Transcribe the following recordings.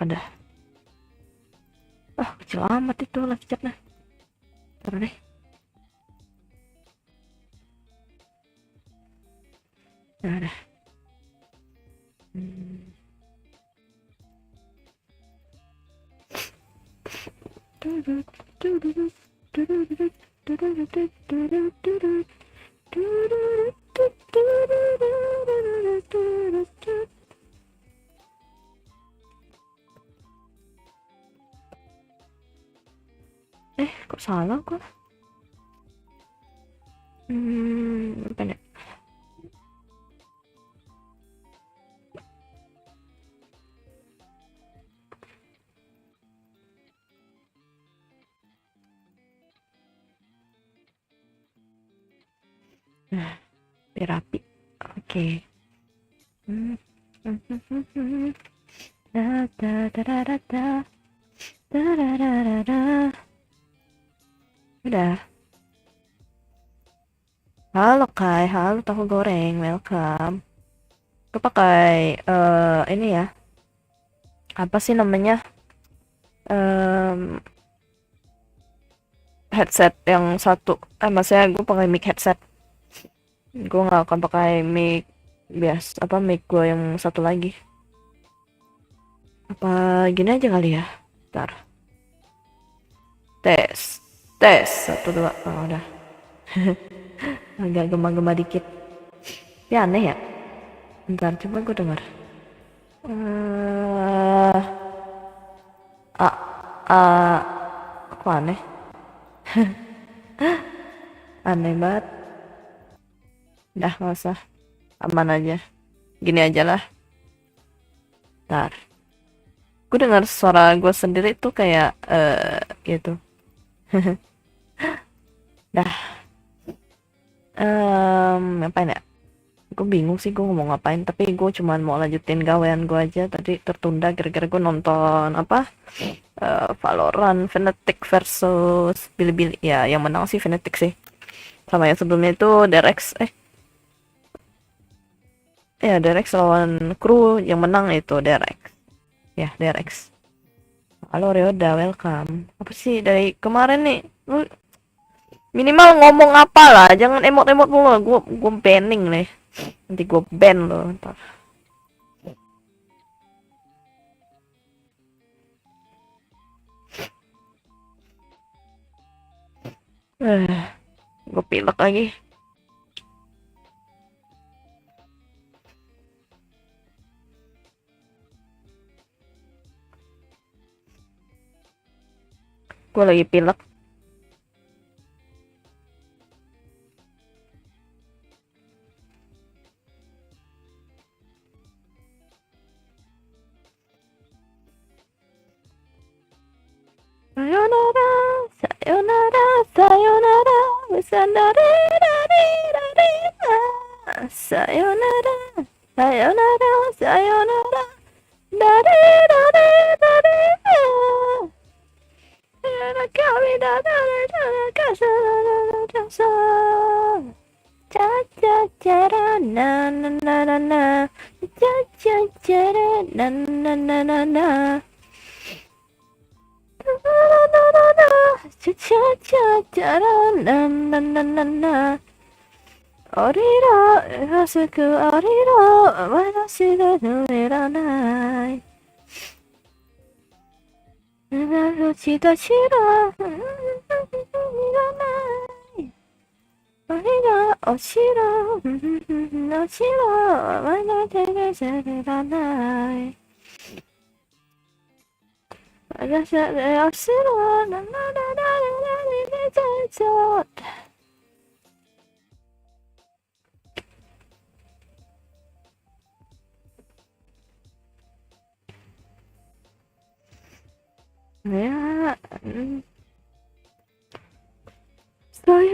Ada. Ah, kecil amat itu live chatnya. Taruh deh. Nah, dah. Kok salah gua? Apa nih? Nah, biar rapi. Oke. Da da da da da da. Da da da da da. Udah. Halo Kai, halo tahu goreng, welcome. Gue pakai ini ya. Apa sih namanya? Headset yang satu. Maksudnya gue pakai mic headset. Gue nggak akan pakai mic biasa. Apa mic gue yang satu lagi? Apa gini aja kali ya? Bentar. Tes 1 2. Oh, udah. Agak gema-gema dikit. Ya aneh ya. Bentar, coba gue denger. Kok aneh? Aneh banget. Dah nggak usah. Aman aja. Gini aja lah. Bentar. Gue dengar suara gue sendiri tuh kayak gitu. Dah. Ngapain ya? Gue bingung sih gue ngomong ngapain, tapi gue cuman mau lanjutin gawean gue aja. Tadi tertunda gara-gara gue nonton apa Valorant Fnatic versus Bilibili. Ya yang menang sih Fnatic sih, sama yang sebelumnya itu Derex. Derex lawan Crew, yang menang itu Derex. Ya Derex. Halo Ryoda, welcome. Apa sih dari kemarin nih lu minimal ngomong apa lah, jangan emot-emot mulu. Gue banning nih, nanti gue ban lo ntar. Gue pilek lagi. Gue lagi pilek. Sayonara, sayonara, sayonara, sayonara, sayonara, sayonara, sayonara, dari, kami datang dari kasar. Cha cha cha na na na na na, cha cha cha na na na na na. Cha cha cha cha na na na na na. Oriro, rasuku oriro, watashi ga numeranai. Cita-cita, numeranai. Oriro, oshiro, oshiro, watashi ga numeranai.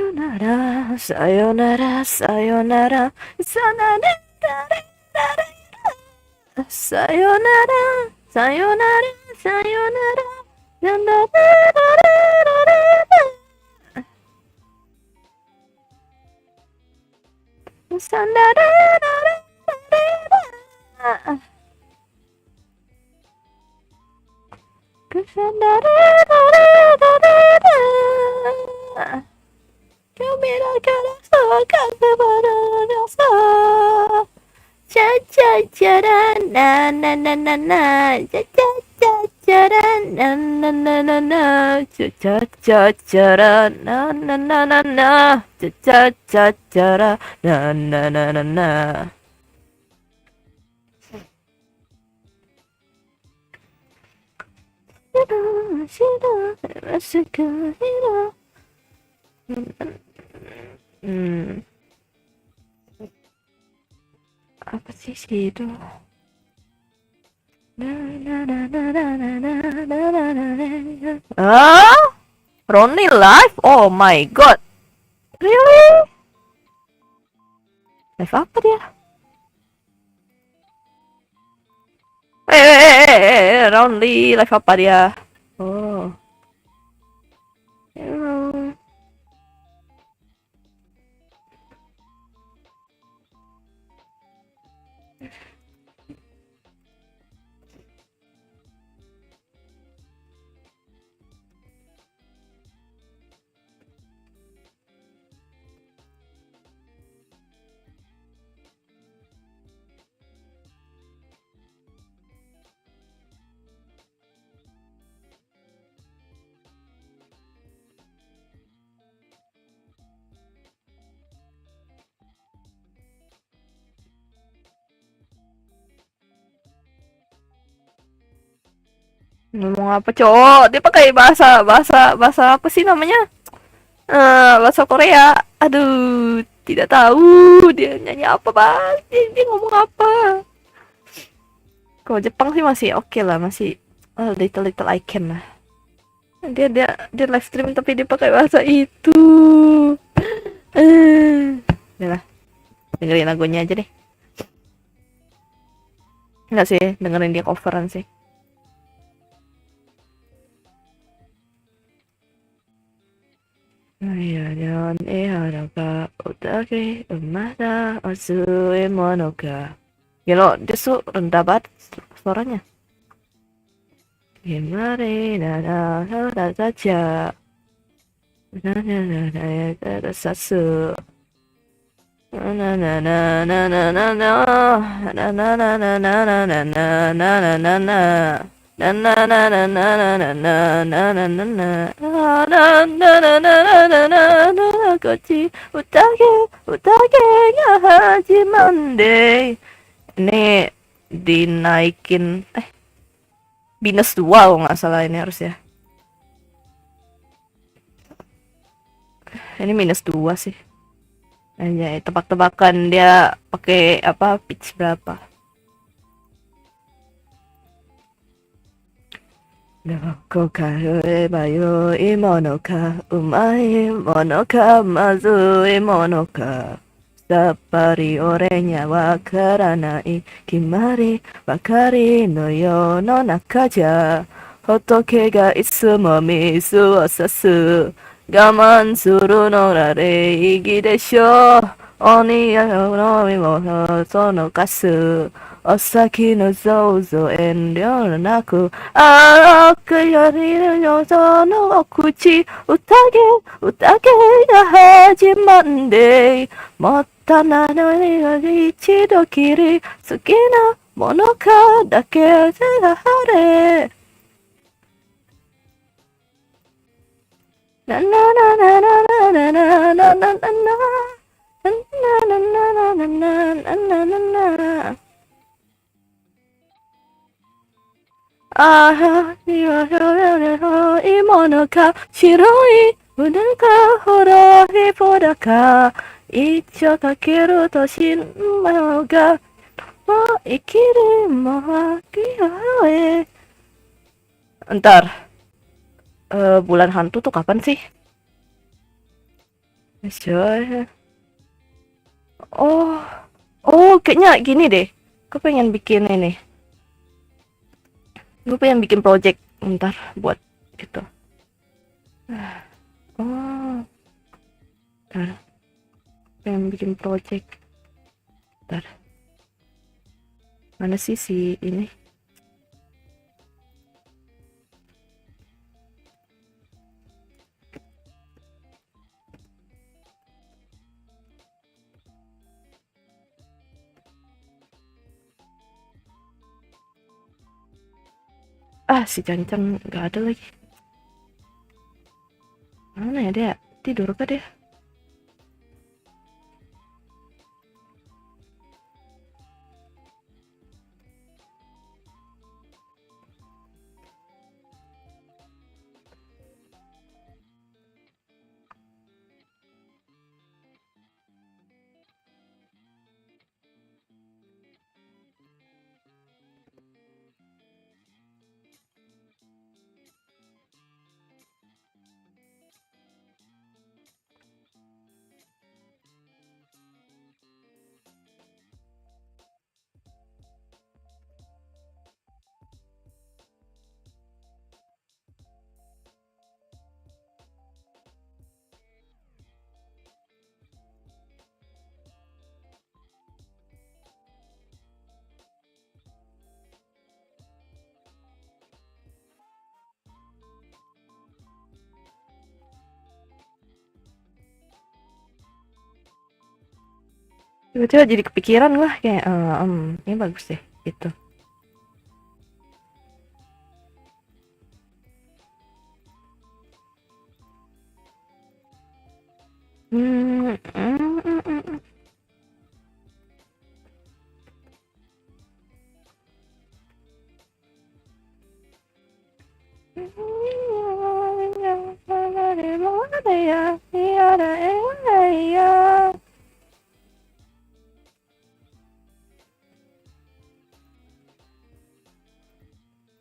Sayonara, sayonara, sayonara, sayonara, sayonara, sayonara, sayonara, Kau biarkan rasakan kepada rasa. Cha cha cha na na na na na. Cha cha cha cha na na na na na. Cha cha cha cha na na na na na. Cha cha cha cha na na na na na. Apa sih itu? Ah, Ronnie live? Oh my god, really? Live apa dia? Ronnie live apa dia? Oh. Hello. Ngomong apa cowok? Dia pakai bahasa apa sih namanya? Bahasa Korea. Aduh, tidak tahu dia nyanyi apa bang. Dia ngomong apa? Kalau Jepang sih masih oke lah, masih little I can lah. Dia live stream tapi dia pakai bahasa itu. Udah lah, dengerin lagunya aja deh. Enggak sih, dengerin dia coveran sih. Ayaron eharaga otake umada asue monoka. Ya lo, dia tuh rendah banget suaranya. Gimana nada saja. Nada sasu. Na na na na na na na na na na na na na na na na na na na. Na na na na na na na na na na na na na na na na na kochi utage ga hajimande. Ini dinaikin minus 2 kalau nggak salah ini harus ya. Ini minus 2 sih. Anjay, tebak-tebakan dia pakai apa pitch berapa. Noko kareba yo imono ka umai mono ka mazui mono ka sappari orenya wakaranai kimari bakari no yono naka ja hotoke ga itsumo misu o sasu gaman suru no ga reigi desho oni no mo sono kasu Osaki no zozo enryo naku Araku yori no sono okuchi Utage ga hajimande Motta na no ni ga ichido kiri Suki na mono ka dake hare Na na na na na na na na na na na na na na na Ah, imono ka shiroi ude ka horoi boda ka icho kakeru to shinmao ga mo ikiru mo akihoe. Entar, bulan hantu tuh kapan sih? Oh, kayaknya gini deh. Gue pengen bikin ini. Gue pengen bikin project ntar buat gitu. Oh, ntar pengen bikin project Bentar. Mana sih si ini? Ah, si Cancan nggak ada lagi. Mana ya dia? Tidur kah dia? Tiba-tiba jadi kepikiran lah kayak, ini bagus deh gitu. Hmm, mm, mm, mm.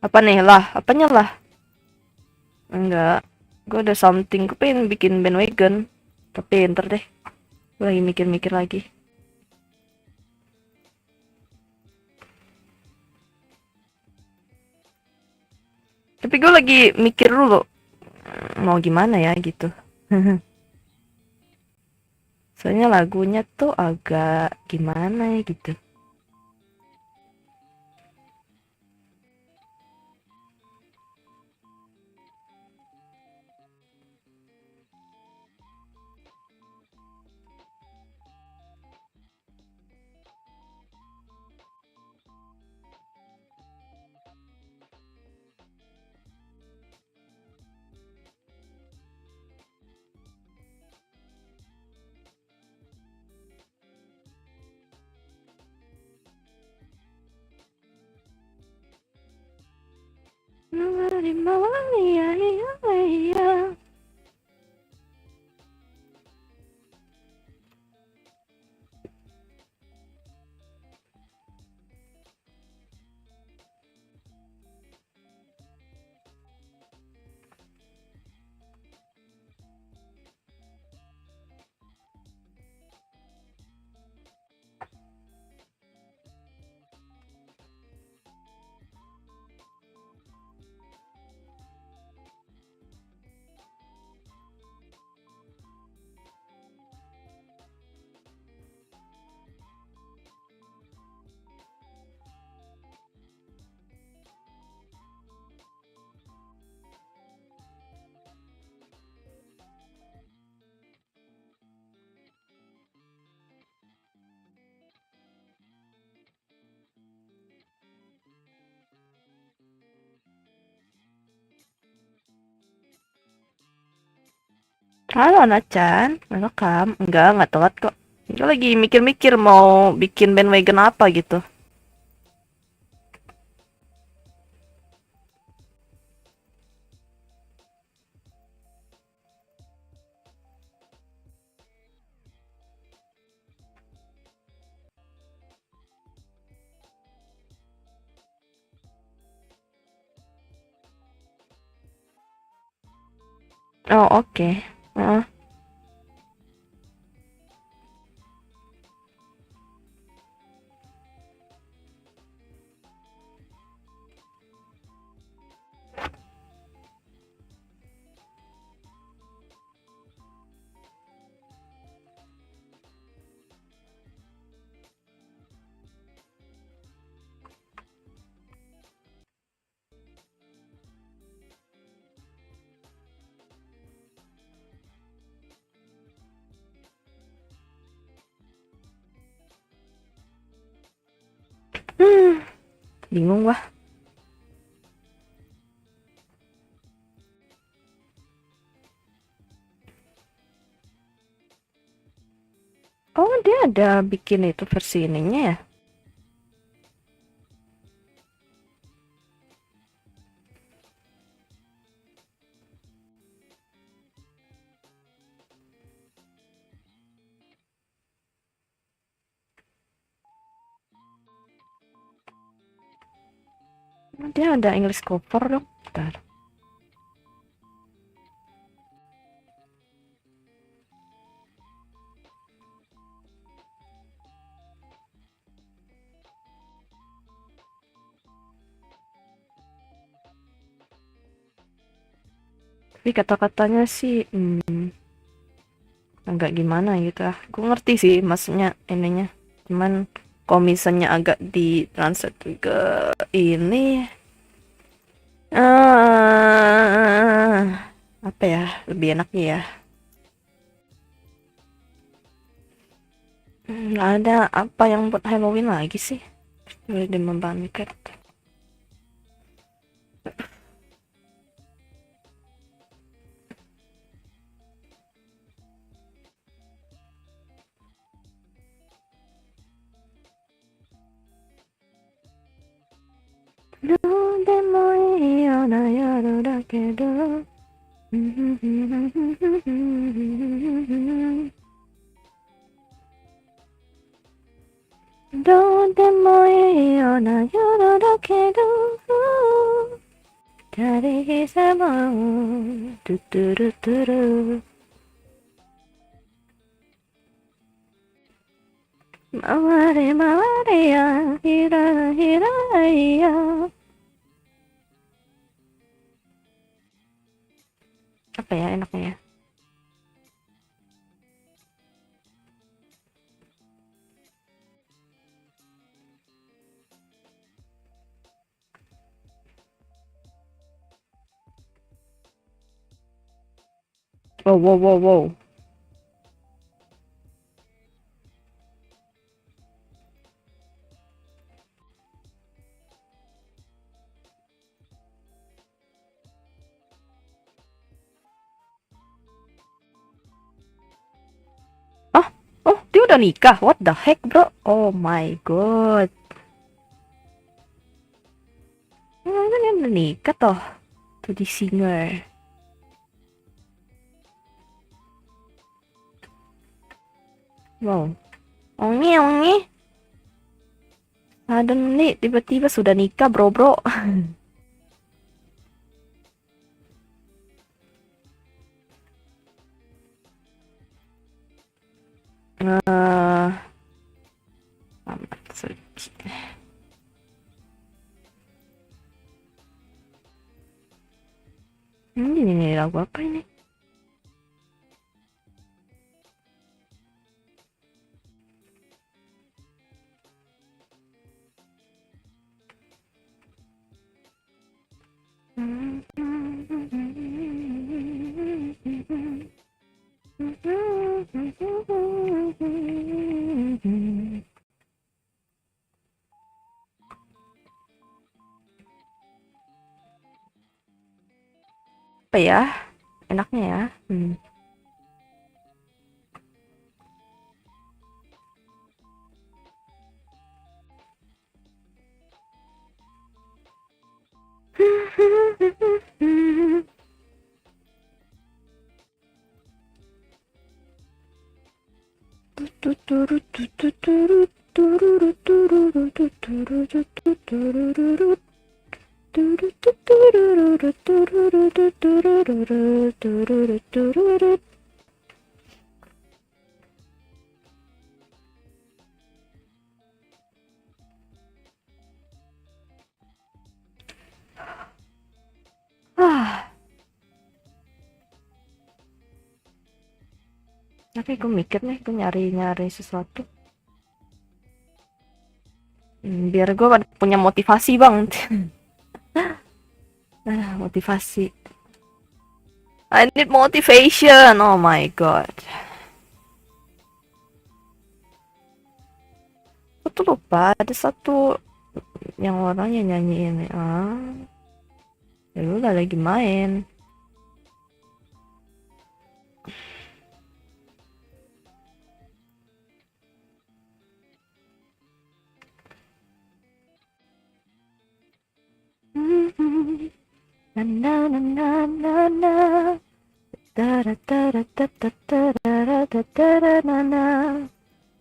Apa nih lah? Apanya lah? Enggak. Gue udah something. Gue pengen bikin bandwagon. Tapi ntar deh. Gue lagi mikir-mikir lagi. Tapi gue lagi mikir dulu. Mau gimana ya gitu. Soalnya lagunya tuh agak gimana ya gitu. Halo Nacan, welcome. Enggak telat kok. Gue lagi mikir-mikir mau bikin bandwagon apa gitu. Oh, oke. Heeh. Bingung wah. Oh, dia ada bikin itu versi ininya ya. Dia ada English cover dong. Bentar. Tapi kata-katanya sih agak gimana gitu ah. Aku ngerti sih maksudnya ininya. Cuman kalau misalnya agak di translate ke ini apa ya lebih enaknya ya. Nggak ada apa yang buat Halloween lagi sih. Boleh dimembangkan. Maware maware ya hira hira ya. Apa ya enaknya ya? Wow wow wow wow. Ah, oh dia udah nikah. What the heck bro? Oh my god. Dia udah nikah toh. To the singer. Wow. Ongi ongi. Suddenly tiba-tiba sudah nikah bro bro. Amat suci. Ini lagu apa ini? Apa ya? Enaknya ya. Tapi gue mikir nih, gue nyari-nyari sesuatu. Biar gue punya motivasi bang. Motivasi. I need motivation. Oh my god. Aku tuh lupa ada satu yang orangnya nyanyiin. Ya lu lah lagi main. Na na na na na na. Tara tara tara tara tara na na.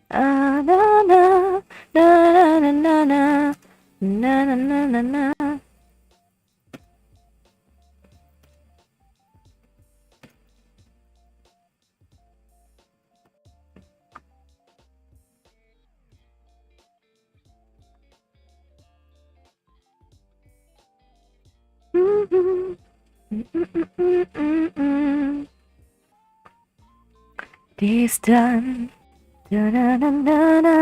Na na na na na na na na na na na. This done. Da na na na na.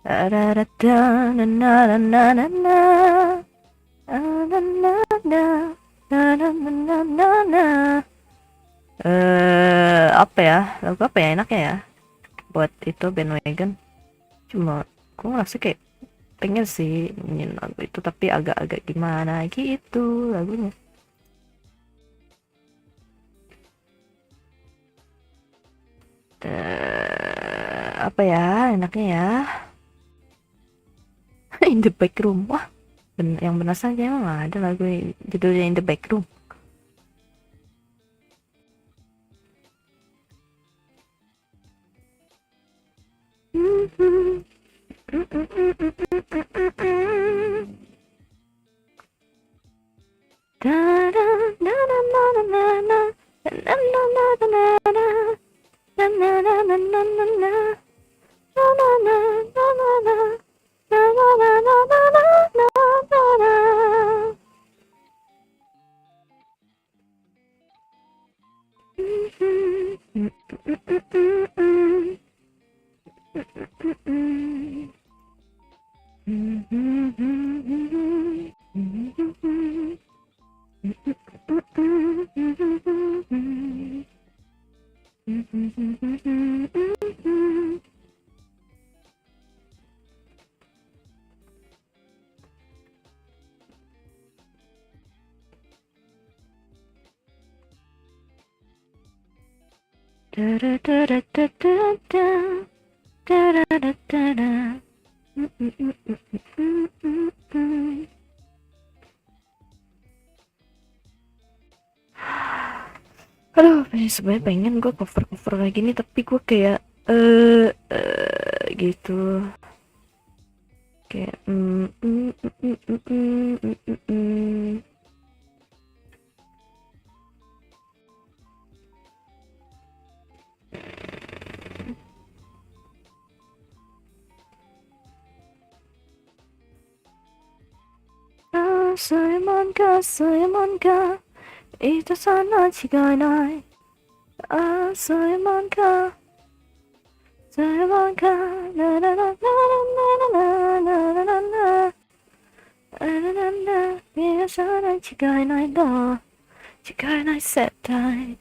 Da da da da na na na na na na. Na na na na. Na na na na na. Apa ya? Lagu apa ya enaknya ya? Buat itu bandwagon. Cuma aku ngerasa kayak pengen sih nyanyiin lagu itu tapi agak-agak gimana gitu lagunya. Apa ya enaknya ya? In the Backroom. Wah, yang benar saja emang ada lagu judulnya In the Backroom. Aduh, sebenarnya pengen gue cover kayak gini tapi gue kayak gitu kayak Sayonara, 愛さな違いない。Sayonara, Sayonara, na na na na na na na na na na. 愛さな違いないだ。違いない絶対。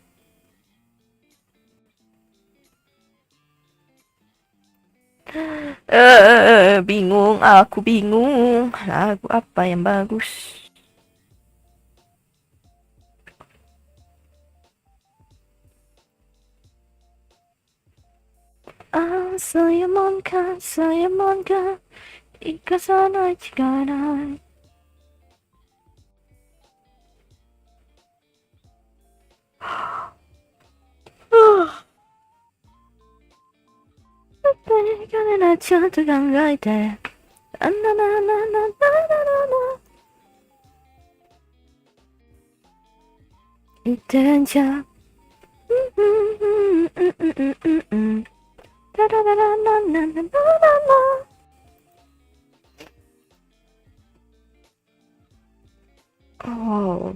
Bingung, aku bingung. Lagu apa yang bagus? Sayonara, Sayonara, 生かさない違いない。誰かなちょっと考えて。ななななななななな。言ってんじゃん。タララララララララ。Oh.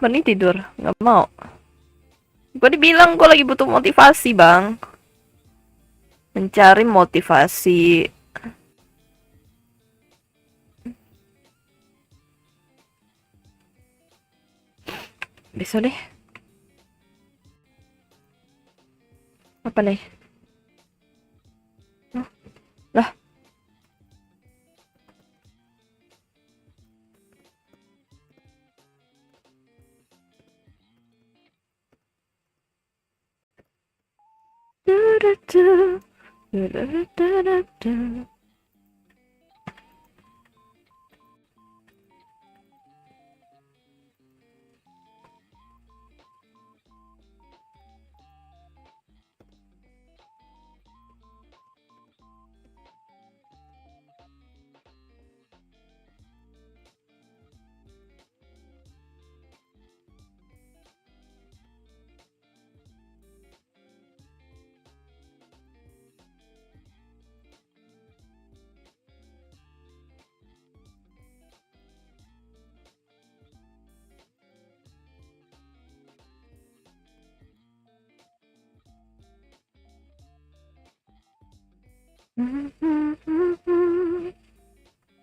Mending tidur, nggak mau. Gue dibilang gue lagi butuh motivasi bang, mencari motivasi. Besok deh. Apa nih? Hah? Lah.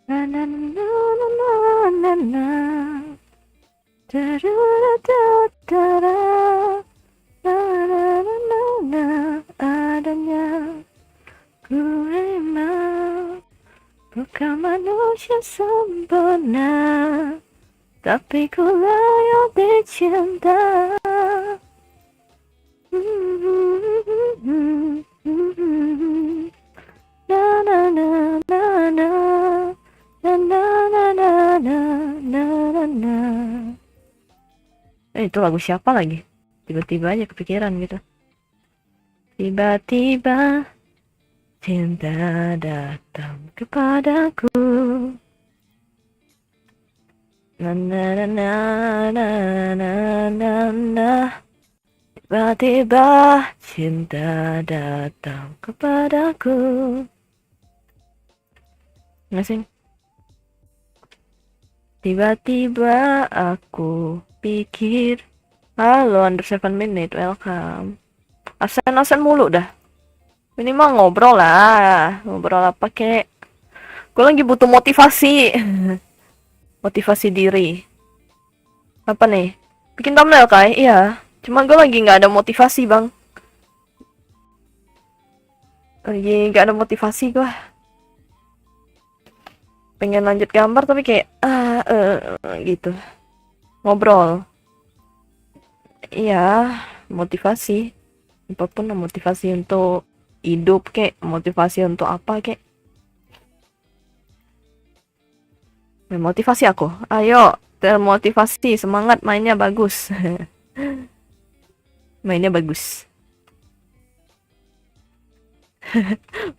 Na na na na na na na. Da-da-da-da-da-da. Na na na na na. Adanya ku memang bukan manusia sempurna, tapi ku layak dicinta. Na na na na na. Na na na na na na na na. Itu lagu siapa lagi? Tiba-tiba aja kepikiran gitu. Tiba-tiba cinta datang kepadaku. Na na na na na na na na. Tiba-tiba cinta datang kepadaku. Nggak sih? Tiba-tiba aku pikir, halo under 7 minute, welcome. Asen-asen mulu dah. Minimal ngobrol lah. Ngobrol apa kek. Gue lagi butuh motivasi. Motivasi diri. Apa nih? Bikin thumbnail kai? Iya. Cuma gue lagi nggak ada motivasi bang. Lagi nggak ada motivasi gue. Pengen lanjut gambar tapi kayak gitu. Ngobrol. Iya, motivasi. Apapun lah, motivasi untuk hidup kek, motivasi untuk apa kek. Motivasi aku. Ayo, termotivasi, semangat, mainnya bagus. Mainnya bagus.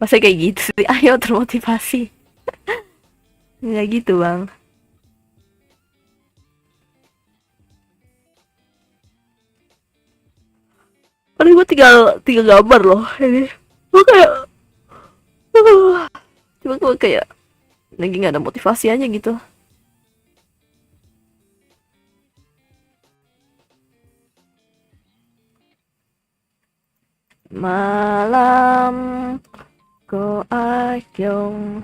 Masa kayak gitu sih? Ayo termotivasi. Ya gitu bang. Padahal gue tinggal gambar loh ini. Gue kayak cuma gue kayak lagi nggak ada motivasi aja gitu. Malam ko ayong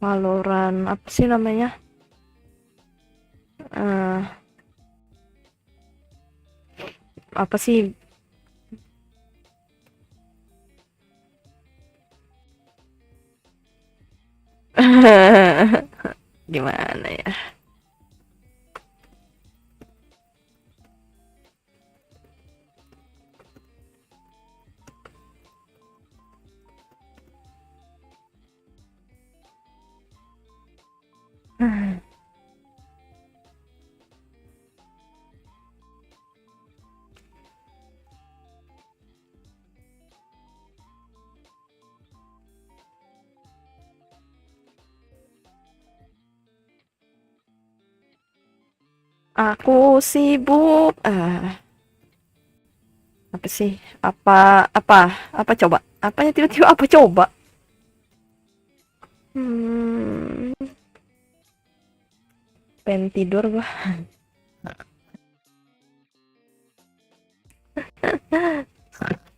Valorant apa sih namanya? Apa sih? Gimana ya? Aku sibuk. Apa sih? Apa apa apa coba? Apanya tiba-tiba apa coba? Hmm, pengen tidur gua.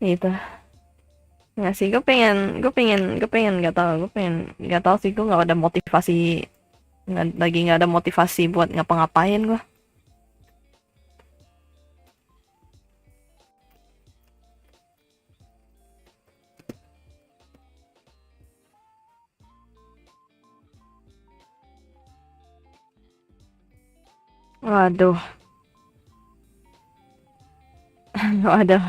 Gitu. Nggak sih, gue pengen nggak tahu sih, gue nggak ada motivasi, nggak ada motivasi buat ngapa-ngapain gue. Waduh, waduh.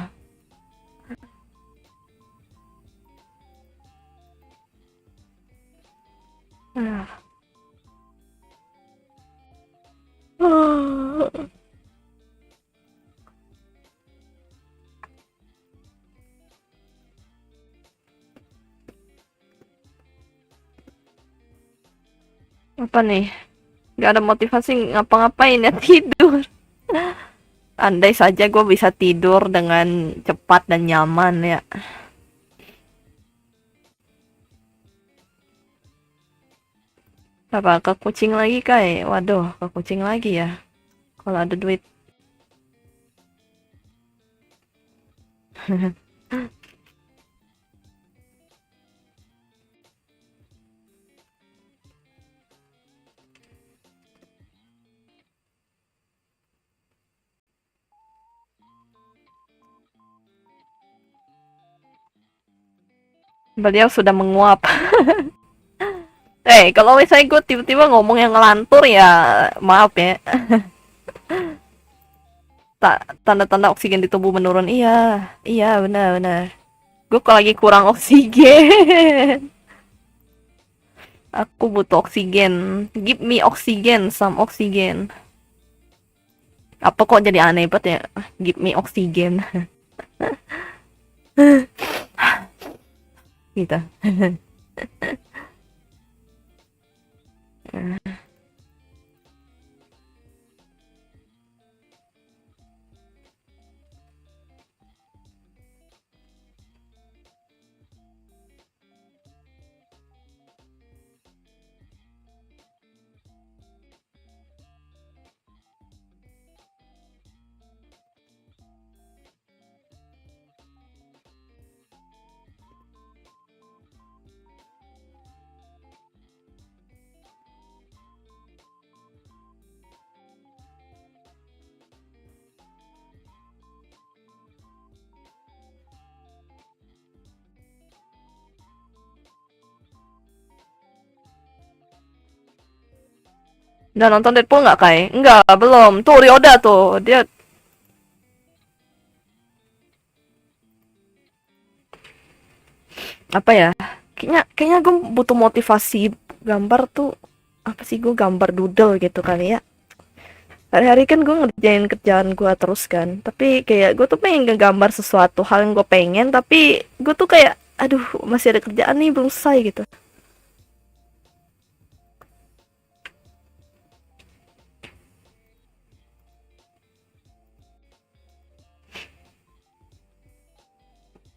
Apa nih? Nggak ada motivasi ngapa-ngapain ya, tidur. Andai saja gue bisa tidur dengan cepat dan nyaman ya. Apa ke kucing lagi kai? Waduh, ke kucing lagi ya. Kalau ada duit. Beliau sudah menguap. Kalau misalnya gue tiba-tiba ngomong yang ngelantur ya, maaf ya. Tanda-tanda oksigen di tubuh menurun. Iya, iya benar-benar. Gue kalau lagi kurang oksigen. Aku butuh oksigen. Give me oksigen, some oksigen. Apa kok jadi aneh banget ya? Give me oksigen. Gitu. Udah nonton Deadpool nggak, Kai? Enggak, belum. Tuh Ryoda tuh, dia apa ya? Kayaknya gue butuh motivasi gambar tuh. Apa sih, gue gambar doodle gitu kali ya. Hari-hari kan gue ngerjain kerjaan gue terus kan. Tapi kayak gue tuh pengen ngegambar sesuatu hal yang gue pengen, tapi gue tuh kayak aduh, masih ada kerjaan nih belum selesai gitu.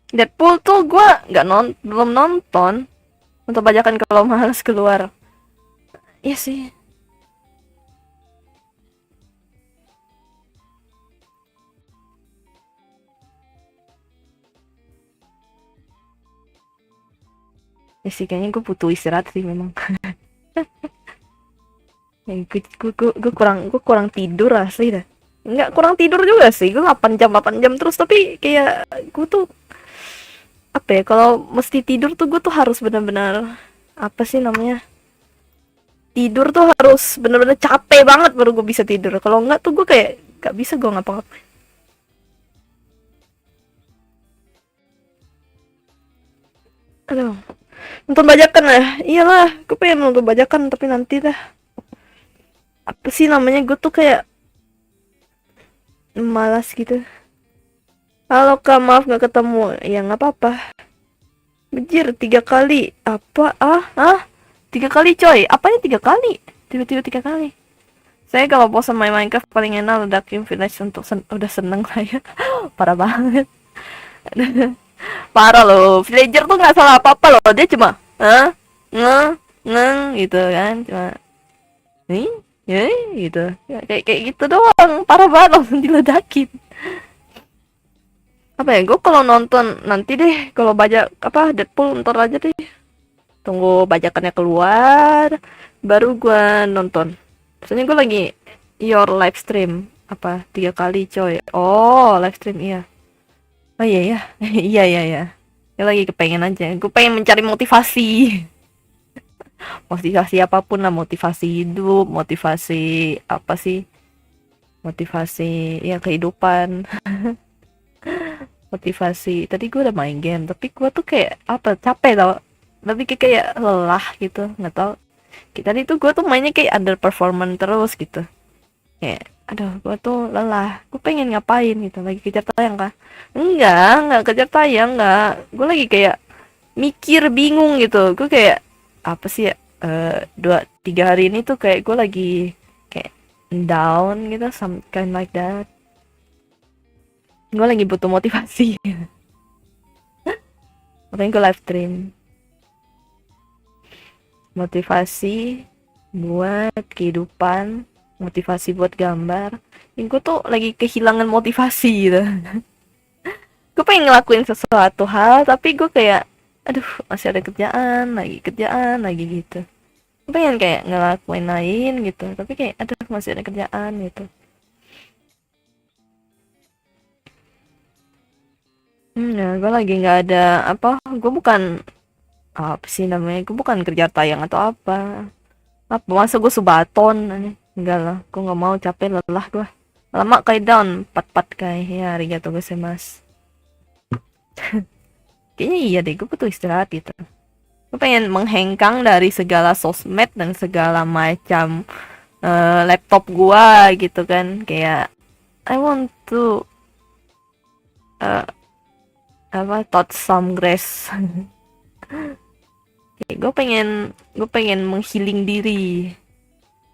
Deadpool tuh gue nggak belum nonton. Untuk bajakan kalau males keluar. Iya sih. Ya sih, kayaknya gue butuh istirahat sih memang. Gue kurang tidur asli dah. Nggak kurang tidur juga sih, gue 8 jam terus, tapi kayak gue tuh apa ya, kalau mesti tidur tuh gue tuh harus benar-benar apa sih namanya, tidur tuh harus benar-benar capek banget baru gue bisa tidur. Kalau enggak tuh gue kayak gak bisa gue ngapa-ngapain. Aduh, nonton bajakan lah, iyalah gue pengen nonton bajakan, tapi nanti dah. Apa sih namanya, gue tuh kayak malas gitu. Halo kak, maaf nggak ketemu. Ya nggak apa-apa. Bejir 3 kali. Apa? 3 kali coy. Apanya 3 kali? Tiba-tiba 3 kali. Saya kalau bosan main Minecraft paling enak ledakin village untuk udah seneng saya. Parah banget. Parah loh. Villager tuh nggak salah apa-apa loh. Dia cuma nge ngeng gitu kan. Cuma nih ya gitu. Ya, kayak kayak gitu doang. Parah banget langsung diledakin. Apa ya? Gue kalau nonton nanti deh kalau bajak apa Deadpool ntar aja deh. Tunggu bajakannya keluar baru gue nonton. Soalnya gue lagi your live stream apa 3 kali coy. Oh live stream iya. Oh iya ya. Iya iya iya. Ya lagi kepengen aja. Gue pengen mencari motivasi. Motivasi apapun lah, motivasi hidup, motivasi apa sih? Motivasi ya kehidupan, motivasi. Tadi gue udah main game, tapi gue tuh kayak apa? Capek tau. Tapi kayak lelah gitu, nggak tau. Tadi tuh gue tuh mainnya kayak underperformance terus gitu. Kayak aduh gue tuh lelah, gue pengen ngapain gitu, lagi kejar tayang kah? Enggak kejar tayang, enggak, gue lagi kayak mikir bingung gitu, gue kayak apa sih ya, 2-3 hari ini tuh kayak gue lagi kayak down gitu, some kind like that, gue lagi butuh motivasi. Makanya gue live stream motivasi buat kehidupan, motivasi buat gambar. Ini gue tuh lagi kehilangan motivasi gitu. Gue pengen ngelakuin sesuatu hal tapi gue kayak aduh masih ada kerjaan lagi gitu. Gue pengen kayak ngelakuin lain gitu tapi kayak aduh masih ada kerjaan gitu. Ya gue lagi nggak ada apa, gue bukan apa sih namanya, gue bukan kerja tayang atau apa masa gue subaton aneh. Enggak lah, gue nggak mau, capek lelah gue lama kayak down pat kayak ya arigato gozaimasu. Kayaknya iya deh, gue butuh istirahat gitu. Gue pengen menghengkang dari segala sosmed dan segala macam laptop gua gitu kan, kayak I want to uh, apa touch some grass. Kayak gue pengen menghealing diri,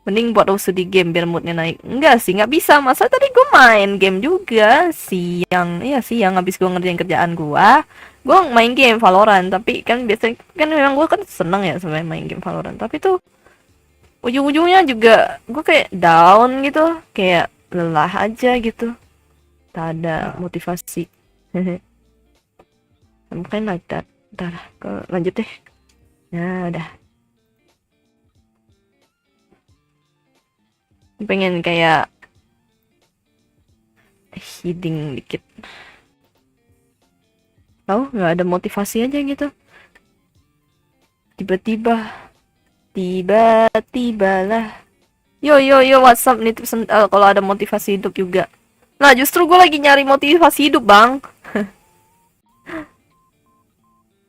mending buat rusuh di game biar moodnya naik. Enggak sih, nggak bisa, masa tadi gue main game juga siang, iya siang habis gue ngerjain kerjaan gue main game Valorant. Tapi kan biasanya kan memang gue kan seneng ya sebenarnya main game Valorant, tapi tuh ujung-ujungnya juga gue kayak down gitu, kayak lelah aja gitu, tak ada motivasi. Mungkin like that. Ntar lanjut deh. Nah udah, pengen kayak healing dikit, tahu nggak ada motivasi aja gitu, tiba-tiba tiba-tibalah yo yo yo WhatsApp nih kalau ada motivasi hidup juga. Nah justru gue lagi nyari motivasi hidup bang.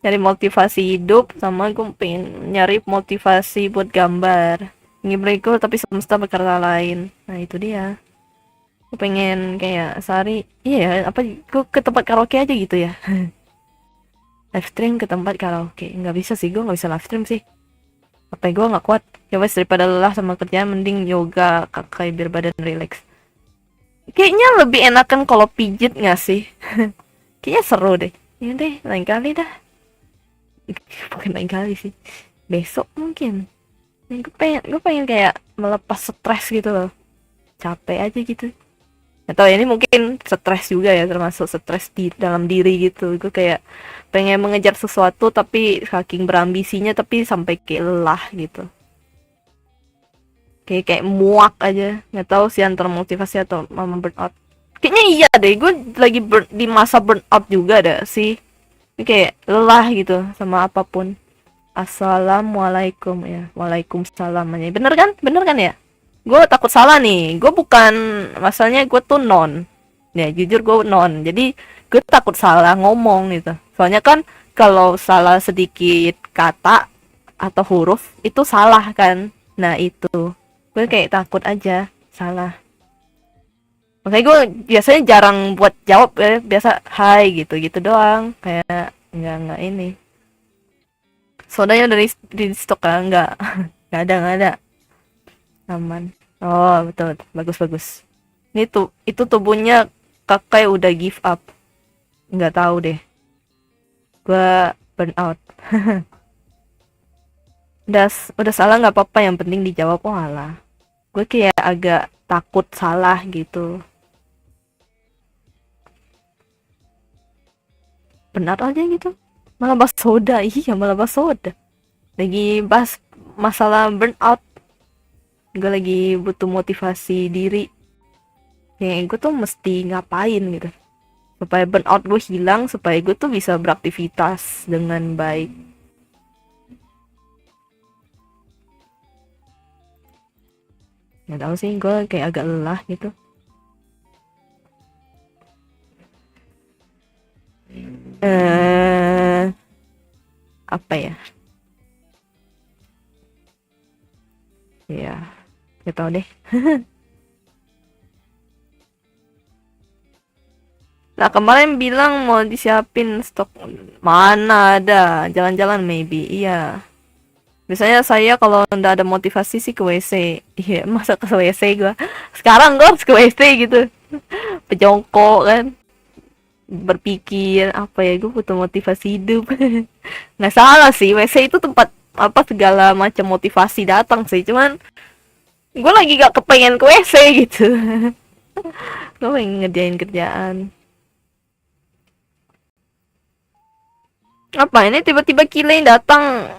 Nyari motivasi hidup sama gue pengen nyari motivasi buat gambar. Ini berikut tapi semesta berkata lain. Nah itu dia. Gue pengen kayak sehari, iya apa, gue ke tempat karaoke aja gitu ya. Live stream ke tempat karaoke. Nggak bisa sih, gue nggak bisa live stream sih. Apa gue nggak kuat. Ya wes, daripada lelah sama kerjaan mending yoga kakai biar badan relax. Kayaknya lebih enakan kalau pijit nggak sih? Kayaknya seru deh. Ya deh, lain kali dah. Bukan lain kali sih, besok mungkin. Gue pengen kayak melepas stres gitu loh, capek aja gitu. Atau ini mungkin stres juga ya, termasuk stres di dalam diri gitu. Gue kayak pengen mengejar sesuatu tapi saking berambisinya tapi sampai kayak lelah gitu, kayak muak aja, nggak tahu sih antara motivasi atau mama burnout. Kayaknya iya deh, gue lagi di masa burnout juga ada sih. Ini kayak lelah gitu sama apapun. Assalamualaikum ya, waalaikumsalam aja. Bener kan ya? Gue takut salah nih, gue bukan, masalahnya gue tuh non, ya jujur gue non, jadi gue takut salah ngomong gitu. Soalnya kan kalau salah sedikit kata atau huruf itu salah kan. Nah itu gue kayak takut aja salah. Makanya gue biasanya jarang buat jawab ya, biasa hai gitu gitu doang, kayak nggak ini. Sodanya dari di stok kan nggak nggak ada aman. Oh, betul, betul. Bagus, bagus. Ini tuh, itu tubuhnya kakak udah give up. Nggak tahu deh. Gua burn out. Udah salah nggak apa-apa, yang penting dijawab. Oh alah. Gue kayak agak takut salah gitu. Benar aja gitu. Malah bahas soda. Iya, malah bahas soda. Lagi bahas masalah burnout. Gue lagi butuh motivasi diri. Kayak gue tuh mesti ngapain gitu. Supaya burnout gue hilang, supaya gue tuh bisa beraktivitas dengan baik. Nggak tahu sih, gue kayak agak lelah gitu. Eh, apa ya? Ya, gak tau deh. Nah, kemarin bilang mau disiapin stok. Mana ada, jalan-jalan maybe. Iya. Biasanya saya kalau ndak ada motivasi sih ke WC. Iya, masa ke WC gua. Sekarang gua harus ke WC gitu. Pejongkok kan. Berpikir apa ya, gue butuh motivasi hidup. Nggak salah sih, WC itu tempat apa segala macam motivasi datang sih. Cuman gue lagi gak kepengen ke WC gitu. Gue pengen ngerjain kerjaan. Apa ini tiba-tiba Kilei datang?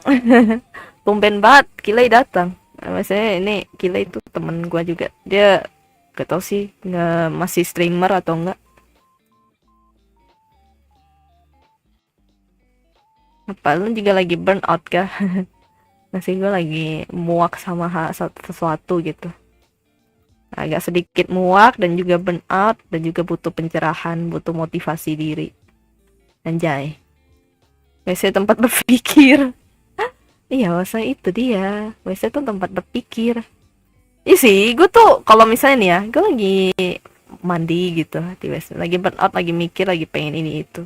Tumben banget Kilei datang. Nah, maksudnya ini Kilei itu temen gua juga. Dia gak tau sih nggak masih streamer atau enggak. Apa lu juga lagi burn out kah? Masih gue lagi muak sama sesuatu gitu. Agak sedikit muak dan juga burn out dan juga butuh pencerahan, butuh motivasi diri. Anjay. WC tempat berpikir. Iya, masa itu dia. WC tuh tempat berpikir. Iya sih, gue tuh kalau misalnya nih ya, gue lagi mandi gitu di WC, lagi burn out, lagi mikir, lagi pengen ini itu.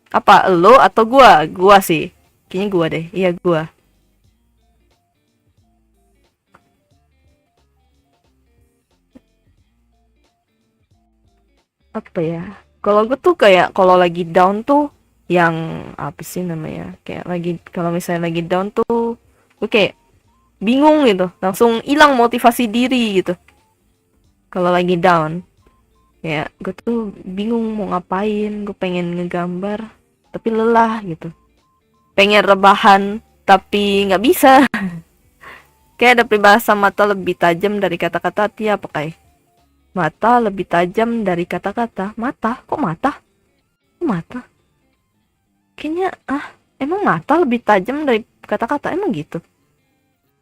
Apa lo atau gua? Gua sih. Kayaknya gua deh. Iya, gua. Apa ya? Kalau gue tuh kayak kalau lagi down tuh yang apa sih namanya? Kayak lagi kalau misalnya lagi down tuh gue kayak bingung gitu, langsung hilang motivasi diri gitu. Kalau lagi down, kayak gue tuh bingung mau ngapain, gue pengen ngegambar tapi lelah gitu. Pengen rebahan tapi nggak bisa. Kayak ada peribahasa mata lebih tajam dari kata-kata, hati apa kayak? Mata lebih tajam dari kata-kata. Mata? Kok mata? Kok mata? Kayaknya emang mata lebih tajam dari kata-kata, emang gitu.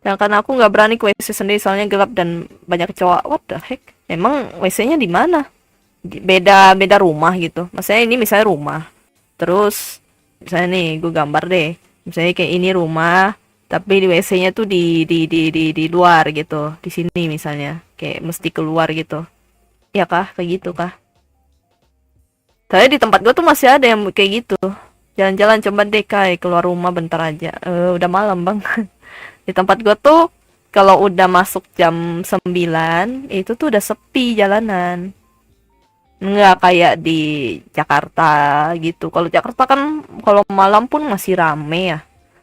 Ya karena aku nggak berani ke WC sendiri soalnya gelap dan banyak kecoa. What the heck? Emang WC-nya di mana? Beda beda rumah gitu. Maksudnya ini misalnya rumah. Terus misalnya nih gue gambar deh. Misalnya kayak ini rumah, tapi di WC-nya tuh di luar gitu. Di sini misalnya. Kayak mesti keluar gitu. Ya kah? Kayak gitu kah? Tapi di tempat gue tuh masih ada yang kayak gitu. Jalan-jalan coba deh Kai, keluar rumah bentar aja. Udah malam bang. Di tempat gue tuh kalau udah masuk jam 9 itu tuh udah sepi jalanan. Nggak kayak di Jakarta gitu. Kalau Jakarta kan kalau malam pun masih rame ya.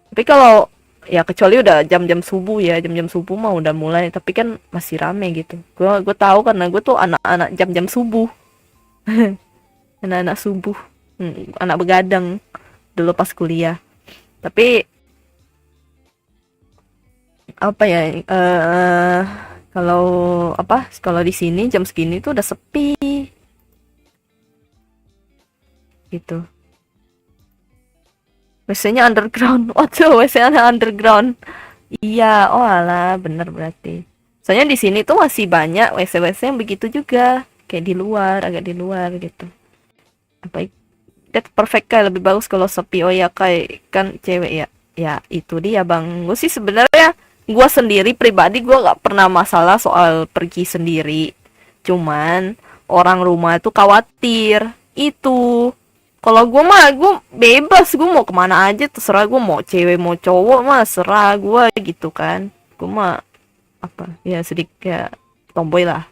Tapi kalau ya kecuali udah jam-jam subuh ya, jam-jam subuh mah udah mulai. Tapi kan masih rame gitu. Gue tahu karena gue tuh anak-anak jam-jam subuh, anak-anak subuh, anak begadang dulu pas kuliah. Tapi apa ya? Kalau apa? Kalau di sini jam segini tuh udah sepi gitu. WC-nya underground. Waduh, WC-nya underground. Iya, oh alah, bener berarti. Soalnya di sini tuh masih banyak WC-WC yang begitu juga, kayak di luar, agak di luar gitu. Apa that perfect kayak lebih bagus kalau sepi. Oh ya kayak kan cewek ya. Ya itu dia bang. Gue sih sebenarnya gue sendiri pribadi gue gak pernah masalah soal pergi sendiri. Cuman orang rumah tuh khawatir itu. Kalau gue mah gue bebas, gue mau kemana aja terserah, gue mau cewek mau cowok mah serah gue gitu kan. Gue mah apa ya sedikit ya, tomboy lah,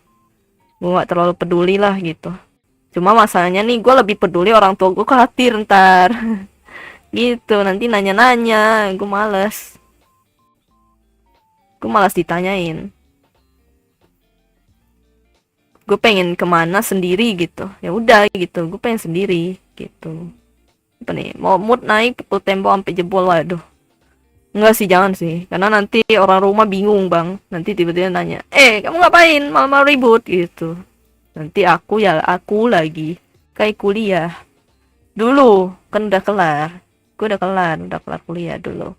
gue nggak terlalu peduli lah gitu. Cuma masalahnya nih, gue lebih peduli orang tua gue khawatir ntar gitu, nanti nanya-nanya, gue malas ditanyain. Gue pengen kemana sendiri gitu, ya udah gitu, gue pengen sendiri gitu. Apa nih, mau mood naik pukul tembok sampai jebol, waduh. Enggak sih, jangan sih, karena nanti orang rumah bingung bang, nanti tiba-tiba nanya, kamu ngapain malam-malam ribut gitu. Nanti aku lagi kayak kuliah dulu, kan udah kelar, gue udah kelar kuliah dulu.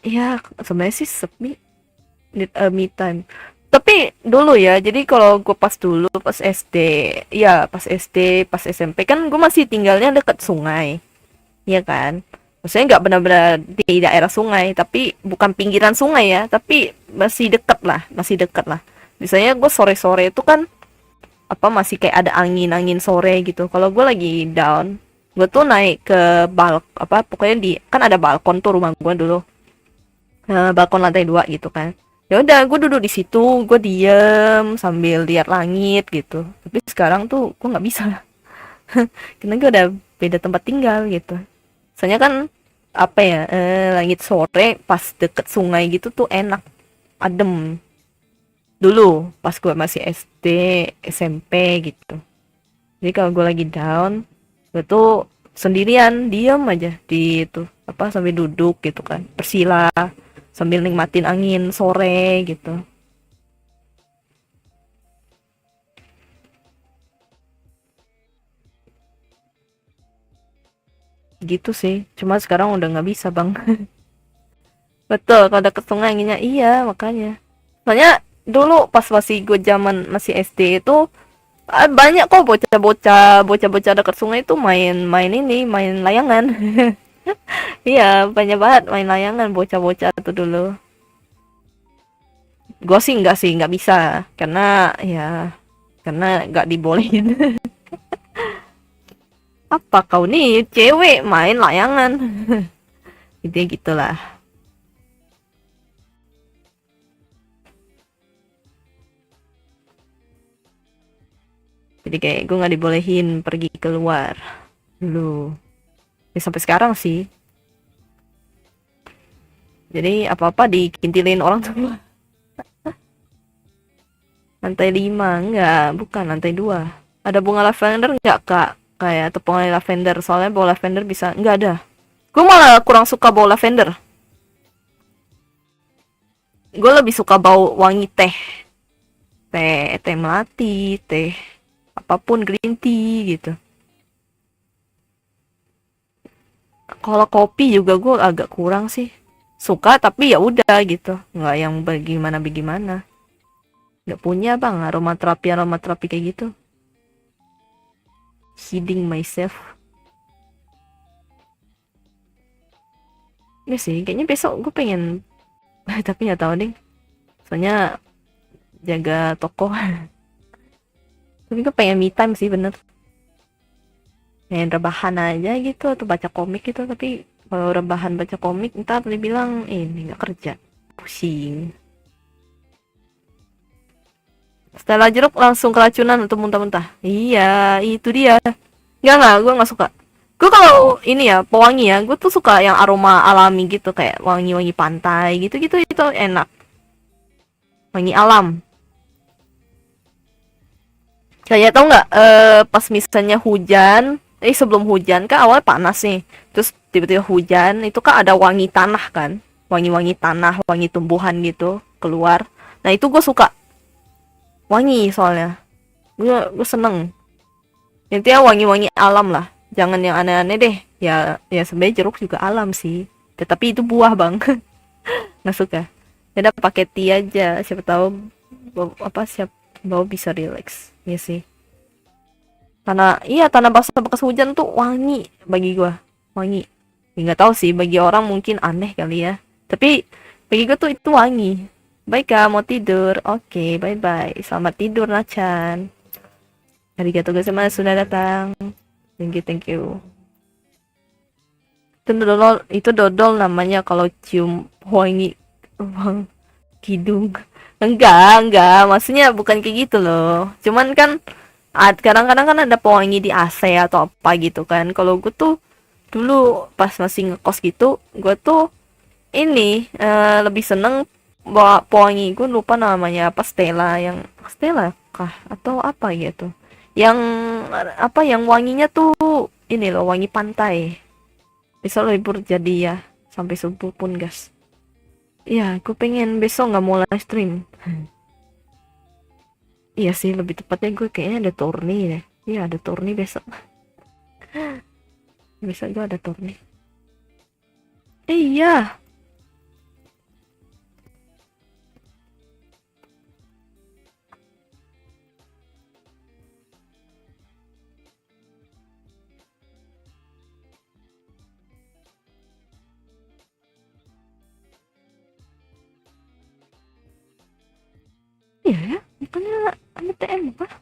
Ya sebenarnya sih sepi, need a me time. Tapi dulu ya, jadi kalau gue pas SD, ya pas SD, pas SMP kan gue masih tinggalnya deket sungai, ya kan? Maksudnya nggak benar-benar di daerah sungai, tapi bukan pinggiran sungai ya, tapi masih dekat lah. Misalnya gue sore-sore itu kan apa masih kayak ada angin-angin sore gitu. Kalau gue lagi down, gue tuh naik ke apa pokoknya di kan ada balkon tuh rumah gue dulu. Balkon lantai 2 gitu kan. Ya udah, gue duduk di situ, gue diem sambil lihat langit gitu. Tapi sekarang tuh gue nggak bisa, karena gue udah beda tempat tinggal gitu. Soalnya kan apa ya, langit sore pas deket sungai gitu tuh enak, adem. Dulu pas gue masih SD, SMP gitu. Jadi kalau gue lagi down, gue tuh sendirian, diem aja di itu apa sambil duduk gitu kan, bersila sambil nikmatin angin sore gitu. Gitu sih. Cuma sekarang udah nggak bisa bang. Betul, kalau deket sungai anginnya iya makanya. Soalnya dulu pas masih gue zaman masih SD itu banyak kok bocah-bocah dekat sungai itu main layangan. Iya, banyak banget main layangan bocah-bocah tuh dulu. Gue sih nggak bisa karena ya karena nggak dibolehin. Apa kau nih cewek main layangan? Intinya gitulah. Jadi kayak gue nggak dibolehin pergi keluar dulu. Ya, sampai sekarang sih. Jadi apa-apa dikintilin orang tua. Lantai 5 enggak, bukan lantai 2. Ada bunga lavender enggak kak? Kayak tepungan lavender, soalnya bau lavender bisa enggak ada. Gue malah kurang suka bau lavender. Gue lebih suka bau wangi teh. Teh melati, teh apapun, green tea gitu. Kalau kopi juga gue agak kurang sih. Suka tapi ya udah gitu, nggak yang bagaimana bagaimana. Nggak punya bang aromaterapi kayak gitu. Kidding myself. Ya sih, kayaknya besok gue pengen tapi nggak tahu deh. Soalnya jaga toko. Tapi gue pengen me time sih bener. Pengen rebahan aja gitu atau baca komik gitu. Tapi kalau rebahan baca komik ntar dibilang ini nggak kerja. Pusing. Stella jeruk langsung keracunan untuk muntah-muntah. Iya, itu dia. Enggak, gue nggak suka. Gue kalau ini ya, pewangi ya, gue tuh suka yang aroma alami gitu, kayak wangi-wangi pantai gitu-gitu, itu enak. Wangi alam. Kayak tau nggak, pas misalnya hujan, sebelum hujan kan awalnya panas nih, terus tiba-tiba hujan, itu kan ada wangi tanah kan, wangi-wangi tanah, wangi tumbuhan gitu keluar. Nah itu gue suka, wangi soalnya, gue seneng. Intinya wangi-wangi alam lah, jangan yang aneh-aneh deh. Ya sebenarnya jeruk juga alam sih, tetapi itu buah bang. Nggak suka. Ya udah pakai tea aja, siapa tahu bau bisa relax. Iya sih. Tanah basah bekas hujan tuh wangi bagi gua. Wangi. Ya, nggak tahu sih, bagi orang mungkin aneh kali ya. Tapi bagi gua tuh itu wangi. Baik kak, mau tidur. Oke, bye bye. Selamat tidur Nacan. Arigatou gozaimasu sudah datang. Thank you, thank you. Itu dodol namanya kalau cium wangi Kidung. Enggak, maksudnya bukan kayak gitu loh. Cuman kan kadang-kadang kan ada pewangi di AC atau apa gitu kan. Kalau gue tuh dulu pas masih ngekos gitu, gue tuh ini lebih seneng bawa pewangi. Gue lupa namanya apa, Stella, yang Stella kah atau apa gitu. Yang apa yang wanginya tuh ini loh, wangi pantai. Besok libur jadi ya sampai subuh pun gas. Iya, gue pengen besok nggak mau live stream. Iya sih, lebih tepatnya gue kayaknya ada tourney deh. Iya, ada tourney besok. Besok gue ada tourney. Iya. Iya ya, bukannya ada TM kah?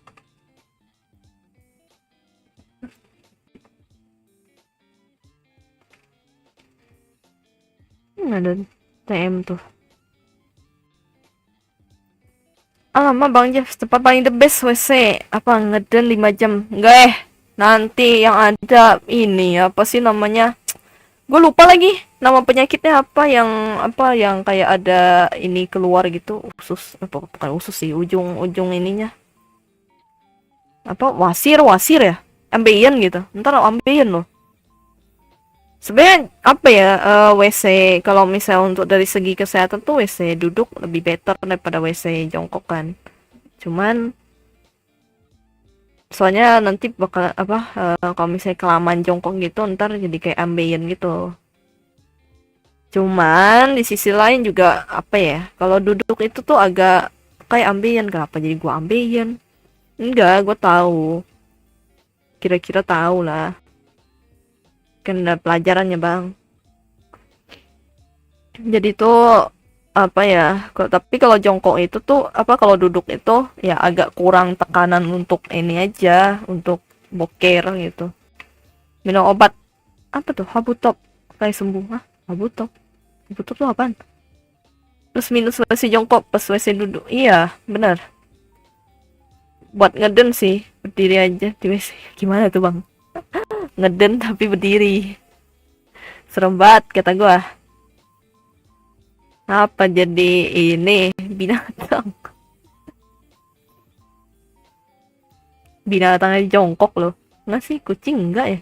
Ada TM tuh. Alamak Bang Jeff, tempat paling the best WC. Apa ngeden 5 jam? Enggak nanti yang ada ini apa sih namanya? Gue lupa lagi nama penyakitnya apa yang kayak ada ini keluar gitu, usus apa bukan usus sih, ujung ininya. Apa wasir ya? Ambeien gitu. Ntar ambeien loh. Sebenarnya apa ya, WC kalau misalnya untuk dari segi kesehatan tuh WC duduk lebih better daripada WC jongkok kan. Cuman soalnya nanti bakal apa, kalau misalnya kelamaan jongkok gitu ntar jadi kayak ambeien gitu. Cuman di sisi lain juga apa ya, kalau duduk itu tuh agak kayak ambeien. Kenapa jadi gua ambeien? Enggak, gua tahu. Kira-kira tahu lah. Kan ada pelajarannya, Bang. Jadi tuh apa ya? Tapi kalau jongkok itu tuh apa, kalau duduk itu ya agak kurang tekanan untuk ini aja, untuk boker gitu. Minum obat apa tuh? Habutop kayak sembuh. Hah? Habutop. Habutop tuh apaan? Plus minus WC jongkok pas WC duduk. Iya, benar. Buat ngeden sih, berdiri aja di WC. Gimana tuh, Bang? Ngeden tapi berdiri. Serem banget kata gua. Apa jadi ini binatang? Binatangnya jongkok loh. Nggak sih, kucing enggak ya?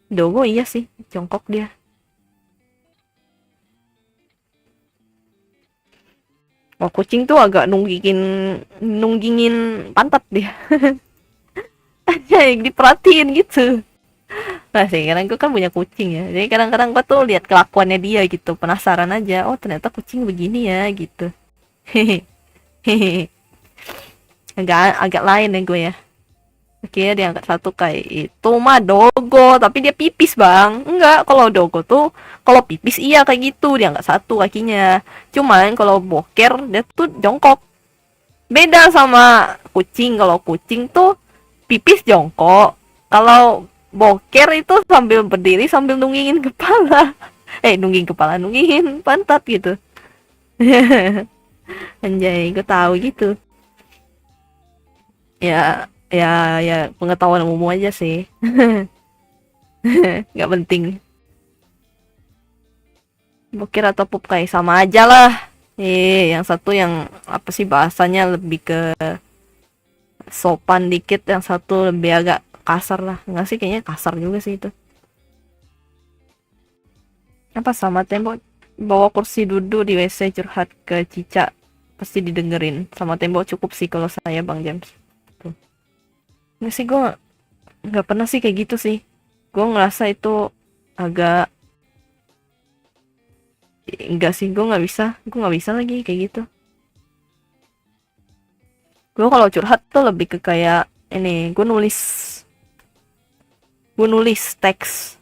Dogo iya sih, jongkok dia. Oh, kucing tuh agak nunggingin pantat dia. Aja yang diperhatiin gitu. Nah sih, kadang gue kan punya kucing ya. Jadi kadang-kadang gue tuh lihat kelakuannya dia gitu, penasaran aja. Oh ternyata kucing begini ya gitu. Hehehe. Agak lain ya gue ya. Oke, dia angkat satu kayak itu mah dogo, tapi dia pipis bang. Enggak, kalau dogo tuh kalau pipis iya kayak gitu, dia angkat satu kakinya. Cuman kalau boker dia tuh jongkok. Beda sama kucing. Kalau kucing tuh pipis jongkok. Kalau boker itu sambil berdiri sambil nunggingin kepala. Nungging kepala, nunggingin pantat gitu. Anjay, gue tahu gitu. Ya, ya pengetahuan umum aja sih. Nggak penting. Boker atau pup kayak sama aja lah. Yang satu yang apa sih bahasanya lebih ke sopan dikit, yang satu lebih agak kasar lah. Nggak sih, kayaknya kasar juga sih itu. Apa sama tembok, bawa kursi duduk di WC curhat ke Cica pasti didengerin. Sama tembok cukup sih kalau saya Bang James. Tuh. Nggak sih, gue nggak pernah sih kayak gitu sih. Gue ngerasa itu agak enggak sih, gue nggak bisa lagi kayak gitu. Gue kalau curhat tuh lebih ke kayak ini, gue nulis teks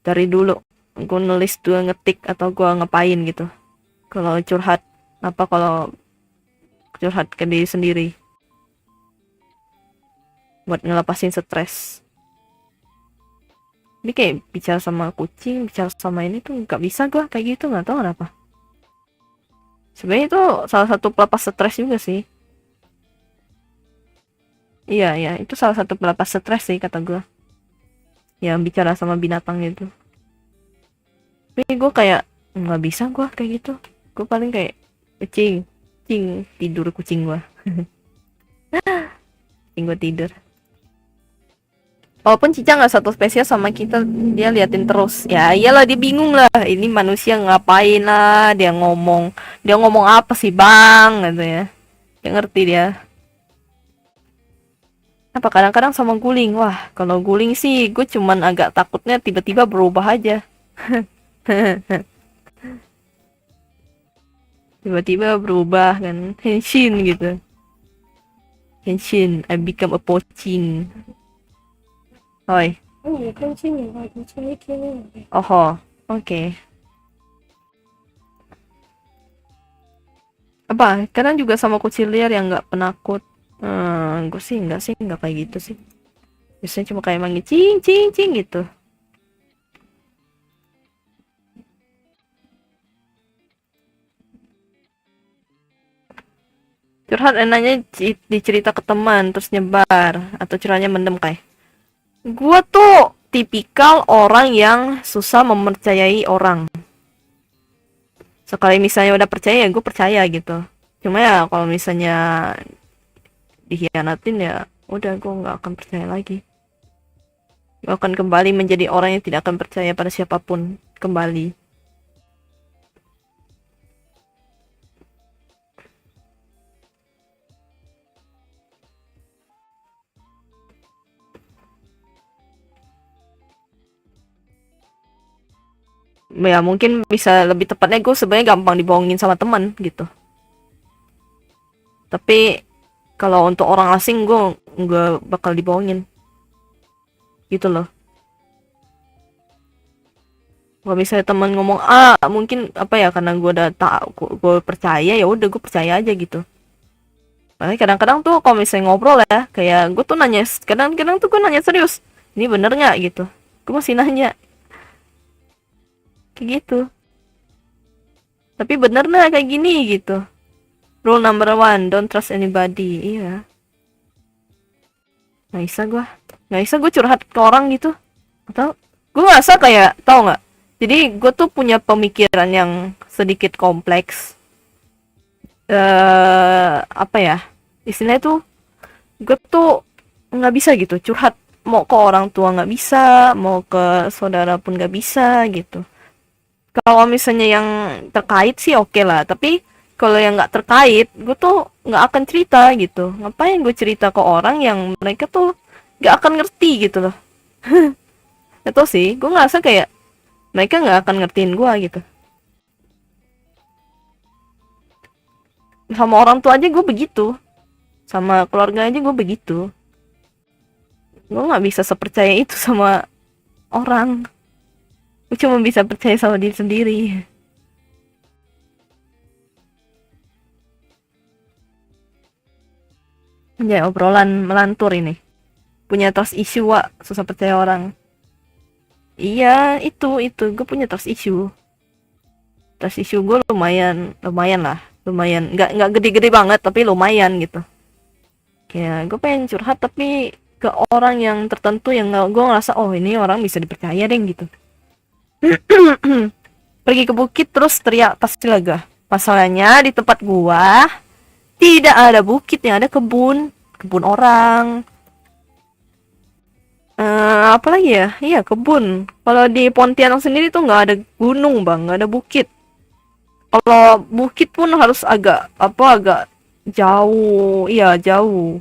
dari dulu. Gue nulis, dua ngetik, atau gue ngapain gitu. Kalau curhat, apa kalau curhat ke diri sendiri buat ngelepasin stres. Ini kayak bicara sama kucing, bicara sama ini tuh nggak bisa gue kayak gitu, nggak tahu kenapa. Sebenarnya itu salah satu pelepas stres juga sih. Iya, iya, itu salah satu pelepas stres sih kata gue. Yang bicara sama binatang itu. Tapi gue kayak nggak bisa gue kayak gitu. Gue paling kayak kucing, kucing tidur kucing gue, kucing gue tidur. Walaupun Cica nggak satu spesies sama kita, dia liatin terus. Ya iyalah dia bingung lah. Ini manusia ngapain lah? Dia ngomong apa sih bang? Gitu ya. Dia ngerti dia. Apa kadang-kadang sama guling. Wah kalau guling sih gue cuman agak takutnya tiba-tiba berubah aja. Tiba-tiba berubah kan. Henshin gitu. Henshin, I become a poaching. Oi. Oh, oke. Apa? Kadang juga sama kucing liar yang nggak penakut. Gue sih nggak kayak gitu sih. Biasanya cuma kayak manggil cing cing cing gitu. Curhat enaknya dicerita ke teman terus nyebar atau curhatnya mendem kayak. Gua tuh tipikal orang yang susah mempercayai orang. Sekali misalnya udah percaya ya gue percaya gitu. Cuma ya kalau misalnya dikhianatin ya udah gue nggak akan percaya lagi. Gue akan kembali menjadi orang yang tidak akan percaya pada siapapun kembali. Ya mungkin bisa lebih tepatnya gue sebenarnya gampang dibohongin sama teman gitu. Tapi kalau untuk orang asing gue nggak bakal dibohongin gitu loh. Kalau misalnya teman ngomong mungkin apa ya karena gue udah tak gue percaya ya udah gue percaya aja gitu. Makanya kadang-kadang tuh kalau misalnya ngobrol ya kayak gue tuh nanya kadang-kadang tuh gue nanya serius ini bener nggak gitu. Gue masih nanya kayak gitu. Tapi bener nggak kayak gini gitu. Rule number one, don't trust anybody. Iya. Nggak bisa gue curhat ke orang gitu. Atau gue ngerasa kayak tau nggak? Jadi gue tuh punya pemikiran yang sedikit kompleks. Apa ya? Istilahnya tuh gue tuh nggak bisa gitu curhat mau ke orang tua nggak bisa, mau ke saudara pun nggak bisa gitu. Kalau misalnya yang terkait sih oke lah, tapi kalau yang nggak terkait, gue tuh nggak akan cerita gitu. Ngapain gue cerita ke orang yang mereka tuh nggak akan ngerti gitu loh. Itu sih, gue ngerasa kayak mereka nggak akan ngertiin gue gitu. Sama orang tua aja gue begitu, sama keluarga aja gue begitu. Gue nggak bisa sepercaya itu sama orang. Gue cuma bisa percaya sama diri sendiri. Ya obrolan melantur ini. Punya trust issue, Wak. Susah percaya orang. Iya, itu. Gue punya trust issue. Trust issue gue lumayan lah. Lumayan. Nggak gede-gede banget, tapi lumayan gitu. Kayak gue pengen curhat, tapi ke orang yang tertentu yang gue ngerasa, oh ini orang bisa dipercaya deh gitu. Pergi ke bukit terus teriak pasti lega. Masalahnya di tempat gua tidak ada bukit, yang ada kebun orang. Apa lagi ya? Iya kebun. Kalau di Pontianak sendiri tuh nggak ada gunung bang, nggak ada bukit. Kalau bukit pun harus agak jauh, iya jauh.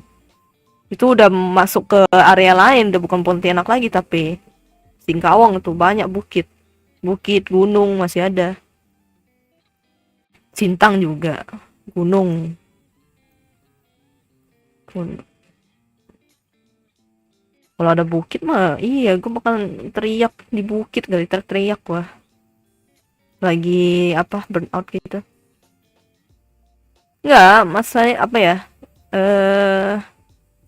Itu udah masuk ke area lain, udah bukan Pontianak lagi tapi Singkawang tuh banyak bukit, gunung masih ada. Sintang juga gunung. Kalau ada bukit mah iya gue bakal teriak di bukit kali, teriak wah lagi apa burnout gitu. Nggak masa apa ya, eh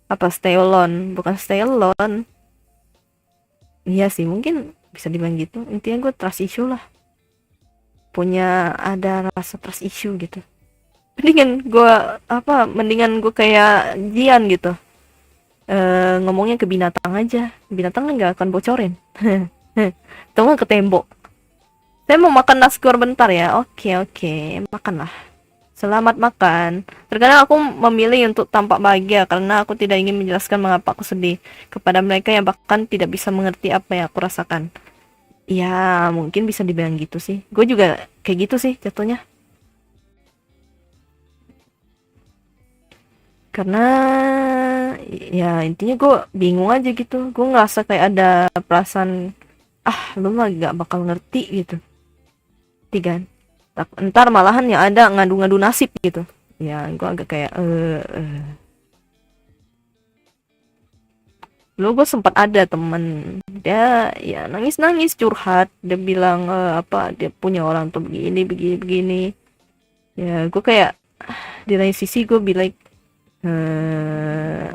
apa stay alone, bukan stay alone. Iya sih mungkin bisa dibilang gitu, intinya gue trust issue lah, punya ada rasa trust issue gitu. Mendingan gue kayak Jian gitu. Ngomongnya ke binatang aja, binatang kan nggak akan bocorin. Tunggu ke tembok. Saya mau makan nasgor bentar ya. Oke, oke, makanlah. Selamat makan. Terkadang aku memilih untuk tampak bahagia karena aku tidak ingin menjelaskan mengapa aku sedih kepada mereka yang bahkan tidak bisa mengerti apa yang aku rasakan. Ya, mungkin bisa dibilang gitu sih. Gue juga kayak gitu sih jatuhnya. Karena ya intinya gue bingung aja gitu. Gue ngerasa kayak ada perasaan, ah lu mah gak bakal ngerti gitu. Tiga. Ntar malahan yang ada ngadu-ngadu nasib gitu. Ya, gue agak kayak Dulu gue sempat ada temen, dia ya nangis-nangis curhat, dia bilang dia punya orang tuh begini begini begini. Ya gue kayak di lain sisi gue bilang eh,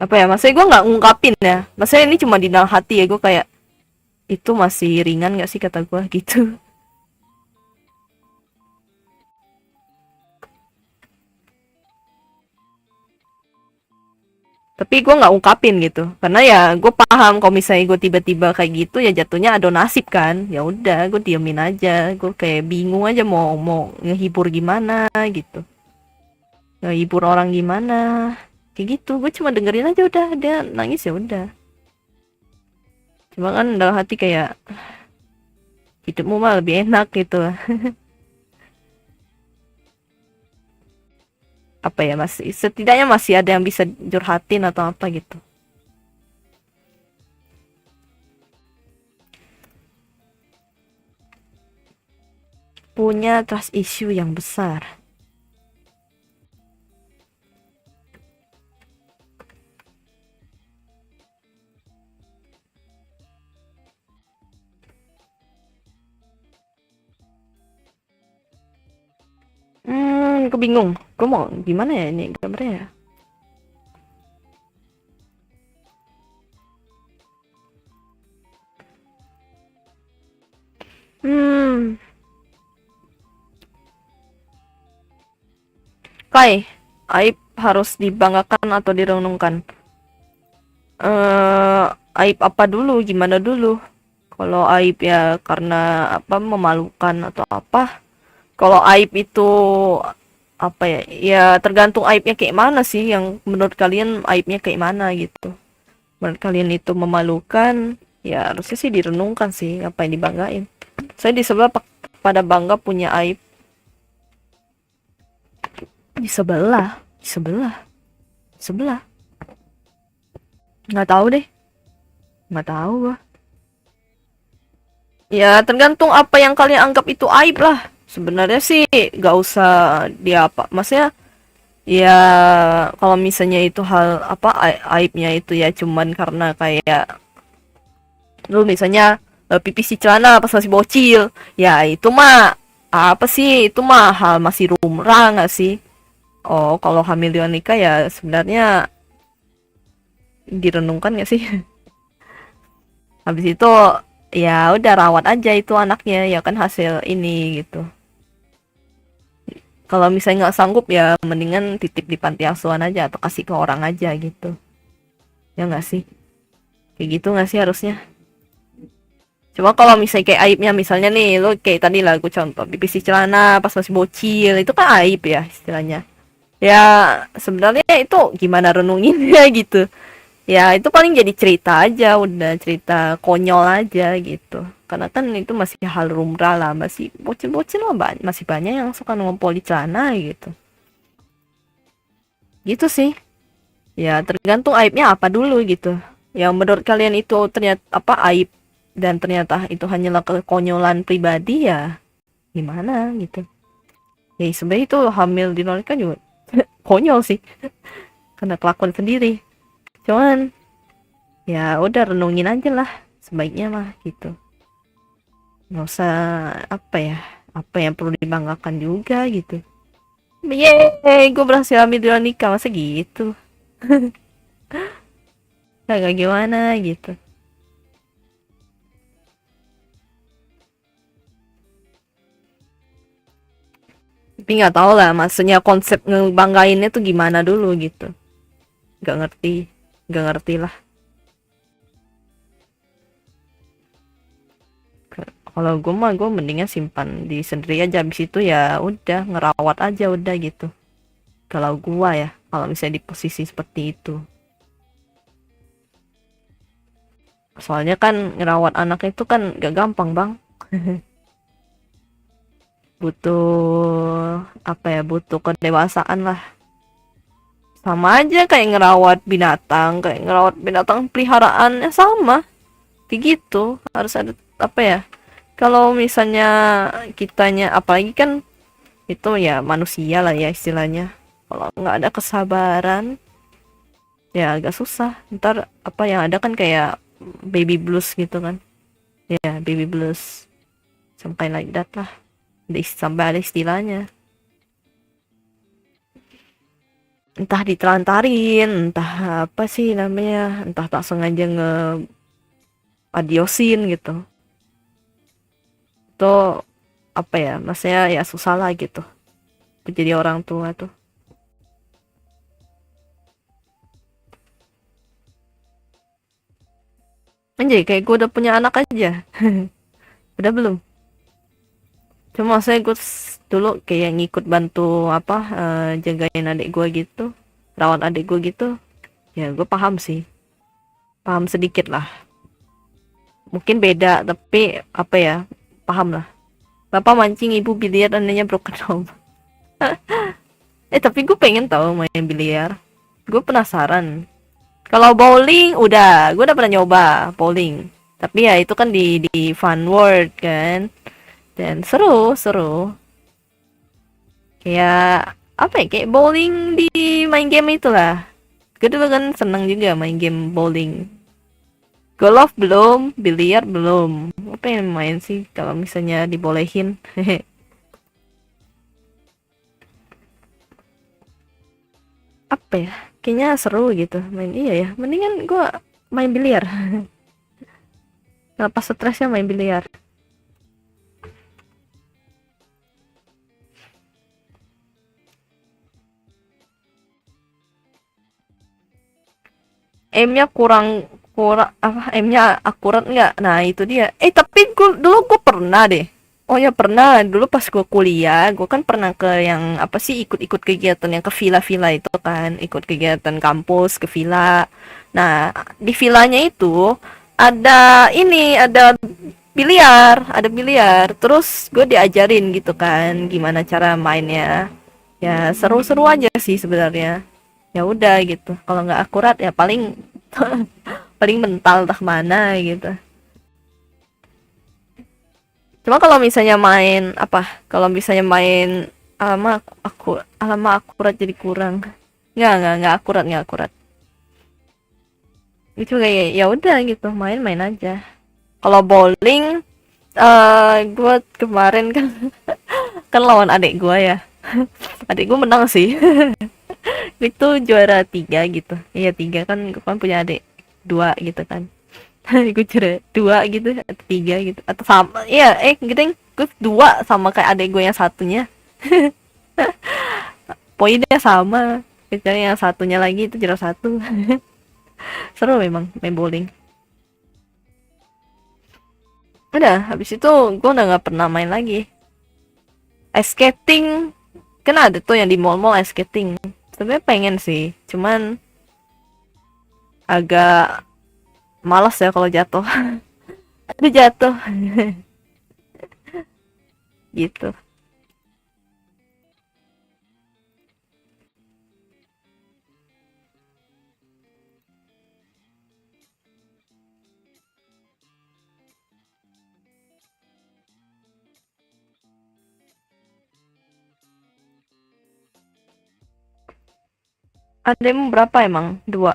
apa ya, maksudnya gue nggak ngungkapin ya, maksudnya ini cuma di dalam hati ya, gue kayak itu masih ringan gak sih kata gue gitu. Tapi gue nggak ungkapin gitu karena ya gue paham kalau misalnya gue tiba-tiba kayak gitu ya jatuhnya ada nasib kan. Ya udah gue diemin aja, gue kayak bingung aja mau mau ngehibur gimana gitu, ngehibur orang gimana kayak gitu. Gue cuma dengerin aja, udah dia nangis ya udah. Cuma kan dalam hati kayak hidupmu mah lebih enak gitu. Apa ya, masih setidaknya masih ada yang bisa curhatin atau apa gitu. Punya trust issue yang besar. Aku bingung. Gue mau gimana ya ini gambarnya ya? Hmm, Kai, aib harus dibanggakan atau direnungkan? Eh, Aib apa dulu? Gimana dulu? Kalau aib ya karena apa memalukan atau apa? Kalau aib itu apa ya? Ya tergantung aibnya kayak mana sih, yang menurut kalian aibnya kayak mana gitu. Menurut kalian itu memalukan, ya harusnya sih direnungkan sih apa yang dibanggain. Saya di sebelah pada bangga punya aib. Di sebelah, di sebelah, sebelah. Nggak tahu deh, nggak tahu gua. Ya tergantung apa yang kalian anggap itu aib lah. Sebenarnya sih gak usah dia apa. Maksudnya ya kalau misalnya itu hal apa aibnya itu ya cuman karena kayak lu misalnya pipis di celana pas masih bocil. Ya itu mah apa sih, itu mah hal masih lumrah nggak sih? Oh kalau hamil di nikah ya sebenarnya direnungkan nggak sih? Habis itu ya udah rawat aja itu anaknya ya kan, hasil ini gitu. Kalau misalnya nggak sanggup ya mendingan titip di panti asuhan aja atau kasih ke orang aja gitu. Ya nggak sih? Kayak gitu nggak sih harusnya? Cuma kalau misalnya kayak aibnya misalnya nih lo kayak tadi lah gue contoh pipis di celana pas masih bocil, itu kan aib ya istilahnya. Ya sebenarnya itu gimana renunginnya gitu. Ya itu paling jadi cerita aja, udah cerita konyol aja gitu. Karena kan itu masih hal lumrah lah, masih bocil-bocil lah, masih banyak yang suka ngumpul di celana gitu. Gitu sih. Ya tergantung aibnya apa dulu gitu. Yang menurut kalian itu ternyata apa aib dan ternyata itu hanyalah kekonyolan pribadi, ya gimana gitu. Ya sebenarnya itu hamil di luar nikah juga konyol sih, karena kelakuan sendiri. Cuman ya udah renungin aja lah sebaiknya mah gitu. Nggak usah apa ya, apa yang perlu dibanggakan juga gitu. Yeay, gue berhasil hamil di luar nikah, masa gitu. Kagak gimana gitu. Tapi nggak tahu lah maksudnya konsep ngebanggainnya tuh gimana dulu gitu. Nggak ngerti, nggak ngerti lah. Kalau gue mah gue mendingan simpan di sendiri aja, habis itu ya udah ngerawat aja udah gitu. Kalau gua ya, kalau misalnya di posisi seperti itu. Soalnya kan ngerawat anak itu kan gak gampang, Bang. Butuh apa ya? Butuh kedewasaan lah. Sama aja kayak ngerawat binatang peliharaannya sama. Kayak gitu. Harus ada apa ya? Kalau misalnya kitanya apalagi kan itu ya manusia lah ya istilahnya. Kalau nggak ada kesabaran ya agak susah. Ntar apa yang ada kan kayak baby blues gitu kan. Ya, baby blues. Something like that lah. Sampai ada istilahnya. Entah ditelantarin, entah apa sih namanya, entah tak sengaja adiosin gitu. Itu apa ya, maksudnya ya susah lah gitu. Jadi orang tua tuh. Anjay, kayak gue udah punya anak aja. Udah belum? Cuma saya gue dulu kayak ngikut bantu apa jagain adik gue gitu, rawat adik gue gitu. Ya gue paham sih, paham sedikit lah. Mungkin beda tapi apa ya, paham lah. Bapak mancing, ibu biliar, anaknya broken home. Tapi gue pengen tahu main biliar. Gue penasaran. Kalau bowling gue udah pernah nyoba bowling. Tapi ya itu kan di Fun World kan. Dan seru, seru. Kayak apa ya? Kayak bowling di main game itulah. Gue dulu kan seneng juga main game bowling. Golf belum, biliar belum. Gue pengen main sih kalau misalnya dibolehin. Apa ya? Kayaknya seru gitu main. Iya ya, mendingan gue main biliar. Ngelepas stresnya main biliar. Aimnya kurang kurang apa, aimnya akurat nggak, nah itu dia. Tapi gue pernah deh. Oh ya pernah, dulu pas gue kuliah gue kan pernah ke yang apa sih, ikut-ikut kegiatan yang ke villa-villa itu kan, ikut kegiatan kampus ke villa. Nah di villanya itu ada biliar, terus gue diajarin gitu kan gimana cara mainnya. Ya seru-seru aja sih sebenarnya. Ya udah gitu, kalau nggak akurat ya paling paling mental entah mana gitu. Cuma kalau misalnya main lama akurat jadi kurang. Nggak akurat, nggak akurat. Itu kayak ya udah gitu, main-main aja. Kalau bowling gue kemarin kan kan lawan adik gue ya. Adik gue menang sih. Itu juara 3 gitu. Iya 3 kan, gue kan punya adik 2 gitu kan. Gue juara 2 gitu atau 3 gitu atau sama iya gitu, gue 2 sama kayak adik gue yang satunya. Poinnya sama, kecuali yang satunya lagi itu juara 1. Seru memang main bowling. Udah habis itu gue udah nggak pernah main lagi. Ice skating kan ada tuh yang di mall-mall, ice skating sebenarnya pengen sih, cuman agak malas ya kalau jatuh. Aduh jatuh. Gitu. Ademu berapa emang? 2.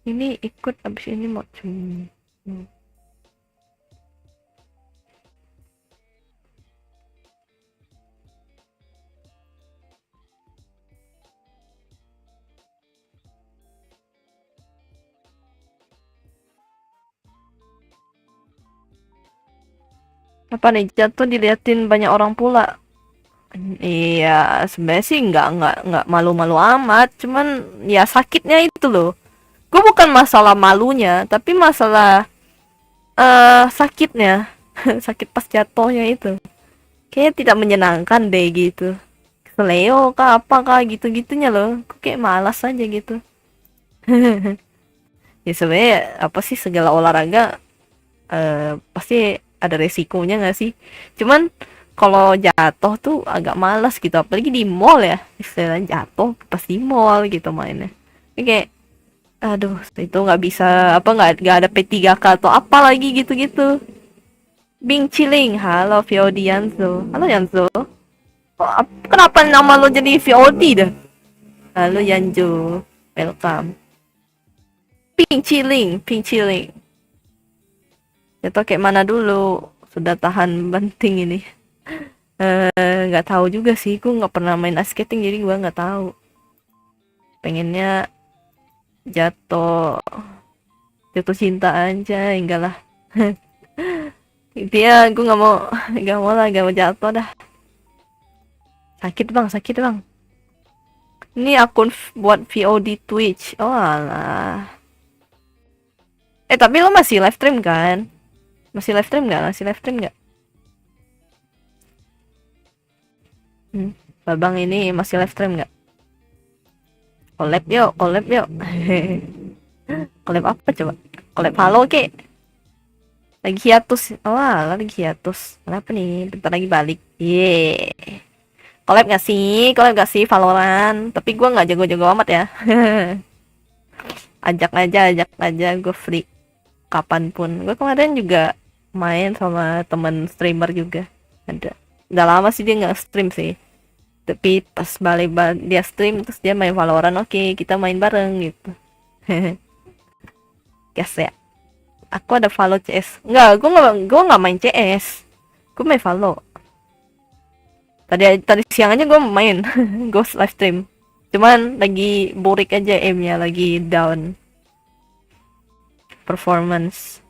Ini ikut abis ini mau cuy. Apa nih, jatuh diliatin banyak orang pula. Iya, sebenarnya sih nggak malu-malu amat, cuman ya sakitnya itu loh. Gue bukan masalah malunya, tapi masalah sakitnya, sakit pas jatuhnya itu. Kayaknya tidak menyenangkan deh gitu. Seleo kah apa kah gitu-gitunya loh. Kok kayak malas aja gitu. Ya sebenarnya apa sih segala olahraga pasti ada resikonya nggak sih? Cuman kalau jatuh tuh agak malas gitu, apalagi di mall ya. Istilahnya jatuh pas di mall gitu mainnya. Ini kayak aduh itu nggak bisa apa nggak ada P3K atau apa lagi gitu-gitu. Bing Chilling, halo VOD Yanzo. Halo Yanzo. Kenapa nama lo jadi VOD dah? Halo Yanjo, welcome. Ping Chilling, Ping Chilling. Jatuh kayak mana dulu? Sudah tahan banting ini. Nggak tahu juga sih, gue nggak pernah main ice skating jadi gue nggak tahu. Pengennya jatuh, jatuh cinta aja, enggak lah. Dia gue nggak mau lah, nggak mau jatuh dah. Sakit bang. Ini akun buat VOD Twitch. Oh alah. Tapi lo masih live stream kan? Masih live stream nggak? Masih live stream nggak? Babang ini masih live stream nggak? Collab yuk, collab yuk. Collab apa coba? Collab halo ke? Lagi hiatus. Oh alah, lagi hiatus. Kenapa nih? Bentar lagi balik. Yeay. Collab nggak sih? Collab nggak sih Valorant? Tapi gue nggak jago-jago amat ya. Ajak aja gue free kapanpun. Gue kemarin juga main sama temen streamer juga ada. Udah lama sih dia nggak stream sih, tapi pas balik dia stream terus dia main Valorant, oke kita main bareng gitu. Guys ya, aku ada follow CS. Gue nggak main CS, gue main Valo. Tadi siang aja gue main. Gue live stream, cuman lagi burik aja, aimnya lagi down performance.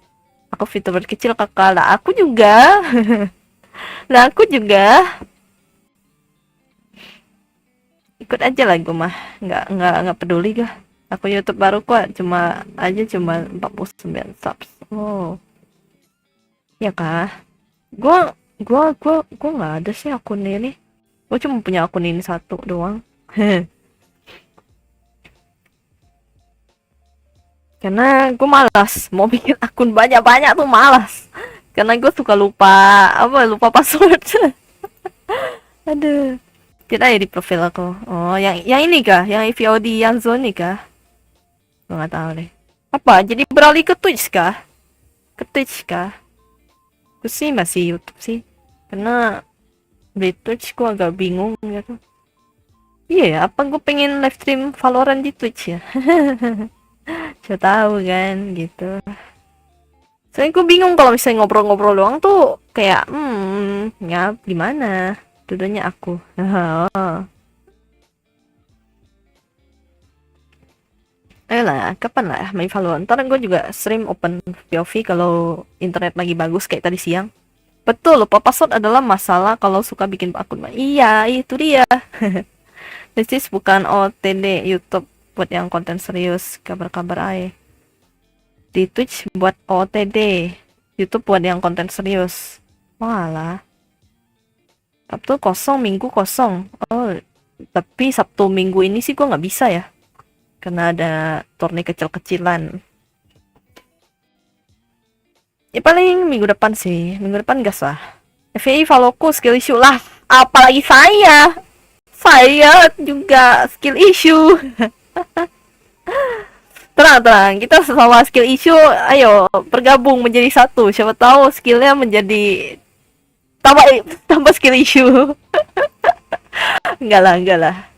Aku VTuber kecil kakak lah, aku juga. Lah aku juga ikut aja lah gue mah, nggak peduli gak. Aku YouTube baru kok, cuma 49 subs. Oh ya kah, gue nggak ada sih akun ini. Gue cuma punya akun ini satu doang. Karena gue malas mau bikin akun banyak-banyak tuh, malas. Karena gue suka lupa password. Aduh, tidak ya di profil aku. Oh, yang ini kah? Yang VOD yang zone kah? Gue nggak tahu deh. Apa? Jadi beralih ke Twitch kah? Ke Twitch kah? Gue sih masih YouTube sih. Karena di Twitch gue agak bingung gitu. Iya ya, apa gue pengen live stream Valorant di Twitch ya? Saya tahu kan gitu. Soalnya gue bingung kalau misalnya ngobrol-ngobrol doang tuh kayak ya gimana? Duduknya aku. Oh. Ayolah, kapan lah main Valorant. Ntar gue juga stream open POV kalau internet lagi bagus kayak tadi siang. Betul, lupa password adalah masalah kalau suka bikin akun. Iya, itu dia. This is bukan OTD YouTube buat yang konten serius, kabar-kabar aja. Di Twitch buat OTD, YouTube buat yang konten serius. Walah. Sabtu kosong, Minggu kosong. Oh, tapi Sabtu Minggu ini sih gue nggak bisa ya. Karena ada turni kecil-kecilan. Ya paling minggu depan sih. Minggu depan gas lah. FVI follow-ku skill issue lah. Apalagi saya. Saya juga skill issue. Tenang. Kita sama skill issue. Ayo bergabung menjadi satu. Siapa tahu skillnya menjadi tambah skill issue. Enggak lah.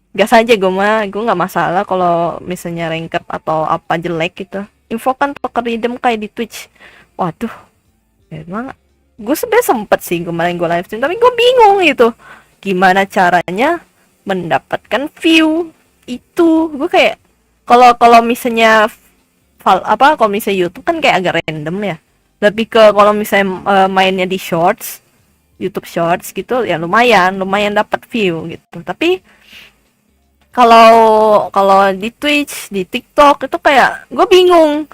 Gas aja gue mah, gue nggak masalah kalau misalnya ranked atau apa jelek gitu. Infokan poker rhythm kayak di Twitch. Waduh, emang gue sebenernya sempet sih kemarin gue live stream, tapi gue bingung gitu. Gimana caranya mendapatkan view itu? Gue kayak kalau misalnya kalau misalnya YouTube kan kayak agak random ya. Lebih ke kalau misalnya mainnya di shorts, YouTube Shorts gitu ya lumayan dapat view gitu. Tapi kalau kalau di Twitch, di TikTok itu kayak gue bingung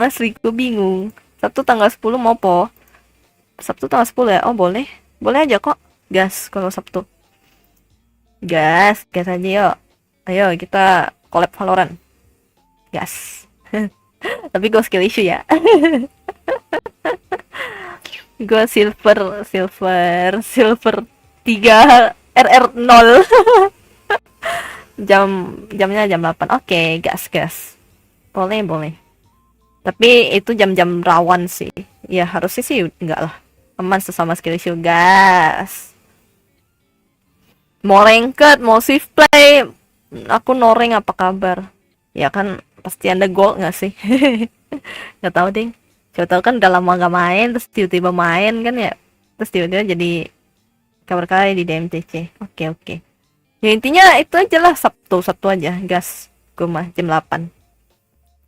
asli gue bingung. Sabtu tanggal 10 mau po? Sabtu tanggal 10 ya? Oh boleh, boleh aja kok. Gas kalau Sabtu. Gas aja yuk. Ayo kita collab Valorant. Gas. Tapi gue skill issue ya. Gue silver 3 RR 0. Jamnya jam 8. Oke, gas. Boleh. Tapi itu jam-jam rawan sih. Ya harusnya sih enggak lah. Aman sesama skill issue, gas. Mau ranked, mau swift play, aku noreng apa kabar? Ya kan pasti Anda gold nggak sih? Nggak tahu deh. Coba tahu kan udah lama nggak main, terus tiba-tiba main kan ya. Terus tiba-tiba jadi kabar kali di DMTC. Oke. Ya intinya itu aja lah, Sabtu aja, gas. Gue mah jam 8.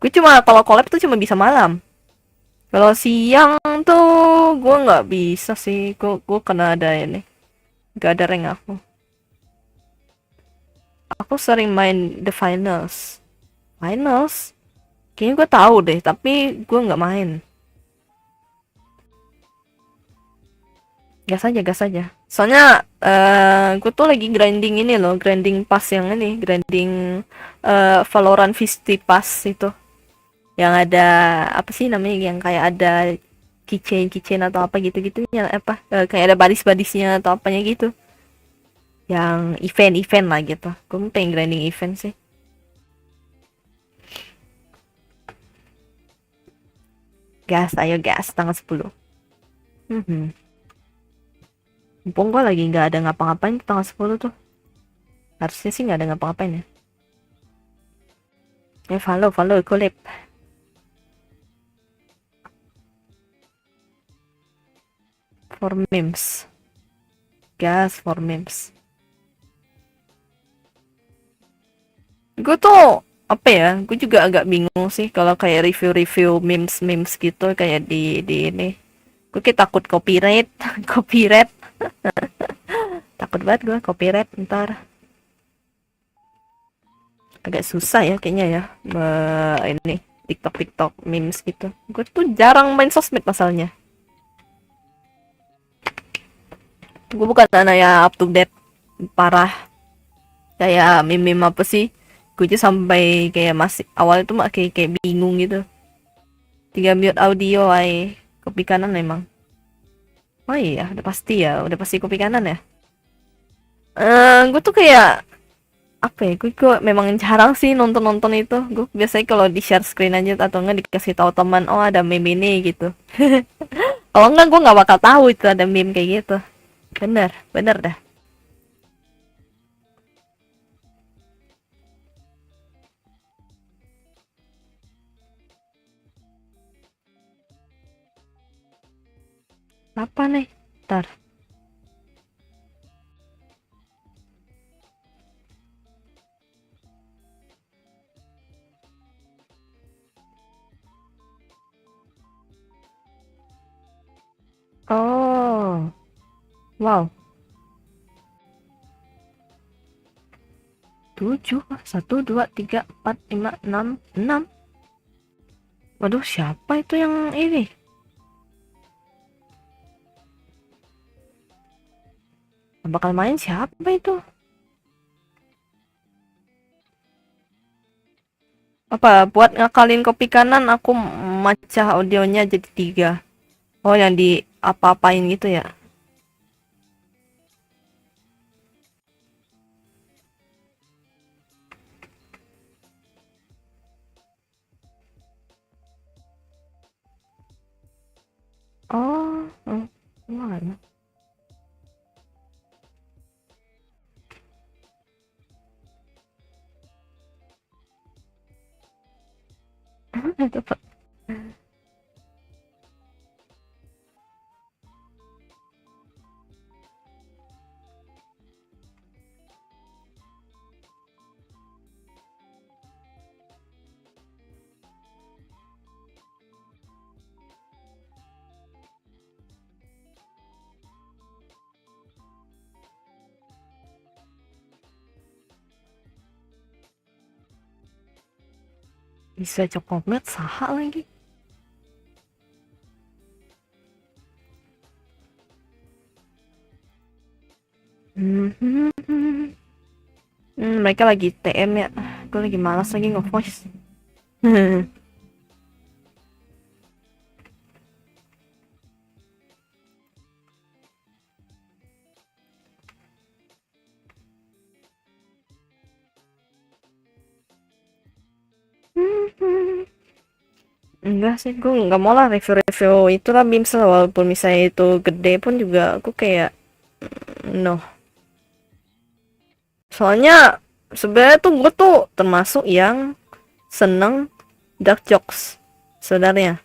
Gue cuma kalau collab tuh cuma bisa malam. Kalau siang tuh gue nggak bisa sih. Gue kena ada ini. Gak ada rank aku. Aku sering main The Finals. Finals? Kayaknya gue tahu deh, tapi gue nggak main. Gas aja. Soalnya gue tuh lagi grinding ini loh, grinding pass yang ini, grinding Valorant Visti Pass itu. Yang ada apa sih namanya, yang kayak ada keychain atau apa gitu-gitunya apa kayak ada baris-barisnya atau apanya gitu. Yang event-event lah gitu. Gue pengen grinding event sih. Ayo gas tanggal 10. Mhm. Mumpung gue lagi nggak ada ngapa-ngapain tanggal 10 tuh. Harusnya sih nggak ada ngapa-ngapain ya. Follow collab. For memes. Gas for memes. Gue tuh apa ya? Gue juga agak bingung sih kalau kayak review memes gitu kayak di ini. Gue kayak takut copyright, copyright. Takut banget gue copyright ntar. Agak susah ya kayaknya ya. Ini TikTok memes gitu. Gue tuh jarang main sosmed masalahnya. Gue bukan anak ya up to date parah. Kayak meme apa sih? Gue aja sampai kayak masih awal itu mah kayak bingung gitu. 3 mute audio ay kopi kanan memang. Oh iya, udah pasti kopi kanan ya. Gue tuh kayak apa ya? Gue memang jarang sih nonton itu. Gue biasanya kalau di share screen aja atau enggak dikasih tahu teman, oh ada meme ini gitu. Kalau enggak gue nggak bakal tahu itu ada meme kayak gitu. Bener dah. Apa nih? Ntar. Oh, wow. 7, 1, 2, 3, 4, 5, 6. Waduh, siapa itu yang ini? Bakal main siapa itu? Apa buat ngakalin kopi kanan aku macah audionya jadi 3. Oh, yang di apa-apain gitu ya? Oh, mana? Dapat. bisa coklat saha lagi. Mereka lagi TM ya. Gue lagi malas lagi nge-voice. Enggak sih, gue nggak mau lah review-review itulah Bimsel, walaupun misalnya itu gede pun juga aku kayak no. Soalnya sebenarnya tuh gue tuh termasuk yang seneng dark jokes sebenarnya.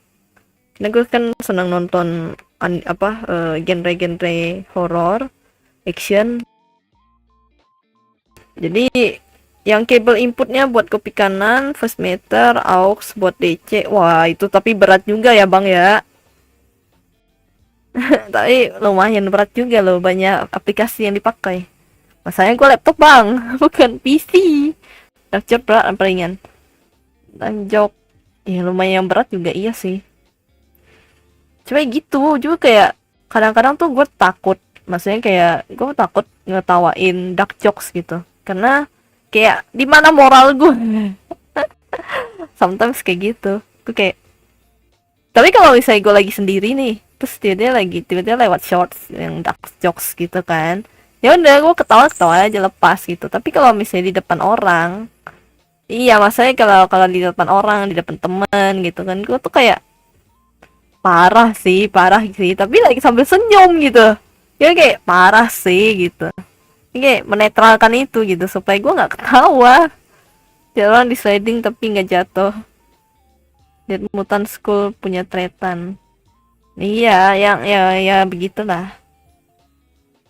Karena gue kan seneng nonton genre-genre horror, action. Jadi yang kabel inputnya buat kopi kanan, first meter, aux buat DC. Wah, itu tapi berat juga ya, Bang ya. Tapi lumayan berat juga loh, banyak aplikasi yang dipakai. Masanya gue laptop, Bang, bukan PC. Laptop berat apa ringan? Dan jok, ya lumayan berat juga iya sih. Cuma gitu, juga kayak kadang-kadang tuh gue takut. Maksudnya kayak gue takut ngetawain dark jokes gitu. Karena kayak di mana moral gue? Sometimes kayak gitu. Gue kayak, tapi kalau misalnya gue lagi sendiri nih, terus dia lagi tiba-tiba lewat shorts yang dark jokes gitu kan, ya udah gue ketawa-ketawa aja lepas gitu. Tapi kalau misalnya di depan orang, iya maksudnya kalau kalau di depan orang, di depan teman gitu kan, gue tuh kayak parah sih, tapi lagi sambil senyum gitu. Ya kayak parah sih gitu. Kayak menetralkan itu gitu supaya gue nggak ketawa. Jalan di sliding tapi nggak jatuh. Lihat mutan school punya tretan. Iya, yang ya begitulah.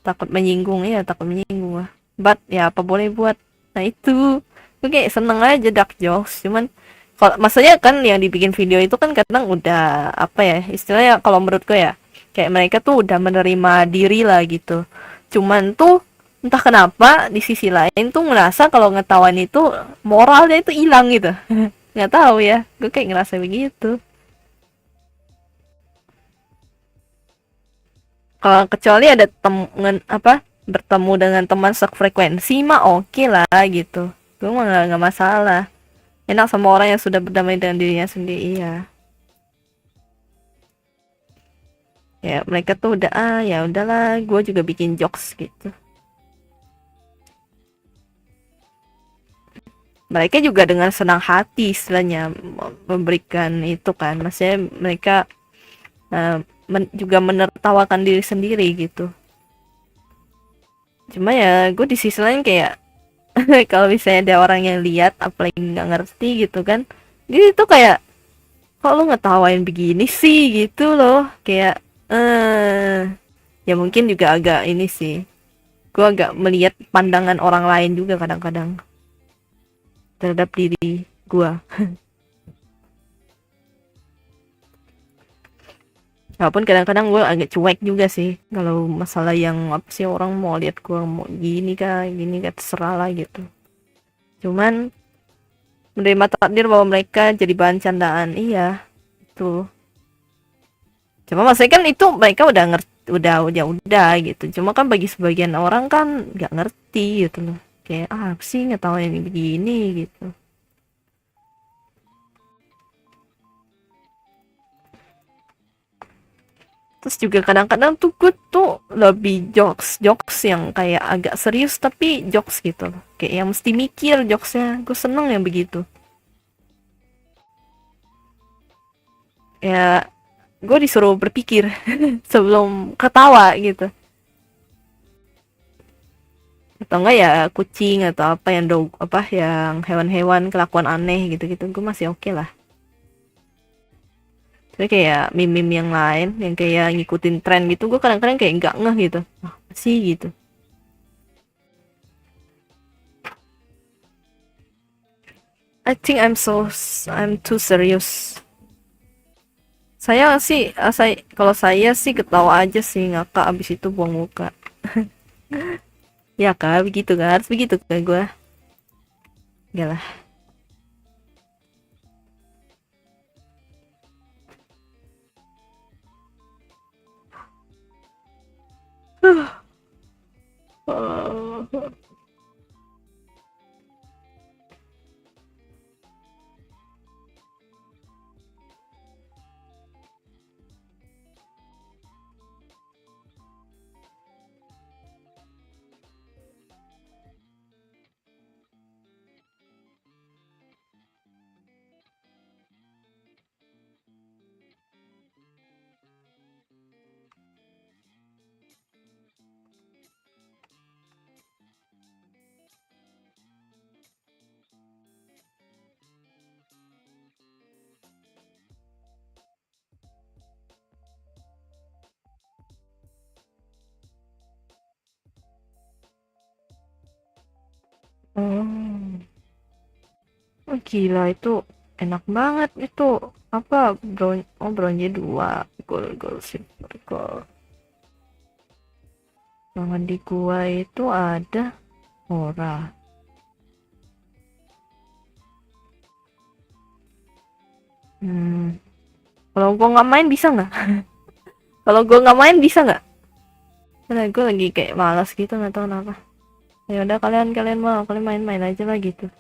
Takut menyinggung ya, takut menyinggung lah. But ya apa boleh buat. Nah itu, gue kayak seneng aja dark jokes. Cuman kalau maksudnya kan yang dibikin video itu kan kadang udah apa ya istilahnya kalau menurut gue ya kayak mereka tuh udah menerima diri lah gitu. Cuman tuh entah kenapa di sisi lain tuh ngerasa kalau ngetawain itu moralnya itu hilang gitu. Nggak tahu ya, gue kayak ngerasa begitu. Kalau kecuali ada temen apa bertemu dengan teman sefrekuensi mah oke lah gitu, gue mah nggak masalah, enak sama orang yang sudah berdamai dengan dirinya sendiri ya. Ya mereka tuh udah ya udahlah gue juga bikin jokes gitu. Mereka juga dengan senang hati istilahnya memberikan itu kan, maksudnya mereka juga menertawakan diri sendiri gitu. Cuma ya gue di sisi lain kayak kalau misalnya ada orang yang lihat apalagi nggak ngerti gitu kan, dia itu kayak kok lu ngetawain begini sih gitu loh, kayak ya mungkin juga agak ini sih, gue agak melihat pandangan orang lain juga kadang-kadang terhadap diri gue. Walaupun kadang-kadang gue agak cuek juga sih kalau masalah yang apa sih orang mau lihat gue mau gini kah terserah lah gitu. Cuman menerima takdir bahwa mereka jadi bahan candaan, iya itu. Cuma maksudnya kan itu mereka udah ngerti, udah gitu. Cuma kan bagi sebagian orang kan nggak ngerti gitu loh. Kayak apa sih ngetawain begini gitu. Terus juga kadang-kadang tuh gue tuh lebih jokes yang kayak agak serius tapi jokes gitu loh. Kayak yang mesti mikir jokesnya. Gue seneng yang begitu. Ya gue disuruh berpikir sebelum ketawa gitu. Atau enggak ya kucing atau apa yang apa yang hewan-hewan kelakuan aneh gitu-gitu gue masih oke lah. Tapi kayak meme-meme yang lain yang kayak ngikutin tren gitu gue kadang-kadang kayak nggak ngeh gitu. Ah, sih gitu. I think I'm too serious. Saya sih kalau saya sih ketawa aja sih ngakak abis itu buang muka. Ya kak begitu kan harus begitu kan gue. Gak lah. Oh. Oh, gila itu enak banget itu. Apa bronze 2, gold gold silver gold. Yang di gua itu ada ora. Hmm. Kalau gua nggak main bisa nggak? Kalau gua nggak main bisa nggak? Karena gua lagi kayak malas gitu nggak tahu kenapa. Ya udah kalian kalian mau kalian main-main aja lah gitu.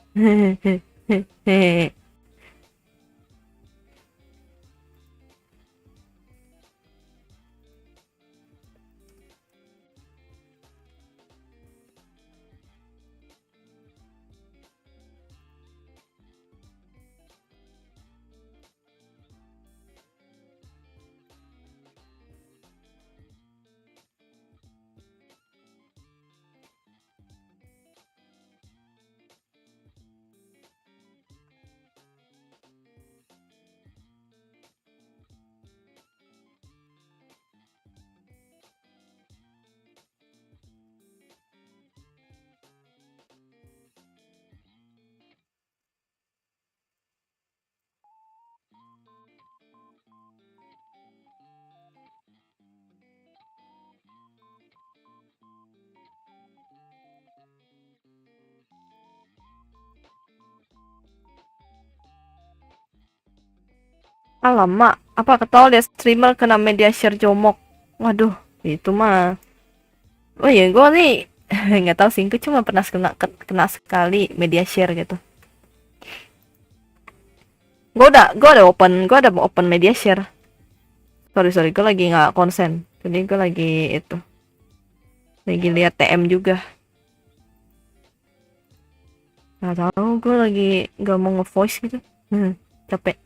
Alamak, apa ketawa lihat streamer kena media share jomok. Waduh, itu mah. Oh iya, gue nih nggak tahu sih, gue cuma pernah kena sekali media share gitu. Gue ada open media share. Sorry, gue lagi nggak konsen. Jadi gue lagi itu, lagi lihat TM juga. Nggak tahu, gue lagi nggak mau nge-voice gitu. Capek.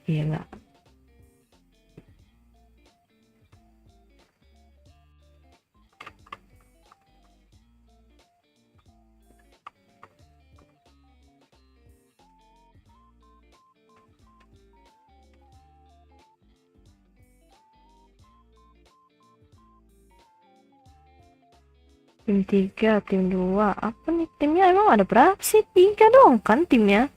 Gila. Tim 3, tim 2. Apa nih timnya emang ada berapa sih? 3 dong kan timnya.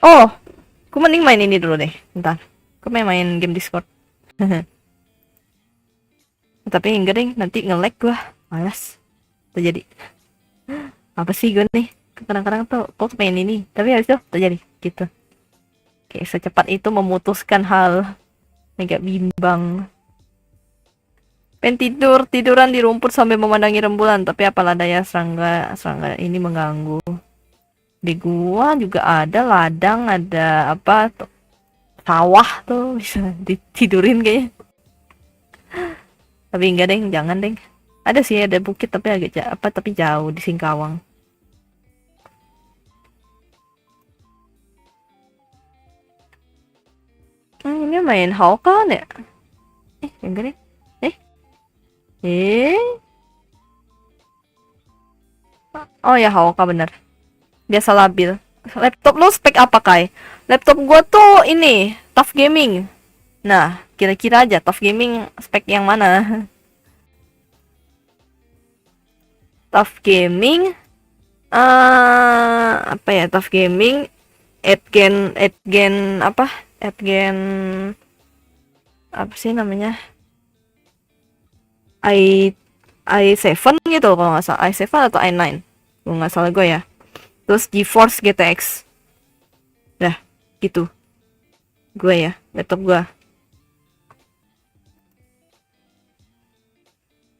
Oh, aku mending main ini dulu deh. Bentar. Aku main game Discord. Tapi enggak deh, nanti nge-lag gua. Malas. Terjadi. Apa sih gue nih? Kadang-kadang tuh kok main ini, tapi habis itu terjadi gitu. Kayak secepat itu memutuskan hal. Agak bimbang. Pengen tiduran di rumput sambil memandangi rembulan, tapi apalah daya serangga ini mengganggu. Di gua juga ada ladang, ada apa sawah tuh bisa ditidurin kayaknya. Tapi enggak deh, jangan deh. Ada sih ada bukit tapi agak tapi jauh di Singkawang. Ini main Hawkan ya? Enggak deh. Eh? Oh ya Hawka bener. Biasa labil. Laptop lu spek apa Kai? Laptop gua tuh ini Tough Gaming. Nah, kira-kira aja Tough Gaming spek yang mana? Tough Gaming apa ya Tough Gaming 8 gen apa 8 gen apa sih namanya i i7 gitu kalau nggak salah, i7 atau i9 kalau nggak salah gue ya. Terus GeForce GTX, dah gitu gue ya, laptop gue.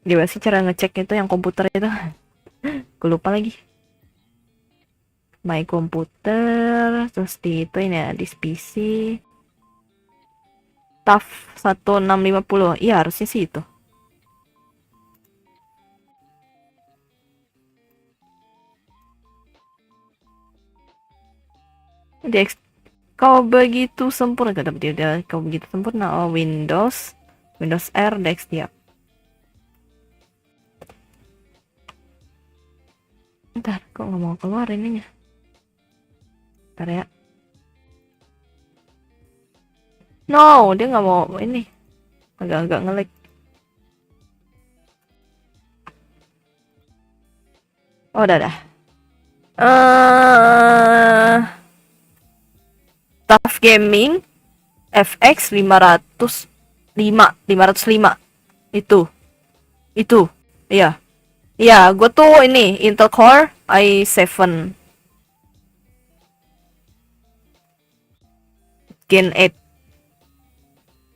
Gimana sih cara ngecek itu yang komputer itu? Gue lupa lagi. My komputer, terus di itu ini ya, di PC. TUF 1650. Iya, harusnya sih itu. Kau begitu sempurna, kata dia. Kau begitu sempurna. Oh, Windows R Dex dia. Ntar, kok nggak mau keluar ininya? Ntar ya. No, dia nggak mau ini. Agak-agak ngelik. Oh, udah dah. TUF Gaming FX 505. Itu. Iya. Iya, gue tuh ini Intel Core i7 Gen 8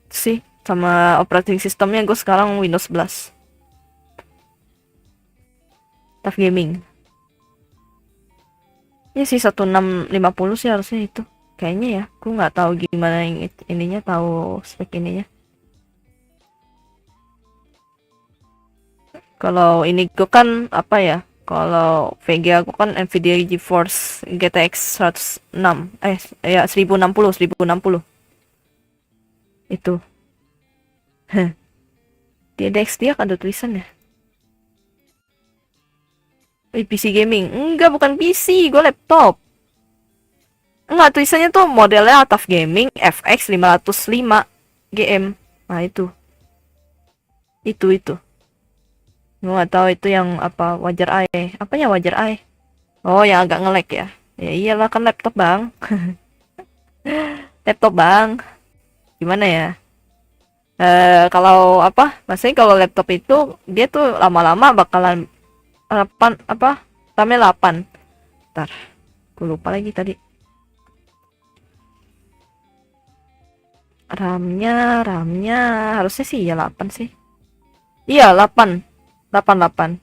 sih, sama operating sistemnya gue sekarang Windows 11. TUF Gaming. Ya sih 1650 sih harusnya itu. Kayaknya ya, gue nggak tahu gimana yang ininya, tahu spek ininya. Kalau ini gue kan apa ya? Kalau VGA aku kan Nvidia GeForce GTX 106 ya 1060 itu. Di DX dia ada tulisannya. PC gaming. Enggak, bukan PC, gue laptop. Enggak, tulisannya tuh modelnya TUF Gaming FX 505 GM. Nah, itu. Itu. Gue nggak tahu itu yang apa, wajar AI. Apanya wajar AI? Oh, yang agak nge-lag ya. Ya iyalah, kan laptop, Bang. Laptop, Bang. Gimana ya? Kalau apa? Maksudnya kalau laptop itu dia tuh lama-lama bakalan 8 apa? RAM-nya 8. Ntar, gue lupa lagi tadi. RAM-nya harusnya sih ya 8 sih. Iya, 8. 8.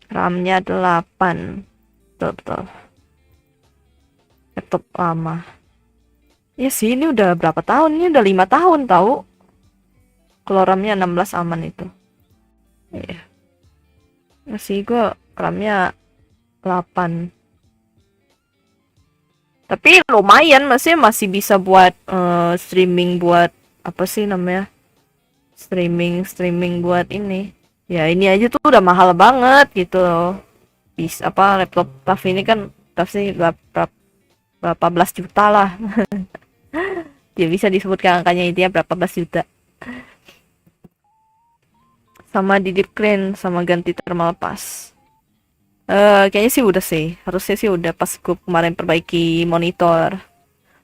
RAM-nya 8. Betul. Laptop lama. Ya sih, ini udah berapa tahun? Ini udah 5 tahun tahu. Kalau RAM-nya 16 aman itu. Iya. Masih gue RAM-nya 8. Tapi lumayan, masih bisa buat streaming, buat apa sih namanya? Streaming buat ini. Ya ini aja tuh udah mahal banget gitu loh. Bisa apa, laptop TUF ini kan pasti berapa belas juta lah. Ya bisa disebutkan angkanya, intinya berapa belas juta. Sama di deep clean, sama ganti thermal pass. Kayaknya sih udah sih. Harusnya sih udah, pas gue kemarin perbaiki monitor.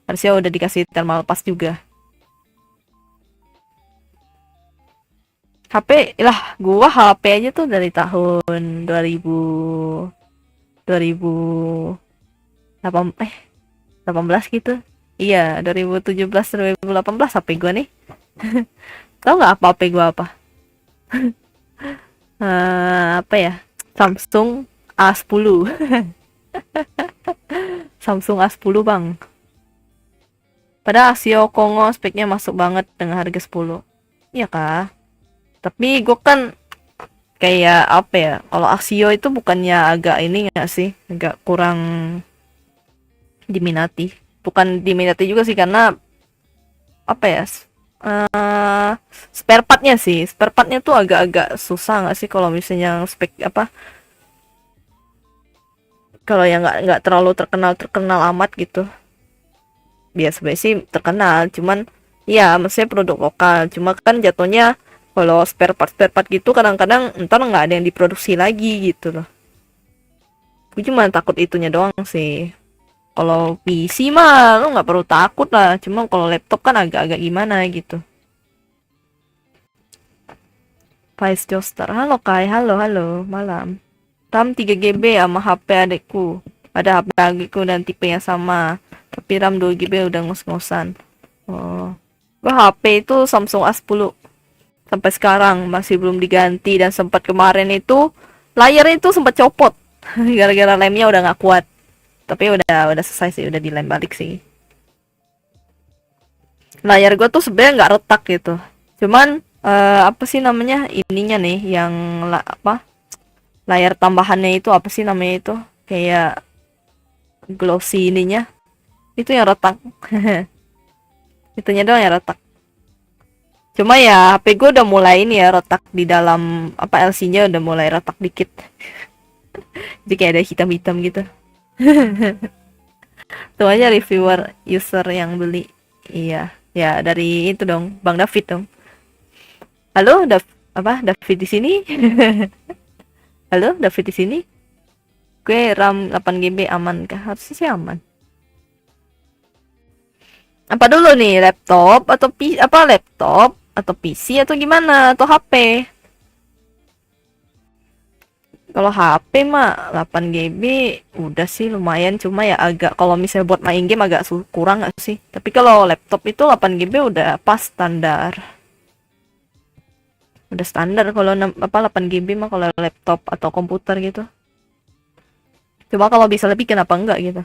Harusnya udah dikasih thermal pass juga. HP lah, gua HP aja tuh dari tahun 18 gitu. Iya, 2017 2018 HP gua nih. Tahu nggak apa HP gua apa? Apa ya? Samsung A10. Samsung A10, Bang. Padahal Axio Kongo speknya masuk banget dengan harga 10. Iya kah? Tapi gue kan kayak apa ya, kalau Axio itu bukannya agak ini nggak sih, agak kurang diminati. Bukan diminati juga sih, karena apa ya, spare partnya tuh agak-agak susah nggak sih kalau misalnya spek apa, kalau yang nggak terlalu terkenal amat gitu. Biasa sih terkenal, cuman ya maksudnya produk lokal, cuma kan jatuhnya kalau spare part gitu kadang-kadang ntar nggak ada yang diproduksi lagi gitu loh. Gue cuma takut itunya doang sih. Kalau PC mah lu nggak perlu takut lah. Cuma kalau laptop kan agak-agak gimana gitu. Vice Joster. Halo Kai, halo, malam. RAM 3 GB sama HP adekku. Ada HP adekku dan tipe yang sama. Tapi RAM 2 GB udah ngos-ngosan. Oh. Gua HP itu Samsung A10. Sampai sekarang masih belum diganti dan sempat kemarin itu layarnya itu sempat copot. Gara-gara lemnya udah nggak kuat. Tapi udah selesai sih, udah dilem balik sih. Layar gua tuh sebenarnya nggak retak gitu. Cuman apa sih namanya ininya nih yang apa layar tambahannya itu apa sih namanya itu kayak glossy ininya itu yang retak. Itunya doang yang retak. Cuma ya HP gue udah mulai ini ya retak di dalam apa LC-nya udah mulai retak dikit. Jadi kayak ada hitam-hitam gitu. Tuh aja reviewer user yang beli. Iya, ya dari itu dong, Bang David dong. Halo, David di sini? Halo, David di sini? Gue RAM 8 GB aman kah? Harusnya sih aman. Apa dulu nih, laptop atau laptop atau PC atau gimana? Atau HP? Kalau HP mah 8 GB udah sih lumayan, cuma ya agak kalau misalnya buat main game agak kurang nggak sih? Tapi kalau laptop itu 8 GB udah pas standar. Udah standar kalau 8 GB mah kalau laptop atau komputer gitu. Coba kalau bisa lebih kenapa enggak gitu.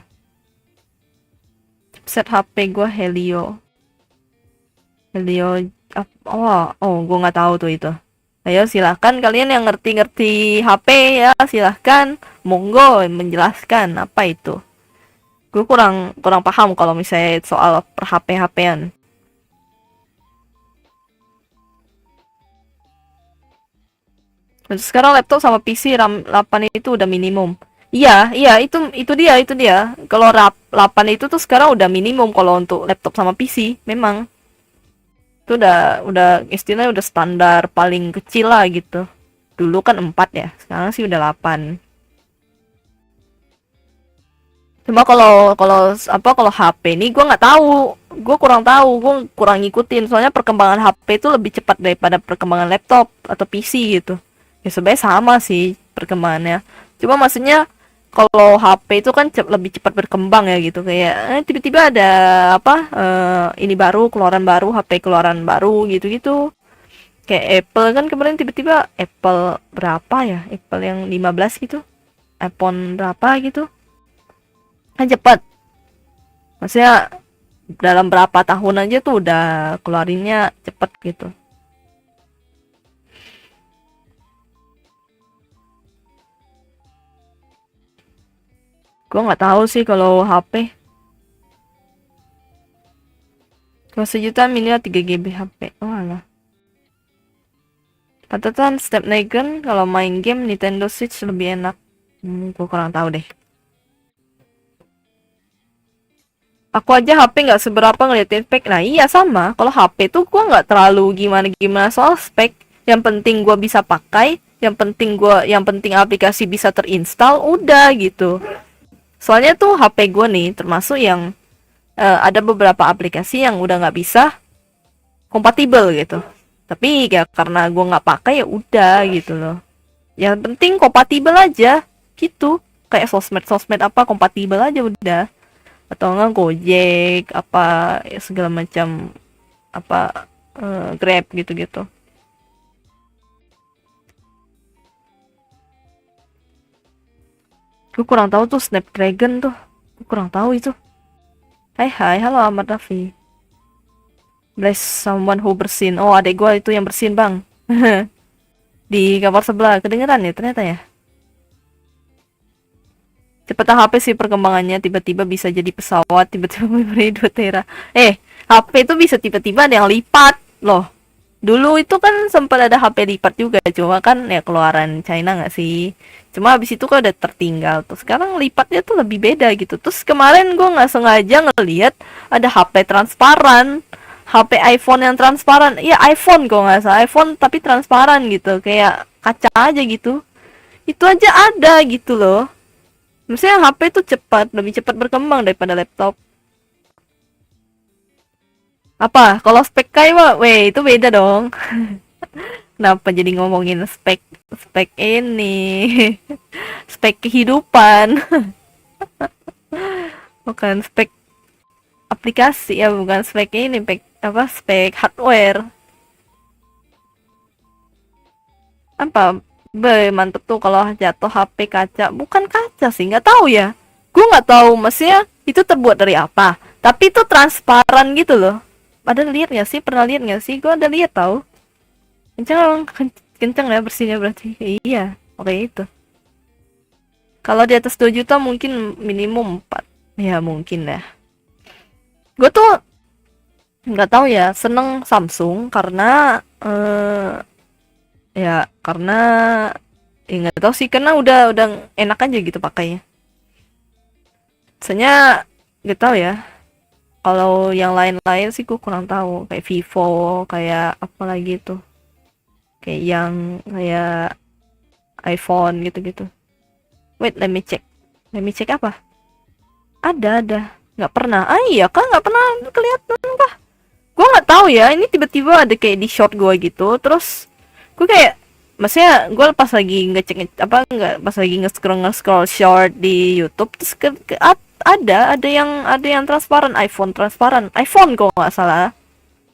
Set HP gua Helio. Gua nggak tahu tuh itu. Ayo silahkan kalian yang ngerti-ngerti HP ya silahkan monggo menjelaskan apa itu. Gue kurang paham kalau misalnya soal per HP-HPan. Sekarang laptop sama PC RAM 8 itu udah minimum. Iya, itu dia. Kalau RAM 8 itu tuh sekarang udah minimum kalau untuk laptop sama PC, memang. Itu udah istilahnya udah standar paling kecil lah gitu. Dulu kan 4 ya, sekarang sih udah 8. Cuma kalau HP ini gue nggak tahu, gue kurang ngikutin. Soalnya perkembangan HP itu lebih cepat daripada perkembangan laptop atau PC gitu. Ya sebenarnya sama sih perkembangannya. Cuma maksudnya kalau HP itu kan lebih cepat berkembang ya gitu kayak tiba-tiba ada ini baru keluaran baru HP keluaran baru gitu-gitu. Kayak Apple kan kemarin tiba-tiba Apple berapa ya? Apple yang 15 gitu. iPhone berapa gitu. Kan cepet, maksudnya dalam berapa tahun aja tuh udah keluarinnya cepet gitu. Gue nggak tahu sih kalau HP. Kalau sejuta minimal 3 GB HP. Oh alah. Pantesan Snapdragon kalau main game Nintendo Switch lebih enak. Gue kurang tahu deh. Aku aja HP nggak seberapa ngeliatin spek. Nah iya sama. Kalau HP tuh gue nggak terlalu gimana soal spek. Yang penting gue bisa pakai. Yang penting aplikasi bisa terinstall. Udah gitu. Soalnya tuh HP gue nih termasuk yang ada beberapa aplikasi yang udah nggak bisa kompatibel gitu. Tapi ya karena gue nggak pakai ya udah gitu loh. Yang penting kompatibel aja gitu. Kayak sosmed apa kompatibel aja udah. Atau enggak Gojek apa ya segala macam apa Grab gitu-gitu. Gue kurang tahu tuh Snapdragon tuh. Gue kurang tahu itu. Hai, halo Ahmad Raffi. Bless someone who bersin. Oh, adek gue itu yang bersin, Bang. Di kamar sebelah. Kedengeran ya ternyata ya. Cepet HP sih perkembangannya, tiba-tiba bisa jadi pesawat, tiba-tiba memori 2 tera. HP itu bisa tiba-tiba ada yang lipat loh. Dulu itu kan sempat ada HP lipat juga, cuma kan ya keluaran China nggak sih. Cuma habis itu kan udah tertinggal. Terus sekarang lipatnya tuh lebih beda gitu. Terus kemarin gue nggak sengaja ngeliat ada HP transparan, HP iPhone yang transparan. Iya iPhone kok nggak salah, iPhone tapi transparan gitu, kayak kaca aja gitu. Itu aja ada gitu loh. Maksudnya HP tuh lebih cepat berkembang daripada laptop. Apa? Kalau spek kayak mah, weh itu beda dong. Kenapa jadi ngomongin spek spek ini? Spek kehidupan, bukan spek aplikasi ya, bukan spek ini, spek apa? Spek hardware. Apa? Mantep tuh kalau jatuh HP kaca. Bukan kaca sih, nggak tahu ya. Gue nggak tahu maksudnya itu terbuat dari apa. Tapi itu transparan gitu loh. Ada lihat nggak sih? Pernah lihat nggak sih? Gue ada lihat tahu. Kencang, kencang ya bersihnya berarti. Iya, oke itu. Kalau di atas 2 juta mungkin minimum 4. Ya mungkin ya. Gue tuh nggak tahu ya, seneng Samsung karena ya karena ya nggak tahu sih, karena udah enak aja gitu pakainya. Soalnya nggak tahu ya. Kalau yang lain-lain sih gue kurang tahu, kayak Vivo, kayak apa lagi tuh. Kayak yang kayak iPhone gitu-gitu. Wait, let me check. Let me check apa? Ada. Nggak pernah. Ah iya kan nggak pernah kelihatan kah? Gue nggak tahu ya. Ini tiba-tiba ada kayak di short gue gitu. Terus gue kayak, maksudnya gue pas lagi ngecek apa nggak, pas lagi nge-scroll short di YouTube, terus ada yang transparan, iPhone kok nggak salah.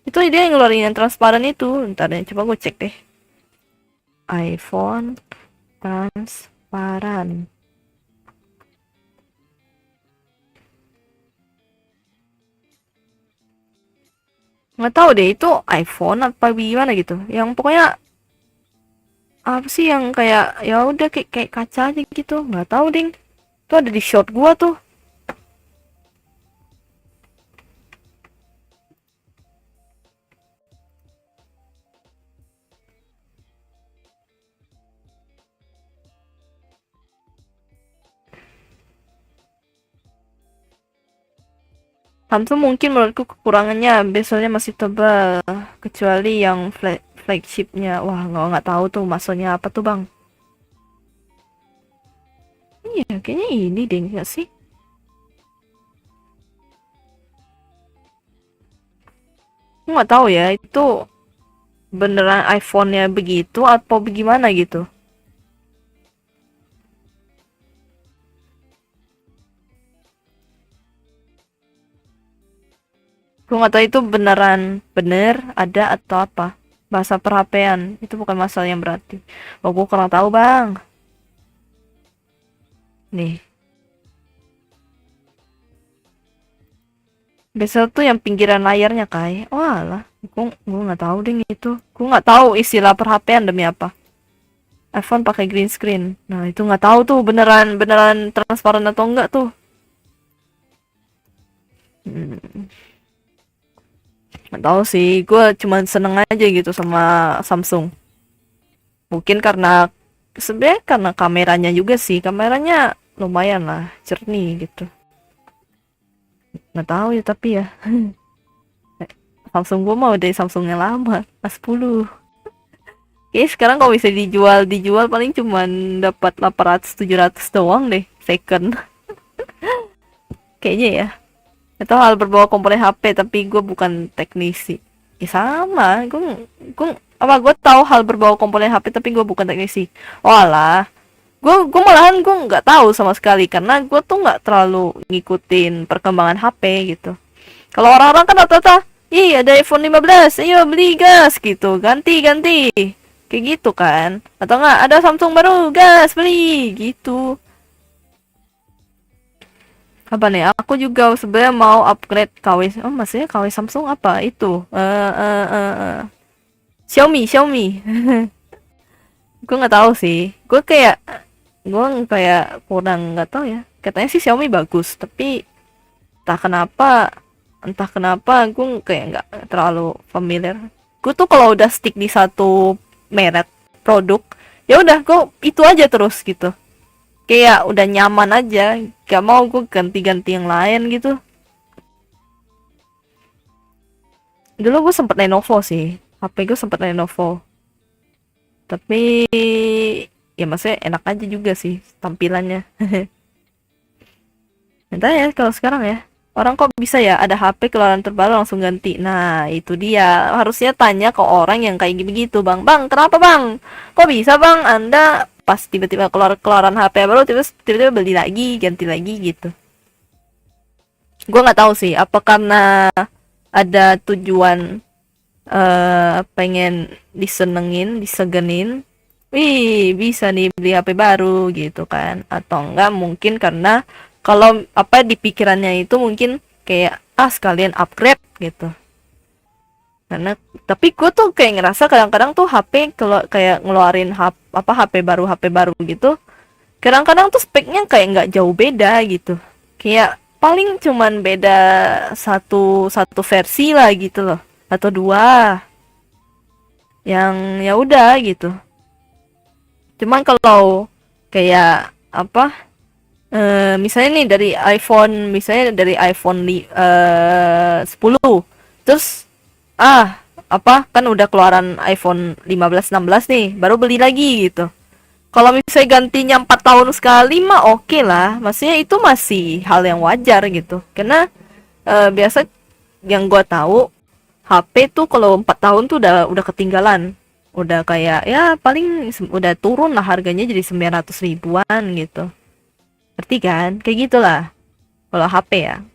Itu dia yang ngeluarin yang transparan itu. Ntar deh, coba gue cek deh. iPhone transparan. Nggak tahu deh itu iPhone apa gimana gitu. Yang pokoknya apa sih yang kayak ya udah kayak kaca aja gitu. Nggak tahu ding. Itu ada di short gua tuh. Samsung mungkin menurutku kekurangannya biasanya masih tebal, kecuali yang flagshipnya. Wah, nggak tahu tuh maksudnya apa tuh bang. Iya, kayaknya ini deh nggak sih? Nggak tahu ya, itu beneran iPhone-nya begitu atau bagaimana gitu. Gue nggak tahu itu beneran bener ada atau apa. Bahasa perhapean itu bukan masalah yang berarti. Oh, gue kurang tahu bang. Nih, biasa tuh yang pinggiran layarnya kayak. Oh alah, gue nggak tahu deh itu. Gue nggak tahu istilah perhapean demi apa. iPhone pakai green screen. Nah itu nggak tahu tuh beneran beneran transparan atau enggak tuh. Hmm, nggak tahu sih. Gue cuman seneng aja gitu sama Samsung. Mungkin karena sebenarnya karena kameranya juga sih. Kameranya lumayan lah, jernih gitu. Nggak tahu ya tapi ya. Samsung gue mau dari Samsung yang lama, A10. Oke, sekarang kalau bisa dijual paling cuman dapat 800-700 doang deh, second. Kayaknya ya. Atau hal berbau komponen HP tapi gue bukan teknisi. Ya sama, gue apa gue tahu hal berbau komponen HP tapi gue bukan teknisi. Oh alah, gue malahan gue nggak tahu sama sekali karena gue tuh nggak terlalu ngikutin perkembangan HP gitu. Kalau orang-orang kan rata-rata, ih ada iPhone 15, ayo beli gas gitu, ganti kayak gitu kan. Atau nggak ada Samsung baru, gas beli gitu. Apa nih, aku juga sebenarnya mau upgrade KW. Oh maksudnya KW Samsung apa itu, Xiaomi. Gue nggak tahu sih, gue kayak kurang nggak tahu ya, katanya sih Xiaomi bagus tapi entah kenapa gue kayak nggak terlalu familiar. Gue tuh kalau udah stick di satu merek produk, ya udah gue itu aja terus gitu, kayak udah nyaman aja, gak mau gue ganti-ganti yang lain gitu. Dulu gue sempet Lenovo sih, HP gue sempet Lenovo, tapi ya maksudnya enak aja juga sih tampilannya. Entah ya kalau sekarang ya. Orang kok bisa ya ada HP keluaran terbaru langsung ganti. Nah, itu dia. Harusnya tanya ke orang yang kayak begitu, Bang. Bang, kenapa, Bang? Kok bisa, Bang? Anda pas tiba-tiba keluaran HP baru tiba-tiba beli lagi, ganti lagi gitu. Gue nggak tahu sih, apa karena ada tujuan pengen disenengin, disegenin. Wih, bisa nih beli HP baru gitu kan. Atau enggak mungkin karena kalau apa di pikirannya itu mungkin kayak sekalian upgrade gitu. Karena tapi gue tuh kayak ngerasa kadang-kadang tuh HP kalau kayak ngeluarin HP baru gitu. Kadang-kadang tuh speknya kayak nggak jauh beda gitu. Kayak paling cuman beda satu satu versi lah gitu loh. Atau dua yang ya udah gitu. Cuman kalau kayak misalnya nih dari iPhone 10 terus kan udah keluaran iPhone 15 16 nih baru beli lagi gitu. Kalau misalnya gantinya 4 tahun sekali mah oke lah, maksudnya itu masih hal yang wajar gitu. Karena biasa yang gua tahu HP tuh kalau 4 tahun tuh udah ketinggalan. Udah kayak ya paling udah turun lah harganya jadi 900 ribuan gitu. Ngerti kan? Kayak gitulah. Kalau HP ya.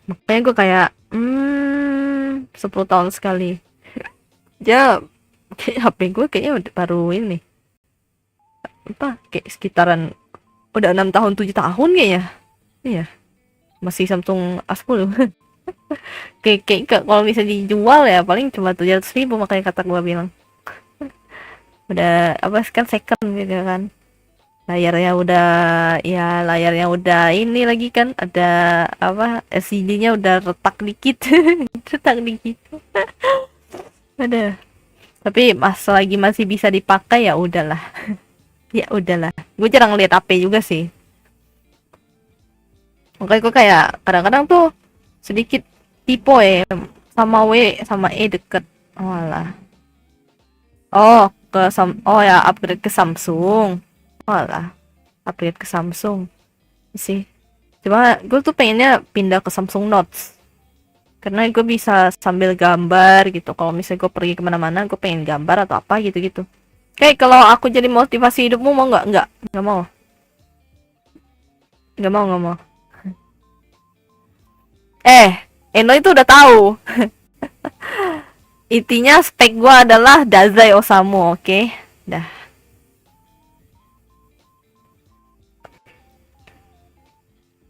Makanya gue kayak 10 tahun sekali. Ya kayak HP gue kayaknya udah baru ini. Kayak sekitaran udah 6 tahun 7 tahun kayaknya. Iya, masih Samsung A10. kayak kalau bisa dijual ya paling cuma 700 ribu, makanya kata gue bilang udah kan second gitu kan. Layarnya udah ini lagi kan ada LCD-nya udah retak dikit. Retak dikit. Ada, tapi lagi masih bisa dipakai ya udahlah. Ya udahlah, gue jarang lihat HP juga sih, makanya gue kayak kadang-kadang tuh sedikit tipe sama sama deket. Oh lah. Oh ya, upgrade ke Samsung. Oh lah, upgrade ke Samsung sih. Cuma gue tuh pengennya pindah ke Samsung Note karena gue bisa sambil gambar gitu. Kalau misalnya gue pergi kemana-mana gue pengen gambar atau apa gitu-gitu. Kayak kalau aku jadi motivasi hidupmu mau nggak mau, nggak mau. Eno itu udah tahu. Intinya spek gue adalah Dazai Osamu, oke? Dah.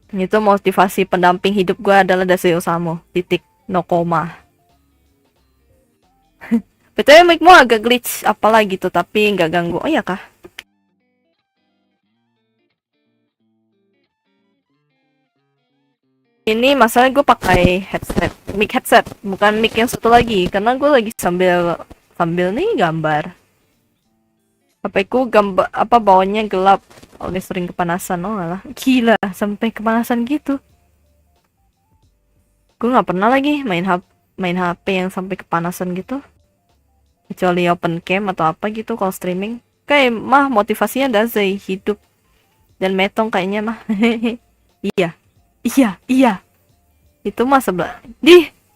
Itu motivasi pendamping hidup gue adalah Dazai Osamu. Titik. No koma. Betulnya mic-mu agak glitch apalah gitu, tapi nggak ganggu. Oh iya kah? Ini masalahnya gue pakai mic headset, bukan mic yang satu lagi, karena gue lagi sambil nih gambar. HP ku gambar bawahnya gelap, oleh sering kepanasan. Oh alah, gila sampai kepanasan gitu. Gue nggak pernah lagi main HP yang sampai kepanasan gitu, kecuali open cam atau apa gitu kalau streaming. Kayak mah motivasinya Dazai hidup dan metong kayaknya mah. Iya, iya. Itu mah sebelah.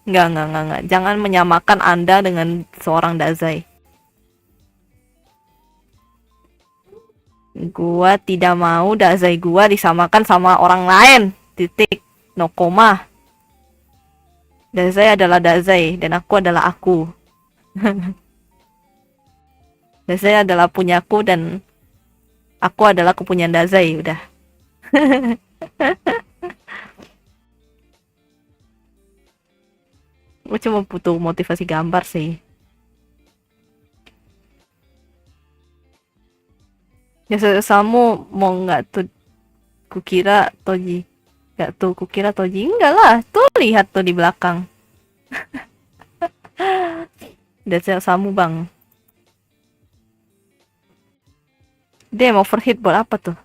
Enggak. Jangan menyamakan Anda dengan seorang Dazai. Gua tidak mau Dazai gua disamakan sama orang lain. Titik. No koma. Dazai adalah Dazai dan aku adalah aku. Dazai adalah punyaku dan aku adalah kepunyaan Dazai. Udah. Gue cuma butuh motivasi gambar sih. Ya sama mau nggak tuh, kukira Toji. Nggak tuh, kukira Toji. Enggak lah, tuh lihat tuh di belakang. Udah Samu bang. Dia overheat buat apa tuh?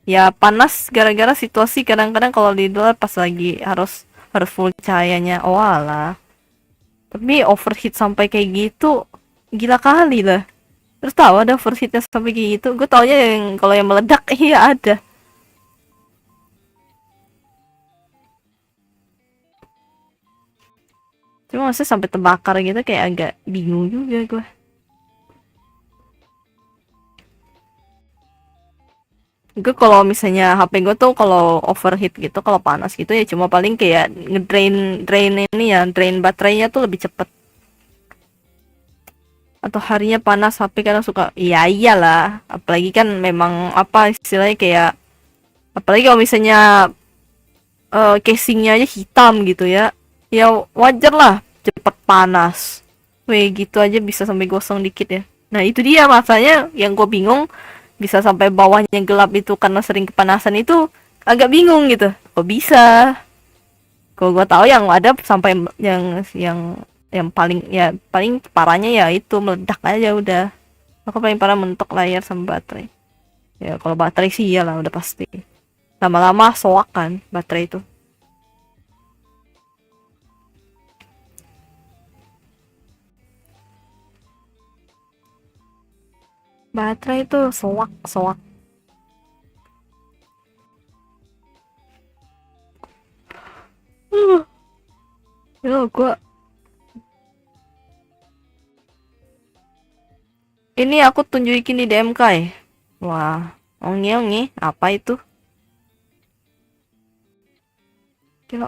Ya panas gara-gara situasi, kadang-kadang kalau di luar pas lagi harus full cahayanya. Oh alah. Tapi overheat sampai kayak gitu gila kali lah. Terus tahu ada overheatnya sampai kayak gitu. Gue taunya yang kalau yang meledak iya ada. Cuma maksudnya sampai terbakar gitu kayak agak bingung juga gue. Gue kalau misalnya HP gue tuh kalau overheat gitu, kalau panas gitu ya cuma paling kayak ngedrain drain ini ya, drain baterainya tuh lebih cepet. Atau harinya panas HP kadang suka, iya iyalah. Apalagi kan memang apa istilahnya kayak, apalagi kalau misalnya casingnya aja hitam gitu ya, ya wajar lah cepet panas. Weh gitu aja bisa sampai gosong dikit ya. Nah itu dia masanya yang gue bingung, bisa sampai bawahnya gelap itu karena sering kepanasan itu agak bingung gitu. Kok bisa? Kalau gue tahu yang ada sampai yang paling ya paling parahnya ya itu meledak aja udah. Aku paling parah mentok layar sama baterai. Ya kalau baterai sih iyalah udah pasti. Lama-lama soak kan baterai itu. Baterai itu soak soak. Yo, gua ini aku tunjukin di DMK ya. Wah, ongi ongi, apa itu? Kira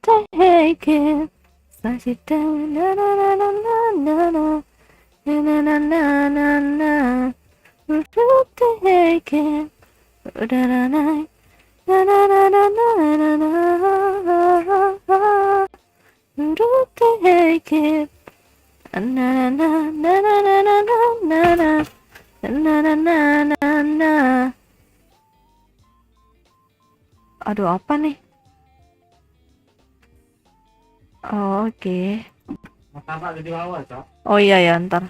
take it. Na na na na na na na na na na na na na. Take it. Na na na na na na na na na na. Take it. Na na na na na na na na na na na na na na. Aduh apa nih? Oh, oke. Oh iya ya ntar.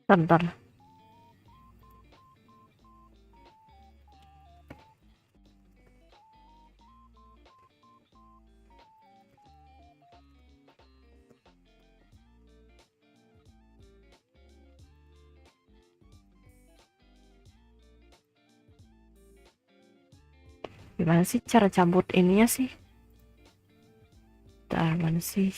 Bentar. Gimana sih cara cabut ininya sih? Bentar, mana sih?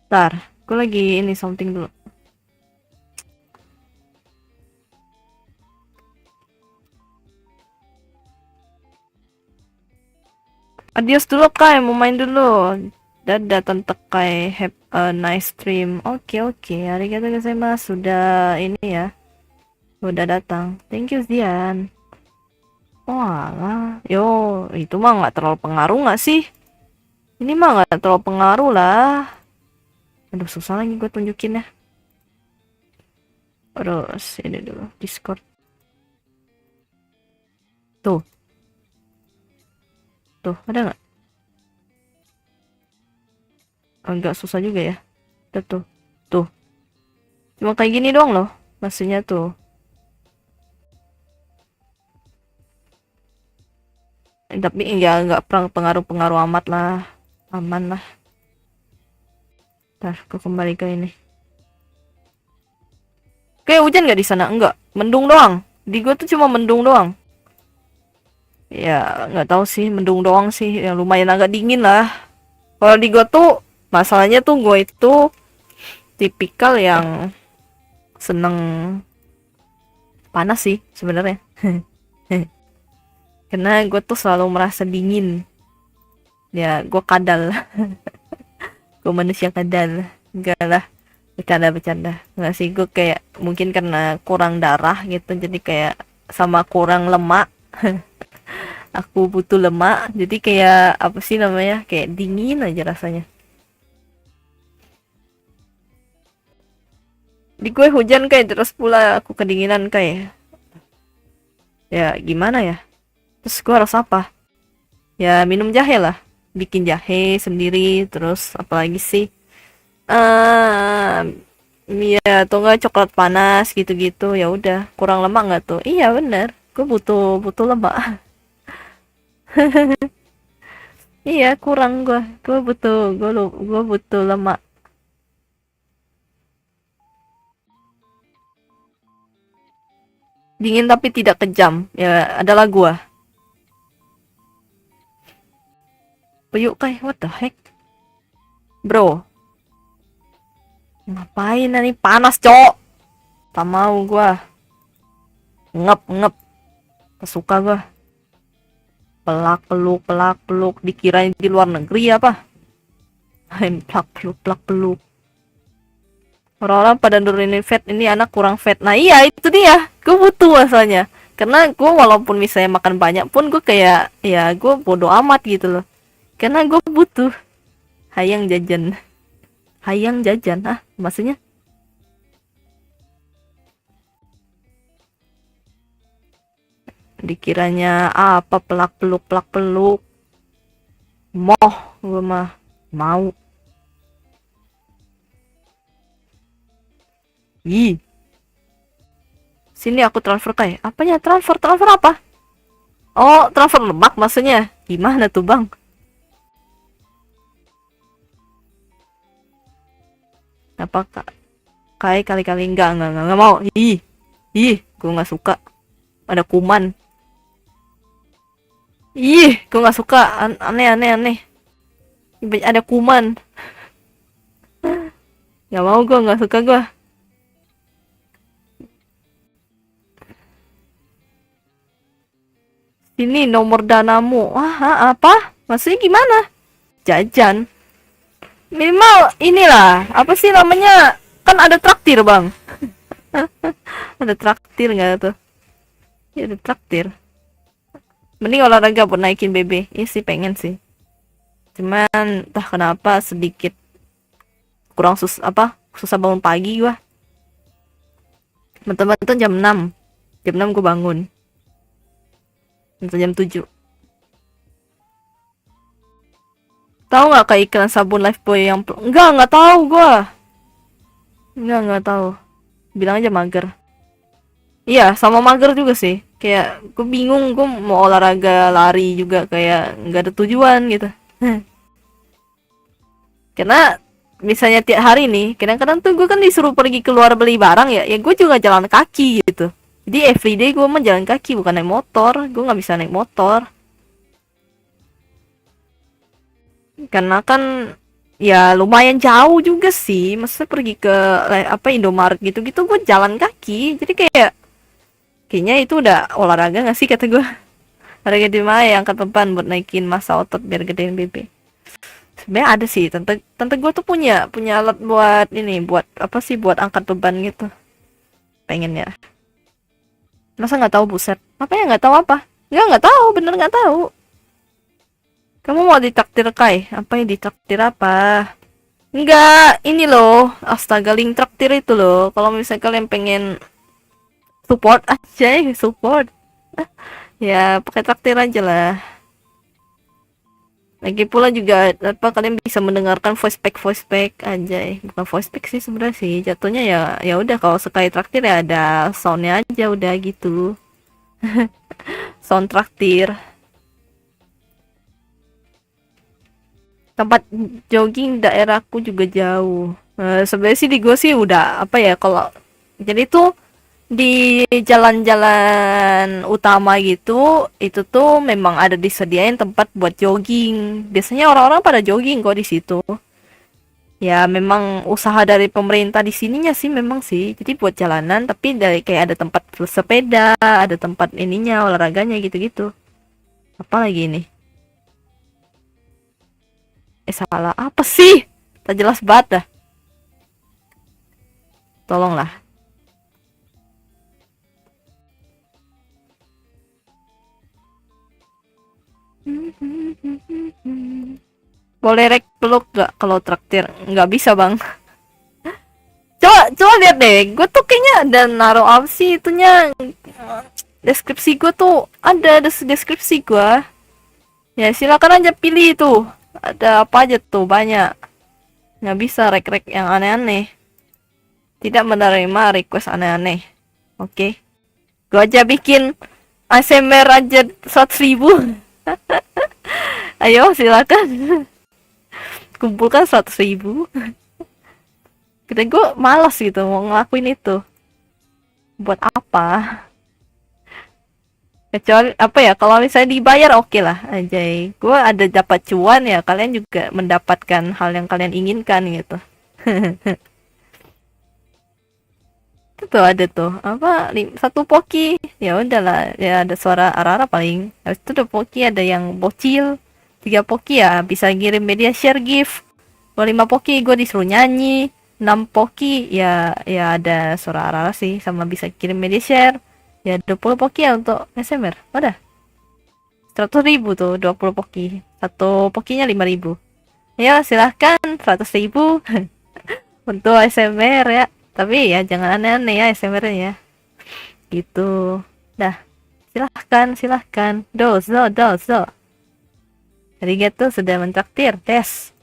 Bentar, gue lagi ini something dulu. Adios dulu Kai, mau main dulu. Dadah tante Kai, have a nice stream. Oke oke, arigatou gozaimasu. Sudah ini ya, udah datang. Thank you Zian. Walah, yo itu mah nggak terlalu pengaruh nggak sih? Ini mah nggak terlalu pengaruh lah. Aduh susah lagi gue tunjukin ya. Terus ini dulu Discord. Tuh, tuh ada nggak? Agak susah juga ya. Tuh, tuh. Cuma kayak gini doang loh. Maksudnya tuh. Tapi ya nggak pengaruh-pengaruh amat lah, aman lah. Ntar aku kembali ke ini. Kayak hujan nggak di sana? Enggak, mendung doang. Di gua tuh cuma mendung doang. Ya nggak tahu sih, mendung doang sih. Yang lumayan agak dingin lah. Kalau di gua tuh masalahnya tuh gua itu tipikal yang seneng panas sih sebenarnya. Karena gue tuh selalu merasa dingin. Ya gue kadal. Gue manusia kadal. Enggak lah, bercanda-bercanda. Nggak sih, gue kayak mungkin karena kurang darah gitu, jadi kayak sama kurang lemak. Aku butuh lemak, jadi kayak apa sih namanya, kayak dingin aja rasanya. Di gue hujan kayak terus pula aku kedinginan kayak. Ya gimana ya? Terus gue harus apa? Ya minum jahe lah. Bikin jahe sendiri, terus apalagi sih? Iya, atau enggak coklat panas gitu-gitu. Ya udah, kurang lemak nggak tuh? Iya bener, gue butuh butuh lemak. Iya, kurang gue butuh lemak. Dingin tapi tidak kejam. Ya adalah gua. Puyuk kayak what the heck, bro? Ngapain ini panas, cok? Tak mau gua. Ngep ngep. Kesuka gua. Pelak peluk dikirain di luar negeri apa? Plak peluk. Orang-orang pada nurunin fat, ini anak kurang fat. Nah iya itu dia, gue butuh asalnya. Karena gue walaupun misalnya makan banyak pun gue kayak ya gue bodo amat gitu loh. Karena gue butuh. Hayang jajan. Hayang jajan, ah maksudnya dikiranya apa, pelak peluk. Moh, gue mah mau. Ih, sini aku transfer kayak apanya, transfer apa? Oh, transfer lemak maksudnya. Gimana tuh bang? Apa kayak kali-kali enggak mau. Ih, gue nggak suka. Ada kuman. Ih, gue nggak suka. Aneh. Ada kuman. Nggak mau, gue nggak suka gue. Ini nomor danamu. Wah, apa? Maksudnya gimana? Jajan. Minimal inilah. Apa sih namanya? Kan ada traktir, Bang. Ada traktir nggak tuh? Ya, ada traktir. Mending olahraga buat naikin BB. Iya sih, pengen sih. Cuman entah kenapa sedikit kurang susah bangun pagi gua. Betul-betul jam 6. Jam 6 gua bangun. Atau jam 7. Tahu nggak kayak iklan sabun Lifebuoy yang nggak tahu gua. Nggak tahu. Bilang aja mager. Iya, sama mager juga sih. Kayak gue bingung, gue mau olahraga lari juga kayak nggak ada tujuan gitu. Karena misalnya tiap hari nih, kadang-kadang tuh gue kan disuruh pergi keluar beli barang ya gue juga jalan kaki gitu. Jadi everyday gue mah jalan kaki, bukan naik motor. Gue nggak bisa naik motor. Karena kan ya lumayan jauh juga sih. Maksudnya pergi ke apa Indomaret gitu-gitu gue jalan kaki. Jadi kayaknya itu udah olahraga gak sih kata gue. Olahraga di mana yang angkat beban buat naikin massa otot biar gedein BB. Sebenarnya ada sih, tante gue tuh punya alat buat ini, buat apa sih, buat angkat beban gitu. Pengen ya. Masa nggak tahu, buset. Apa ya, nggak tahu apa? Nggak tahu, bener nggak tahu. Kamu mau ditraktir Kai? Apa yang ditraktir apa? Enggak, ini loh. Astaga, link traktir itu loh. Kalau misalnya kalian pengen support aja, support. Ya, pakai traktir aja lah. Lagi pula juga apa, kalian bisa mendengarkan voice pack aja, bukan voice pack sih sebenarnya sih, jatuhnya ya udah, kalau sekali traktir ya ada soundnya aja udah gitu. Sound traktir. Tempat jogging daerahku juga jauh. Sebenarnya sih di gue sih udah apa ya kalau jadi tuh di jalan-jalan utama gitu itu tuh memang ada disediain tempat buat jogging. Biasanya orang-orang pada jogging kok di situ. Ya memang usaha dari pemerintah di sininya sih memang sih. Jadi buat jalanan tapi dari kayak ada tempat sepeda, ada tempat ininya olahraganya gitu-gitu. Apalagi ini? Salah apa sih? Tak jelas banget dah. Tolonglah. Boleh rek peluk gak kalau traktir? Nggak bisa bang. Coba lihat deh. Gue tuh kayaknya ada naruh apa sih itunya. Deskripsi gue tuh ada deskripsi gue. Ya silakan aja pilih itu. Ada apa aja tuh banyak. Nggak bisa rek-rek yang aneh-aneh. Tidak menerima request aneh-aneh. Oke. Gue aja bikin ASMR aja 100.000. Ayo silakan. Kumpulkan 100.000. Kita gue malas gitu mau ngelakuin itu. Buat apa? Kecuali apa ya, kalau misalnya dibayar oke lah anjay. Gue ada dapat cuan ya, kalian juga mendapatkan hal yang kalian inginkan gitu. Itu tuh ada tuh apa satu poki ya udahlah ya ada suara arara paling habis itu ada poki ada yang bocil 3 poki ya bisa ngirim media share gift. Kalau 5 poki gue disuruh nyanyi. 6 poki ya ya ada suara arara sih sama bisa kirim media share. Ya 20 poki ya untuk SMR udah 100.000 tuh 20 poki. Satu pokinya 5.000. Ya silahkan 100.000 untuk SMR ya. Tapi ya jangan aneh-aneh ya SMR-nya. Gitu. Dah. Silahkan, silahkan. Dozo, dozo. Arigato sudah mentraktir. Des.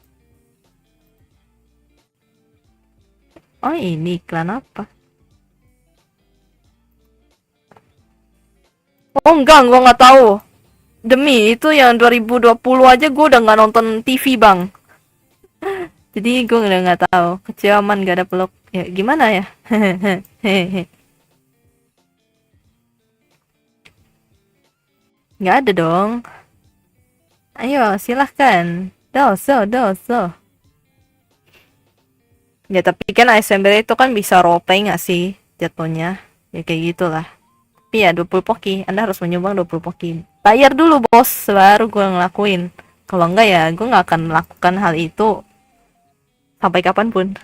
Oh ini iklan apa? Oh enggak, gua nggak tahu. Demi itu yang 2020 aja gue udah nggak nonton TV bang. Jadi gue udah nggak tahu. Kecewa man gak ada peluk. Ya gimana ya? Hehehe. Nggak ada dong. Ayo silahkan. Dozo, dozo. Ya tapi kan ASMR itu kan bisa roleplay nggak sih jatuhnya? Ya kayak gitulah. Tapi ya 20 poki, Anda harus menyumbang 20 poki. Bayar dulu bos, baru gue ngelakuin. Kalau enggak ya gue nggak akan melakukan hal itu sampai kapanpun.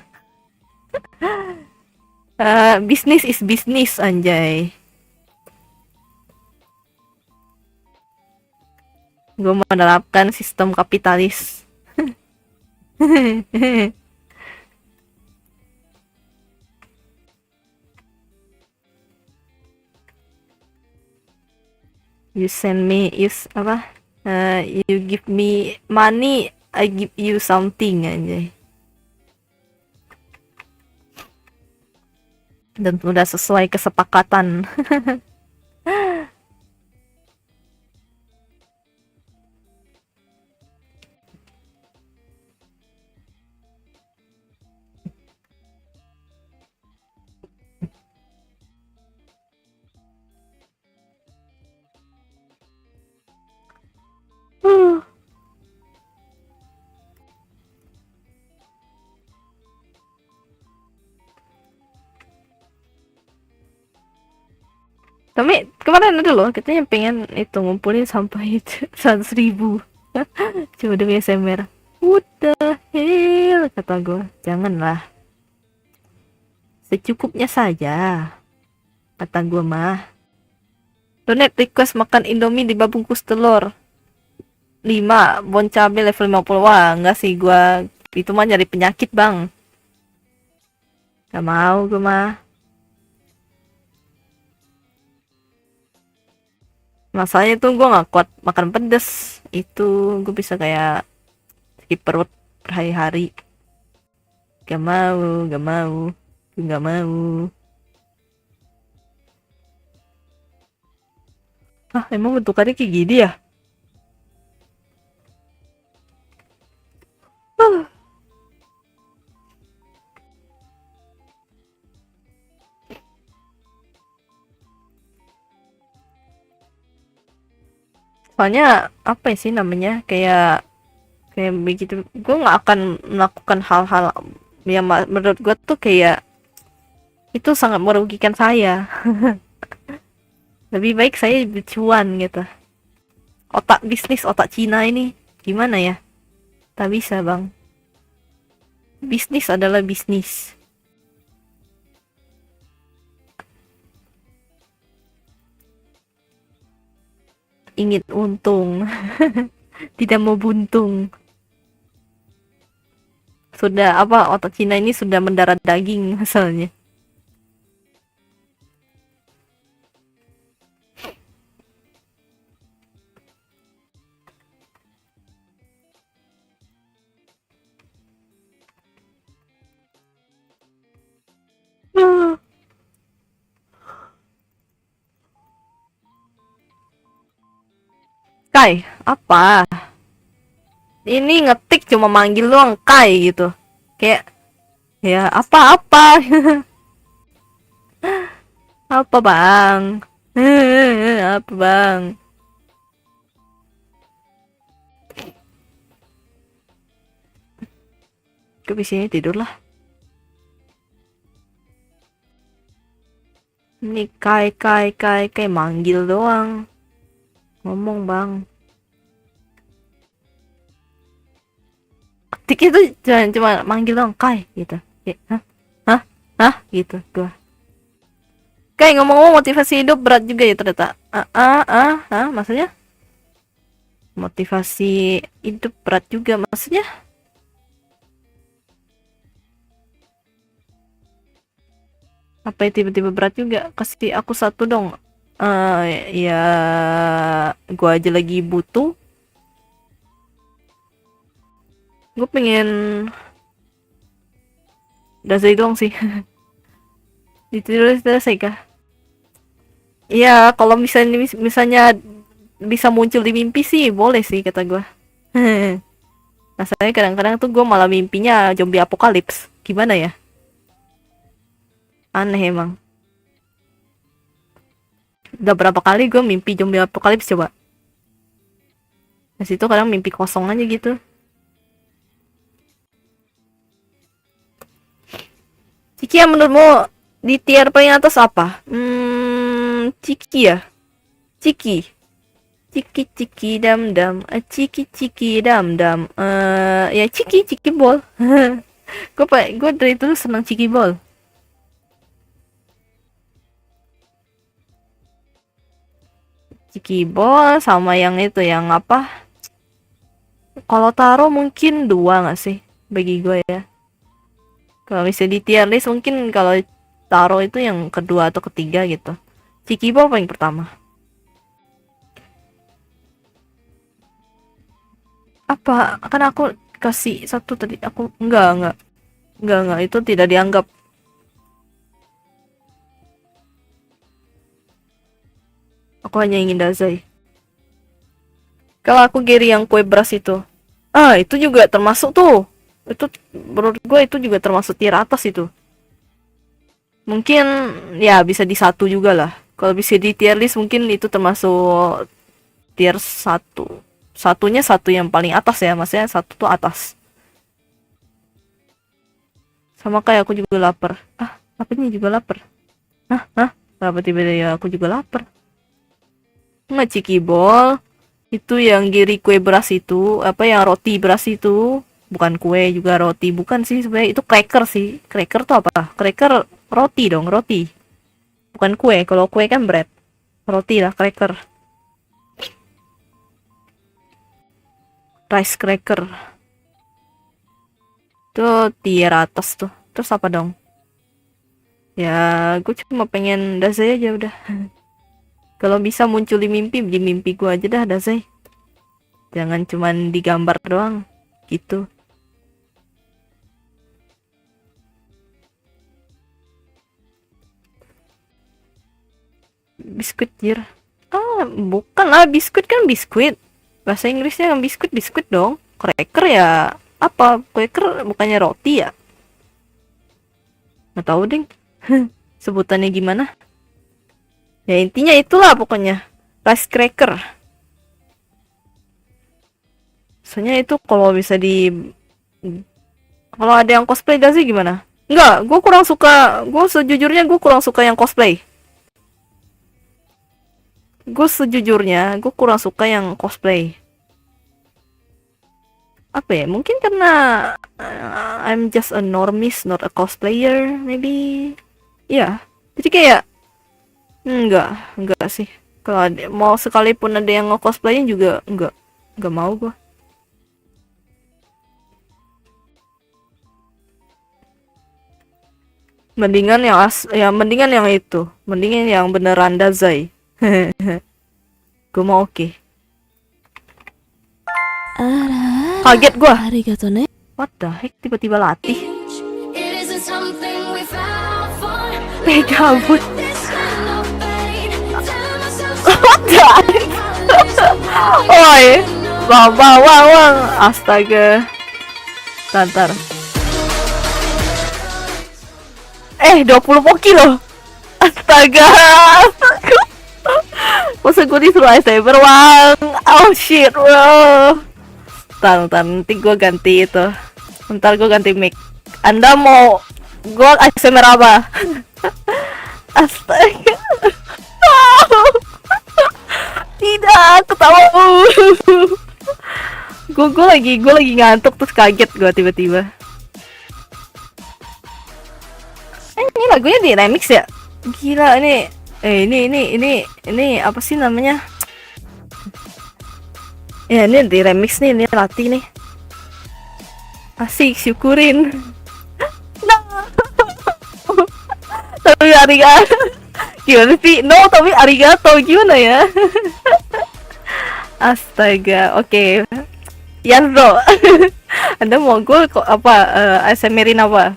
Bisnis is bisnis anjay. Gue menerapkan sistem kapitalis. You send me is apa? You give me money, I give you something anjay. Dan udah sesuai kesepakatan. Tapi kemarin ada loh katanya pengen itu ngumpulin sampai 100.000. Coba demi SMR. What the hell kata gue. Janganlah. Secukupnya saja. Kata gue mah. Donate request makan Indomie di bungkus telur 5 bon cabe level 50. Wah enggak sih gue. Itu mah nyari penyakit bang. Gak mau gue mah. Masalahnya tuh gue gak kuat makan pedes. Itu gue bisa kayak sakit perut berhari-hari. Gak mau, gak mau, gak mau. Ah, emang bentukannya kayak gini ya? Soalnya apa sih namanya, kayak kayak begitu gue nggak akan melakukan hal-hal yang menurut gue tuh kayak itu sangat merugikan saya. Lebih baik saya bercuan gitu. Otak bisnis, otak Cina ini gimana ya? Tak bisa bang. Bisnis adalah bisnis. Ingin untung, tidak mau buntung. Sudah apa, otak Cina ini sudah mendarah daging asalnya. Kai, apa? Ini ngetik cuma manggil doang Kai gitu. Kayak ya apa-apa. Apa bang? Apa bang? Gue biasanya tidur lah. Ini kai manggil doang. Ngomong bang. Ketik itu cuma manggil doang kai gitu. Kayak, hah? Hah? Hah? Gitu gua. Kayak ngomong-ngomong motivasi hidup berat juga ya ternyata. Maksudnya motivasi hidup berat juga maksudnya. Apa ya, tiba-tiba berat juga, kasih aku satu dong. Ya gua aja lagi butuh. Gue pengen dasar doang sih. Ditulis selesai kah? Iya, kalau misalnya bisa muncul di mimpi sih boleh sih kata gue. Masalahnya kadang-kadang tuh gue malah mimpinya zombie apokalips. Gimana ya? Aneh emang. Udah berapa kali gue mimpi zombie apokalips coba. Di situ kadang mimpi kosong aja gitu. Ciki, yang menurutmu di tier paling atas apa? Ciki ya? Ciki. Ciki ciki dam dam. Ciki ciki dam dam. Ya ciki bol. gue dari dulu senang ciki bol. Ciki bol sama yang itu yang apa? Kalau taro mungkin dua nggak sih bagi gue ya. Kalau misalnya di tier list mungkin kalau taro itu yang kedua atau ketiga gitu. Ciki bol paling pertama. Apa? Kan aku kasih satu tadi. Aku enggak itu tidak dianggap. Aku hanya ingin Dazai. Kalau aku Gary yang kue beras itu. Itu juga termasuk tuh. Itu menurut gue itu juga termasuk tier atas itu. Mungkin ya bisa di satu juga lah. Kalau bisa di tier list mungkin itu termasuk tier satu. Satunya satu yang paling atas ya, maksudnya satu tuh atas. Sama kayak aku juga lapar. Apa ini juga lapar? Kenapa tiba-tiba aku juga lapar? Nggak ciki bol. Itu yang giri kue beras itu, apa yang roti beras itu, bukan kue juga roti, bukan sih sebenarnya itu cracker sih. Cracker tuh apa? Cracker roti dong, roti. Bukan kue, kalau kue kan bread. Roti lah, cracker. Rice cracker. Tuh tier atas tuh. Terus apa dong? Ya, gue cuma pengen Dazai aja udah. Kalau bisa muncul di mimpi gue aja dah Dazai. Jangan cuman digambar doang gitu. Biskuit jir. Bukan lah, biskuit kan biskuit. Bahasa Inggrisnya kan biskuit biskuit dong. Cracker ya apa? Cracker bukannya roti ya? Nggak tahu ding. Sebutannya gimana? Ya intinya itulah pokoknya. Rice cracker. Soalnya itu kalau bisa di kalau ada yang cosplay gak sih gimana? Enggak, gue kurang suka. Gue sejujurnya gue kurang suka yang cosplay. Gue sejujurnya gue kurang suka yang cosplay. Apa ya? Mungkin karena I'm just a normies, not a cosplayer, maybe. Ya, jadi kayak enggak sih. Kalau mau sekalipun ada yang nge-cosplayin juga enggak mau gue. Mendingan yang itu, mendingan yang beneran Dazai. Gue mau oke. Kaget gue. What the heck, tiba-tiba latih. Gabut. What the heck? Oi, bawang. Astaga. Tantar. 20 poki loh. Astaga. Masa gue disuruh lightsaber, Bang? Oh shit, bro. Ntar, nanti gue ganti itu. Ntar gue ganti mic. Anda mau gue ASMR apa? Astaga. Tidak, aku tahu. gue lagi ngantuk terus kaget gue tiba-tiba. Ini lagunya di remix ya? Gila ini. Ini apa sih namanya? Ya ini di remix nih, ini Rati nih. Asik, syukurin. Nah. Tapi arigato. Gimana sih? No, tapi arigato gimana ya? Astaga, oke. Yanzo. Anda mau gue kok apa ASMR-in apa?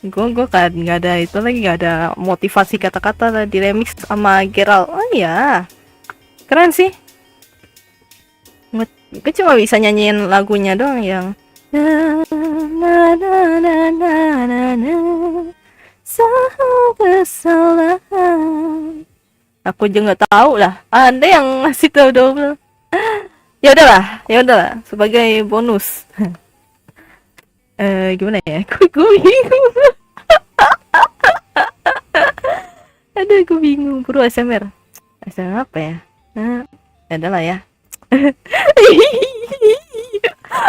Gue kan nggak ada itu lagi, nggak ada motivasi kata-kata di remix sama Gerald. Oh iya, keren sih. Gue cuma bisa nyanyiin lagunya doang yang kesalahan. Aku juga nggak tahu lah. Ada yang ngasih tahu double. Ya udahlah, sebagai bonus. Gimana ya? Gue bingung. Aduh, gue bingung. Bro, ASMR apa ya? Ya udahlah ya.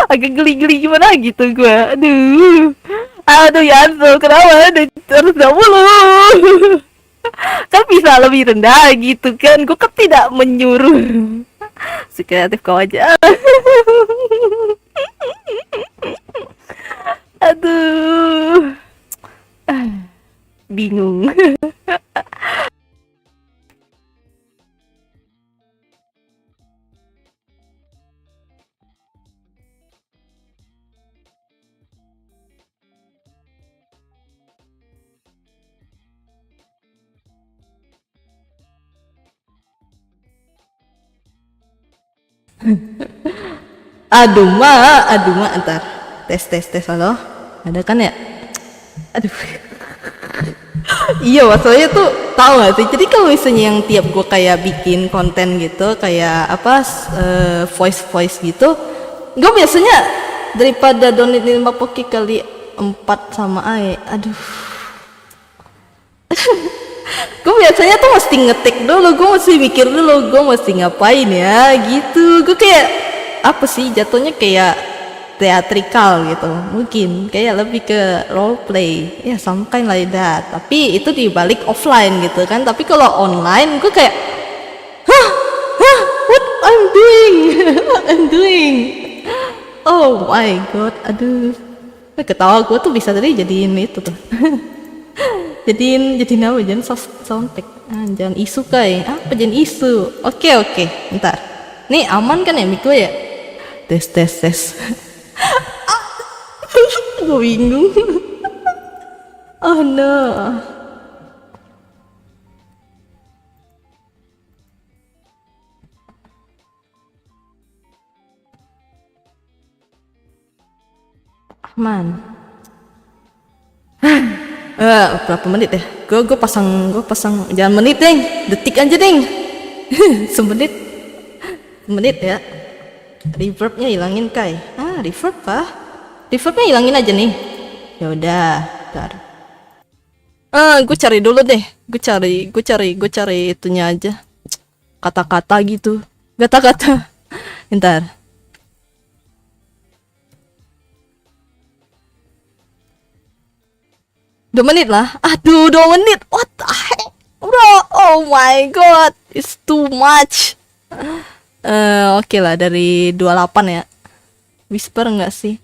Agak geli-geli gimana gitu gue. Aduh Yanto, kenapa ada terus mulu? Kan bisa lebih rendah gitu kan? Gue kan tidak menyuruh. Sekreatif kau aja. Aduh, bingung. Aduh ma, antar tes halo, ada kan ya? Aduh. Iya, maksudnya tuh tahu gak sih? Jadi kalau misalnya yang tiap gue kayak bikin konten gitu, kayak apa voice gitu, gue biasanya daripada donate 5 poki kali 4 sama AE, aduh. Gue biasanya tuh mesti ngetik dulu, gue mesti mikir dulu, gue mesti ngapain ya gitu. Gue kayak apa sih jatuhnya kayak teatrikal gitu, mungkin kayak lebih ke role play ya, something like that. Tapi itu dibalik offline gitu kan. Tapi kalau online gue kayak what I'm doing. What I'm doing, oh my god, aduh, ketawa gue tuh bisa tadi jadiin itu tuh. jadiin apa, jangan soundtrack, jangan isu kayak apa, jangan isu. Oke, ntar nih aman kan ya mic gue ya? Tes. Gue bingung. Oh no. Aman. Berapa menit ya? Gue pasang jangan menit deng, detik aja deng. Semenit ya. Reverbnya hilangin Kai. Reverb ah. Reverbnya hilangin aja nih. Ya udah, bentar. Gue cari dulu deh. Gue cari itunya aja. Kata-kata gitu. Kata-kata. Bentar. Dua menit lah. Aduh, 2 menit. What the heck? Bro, oh my god. It's too much. Oke lah, dari 28 ya. Whisper nggak sih?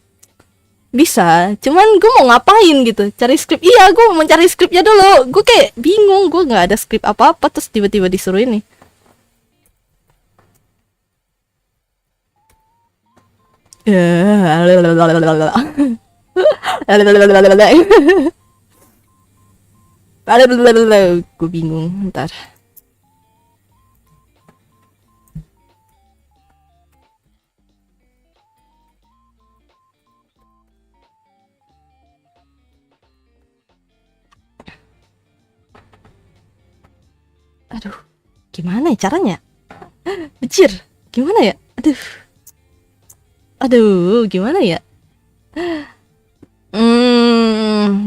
Bisa, cuman gue mau ngapain gitu? Cari skrip. Iya, gue mau mencari skripnya dulu. Gue kayak bingung, gue nggak ada skrip apa-apa, terus tiba-tiba disuruh ini. Gue bingung, ntar. Aduh, gimana ya caranya? Bejir, gimana ya? Aduh, gimana ya?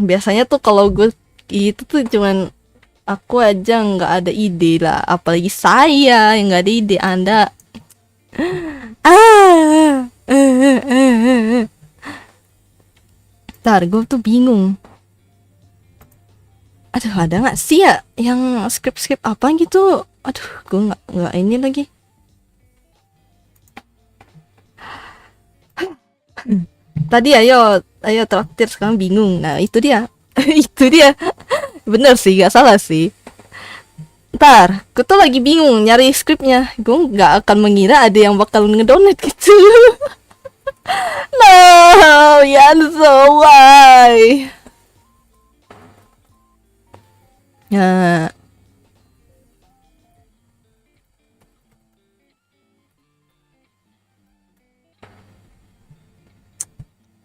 Biasanya tuh kalau gue itu tuh cuman aku aja nggak ada ide lah, apalagi saya yang nggak ada ide. Anda Ntar gue tuh bingung. Aduh, ada nggak sih ya yang skrip apa gitu? Aduh, gue nggak ini lagi. Tadi ayo traktir, sekarang bingung. Nah itu dia. Itu dia. Bener sih, nggak salah sih. Ntar, gue tuh lagi bingung nyari skripnya. Gue nggak akan mengira ada yang bakal ngedonate gitu. No, Yanso, why? Ya.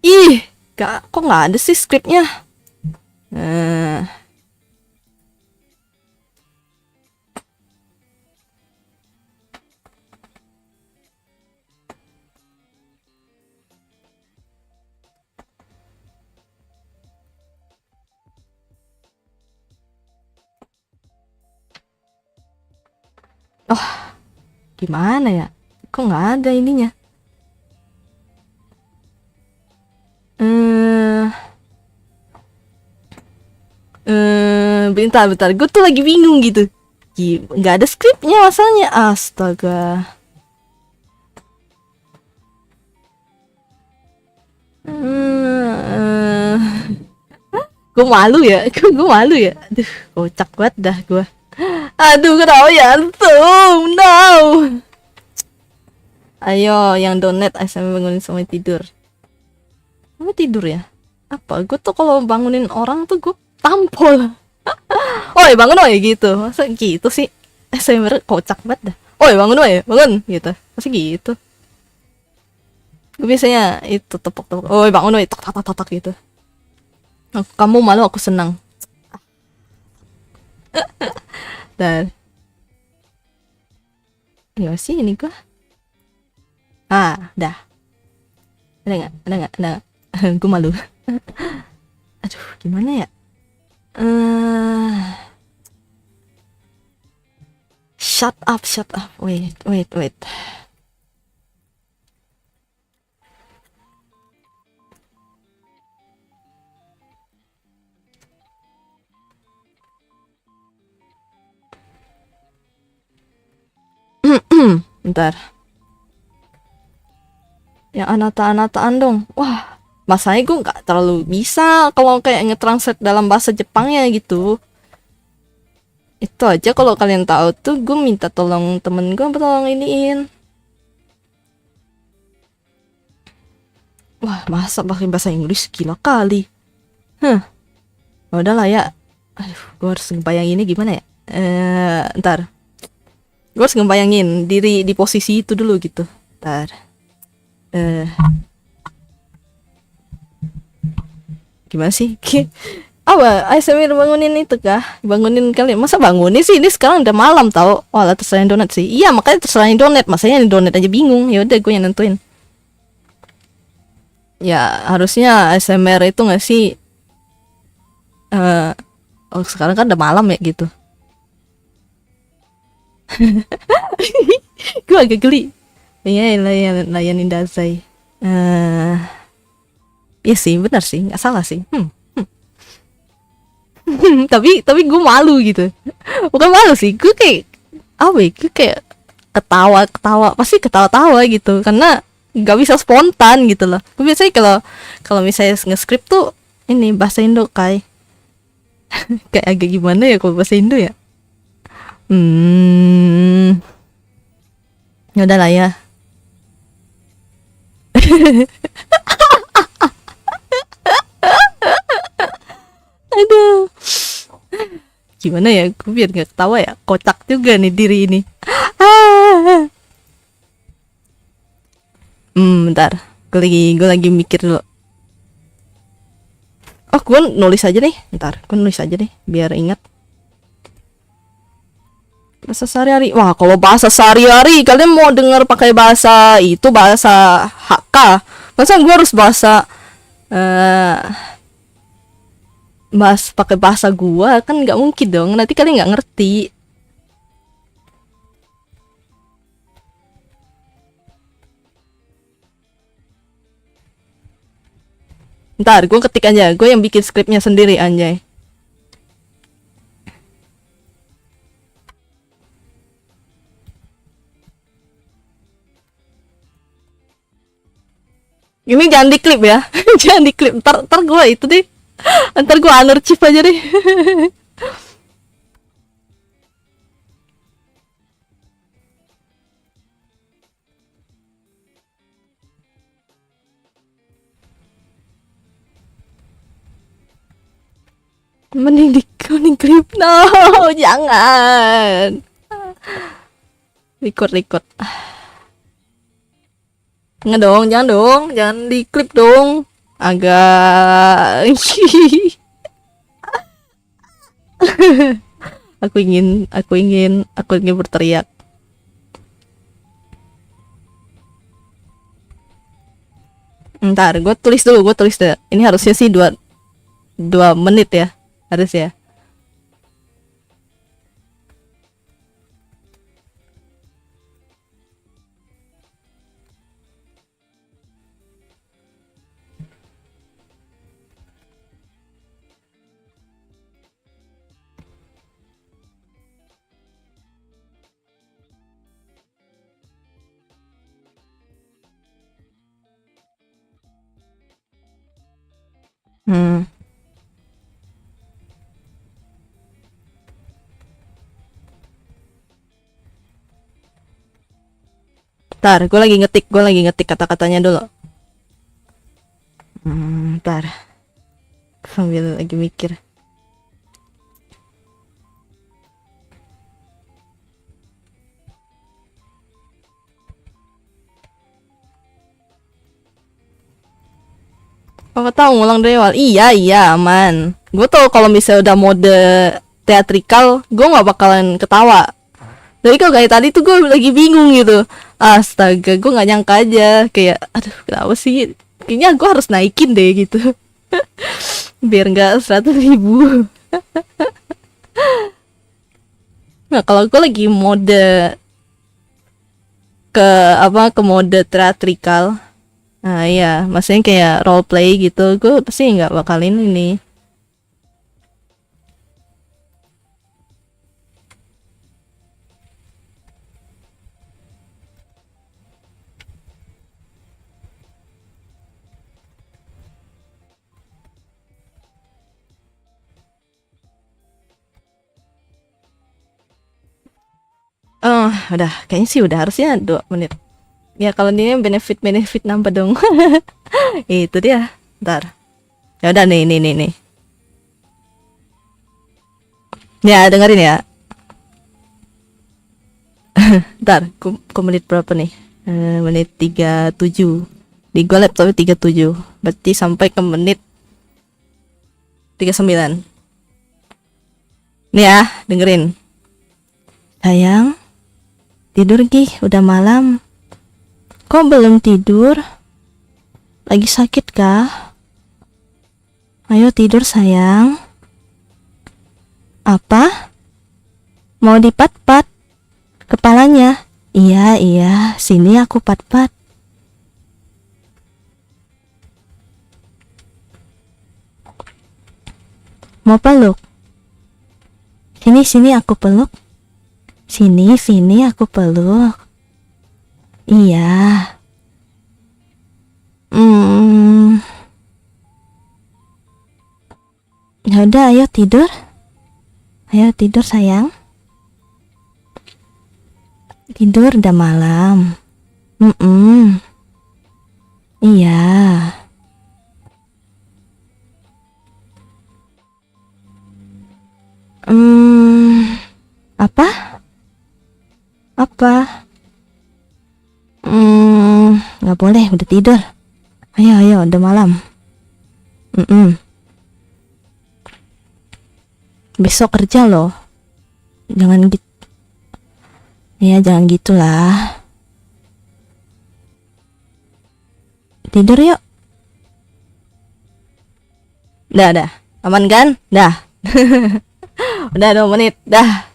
Ih, kok nggak ada sih skripnya? Oh, gimana ya? Kok nggak ada ininya? Bentar, gue tuh lagi bingung gitu. Nggak ada skripnya masalahnya. Astaga. Gue malu ya. Gue malu ya. Aduh, kocak banget dah gue. Aduh, kenapa ya? No. Ayo, yang donate sampai bangunin sampai tidur. Sampai tidur ya? Apa? Gue tuh kalau bangunin orang tuh gue tampol. Oi, bangun oi gitu. Masa gitu sih? SMR kocak banget dah. Oi, bangun oi, bangun gitu. Masa gitu? Gue biasanya itu tepuk-tepuk. Oi, bangun oi, tak gitu. Kamu malu, aku senang. Dan gimana sih ini gua? Dah. Ada nggak? Gue malu. Aduh, gimana ya? Shut up. Wait. Bentar. Yang anata-anataan dong. Wah, masanya gue nggak terlalu bisa kalau kayak nge-translate dalam bahasa Jepangnya gitu. Itu aja kalau kalian tahu tuh gue minta tolong temen gue tolong iniin. Wah, masa pakai bahasa Inggris, gila kali. Udahlah ya. Aduh, gue harus ngebayangin ini gimana ya? Ntar. Gue harus ngebayangin diri di posisi itu dulu gitu. Ntar. Gimana sih? Apa? ASMR bangunin itu kah? Bangunin kalian. Masa bangunin sih? Ini sekarang udah malam tau. Walah, terserah yang donat sih. Iya, makanya terserah yang donat. Masanya yang donat aja bingung. Ya udah, gue yang nentuin. Ya harusnya ASMR itu nggak sih, oh sekarang kan udah malam ya gitu. Gue agak geli. Iya, layanin Dazai. Ya sih, benar sih, nggak salah sih. Tapi gue malu gitu. Bukan malu sih, gue kayak apa ya? Gue kayak ketawa, pasti ketawa-tawa gitu, karena nggak bisa spontan gitu loh. Gue biasanya kalau kalau misalnya nge-script tuh ini bahasa Indo kayak kayak agak gimana ya kalau bahasa Indo ya. Ya udah lah ya. Aduh, gimana ya, gue biar nggak ketawa ya, kocak juga nih diri ini. Ah. Bentar, gue lagi mikir dulu. Oh, gue nulis aja deh, bentar, gue nulis aja deh biar ingat. Bahasa sehari-hari. Wah, kalau bahasa sehari-hari kalian mau dengar pakai bahasa itu, bahasa HK. Masa gue harus eh pakai bahasa gua, kan nggak mungkin dong, nanti kalian nggak ngerti. Ntar gue ketik aja, gue yang bikin skripnya sendiri anjay. Ini jangan diklip ya. Jangan diklip, ntar gue itu deh, ntar gue unarchive aja deh. Mending klip, no. Jangan record. Nggak dong, jangan diklip dong, agak. aku ingin berteriak. Ntar gue tulis dulu. Ini harusnya sih 2 menit ya, harus ya. Hmm. Ntar gue lagi ngetik kata-katanya dulu. Ntar sambil lagi mikir. Kau tahu ngulang dari awal? Iya aman. Gue tau kalau misalnya udah mode teatrikal, gue nggak bakalan ketawa. Jadi kok kayak tadi tuh gue lagi bingung gitu. Astaga, gue nggak nyangka aja, kayak aduh kenapa sih? Kayaknya gue harus naikin deh gitu. Biar nggak 100.000. Nah kalau gue lagi mode ke mode teatrikal. Nah iya, maksudnya kayak role play gitu, gue pasti nggak bakalin ini. Udah, kayaknya sih udah, harusnya 2 menit. Ya kalau ini benefit nambah dong. Itu dia. Ntar. Ya udah nih. Ya dengerin ya. Ntar, ku menit berapa nih? Menit 37. Di gue laptopnya 37. Berarti sampai ke menit 39. Nih ya, dengerin. Sayang, tidur Gih, udah malam. Kok belum tidur? Lagi sakit kah? Ayo tidur sayang. Apa? Mau dipat-pat kepalanya? Iya, iya, sini aku pat-pat. Mau peluk? Sini, sini aku peluk. Sini, sini aku peluk. Iya. Ya udah, ayo tidur. Ayo tidur sayang. Tidur, udah malam. Iya. Apa? Apa? Nggak boleh, udah tidur. Ayo, ayo, udah malam. Besok kerja loh. Jangan gitu. Ya, jangan gitulah. Tidur yuk. Dah. Aman kan? Dah. Udah 2 menit. Dah.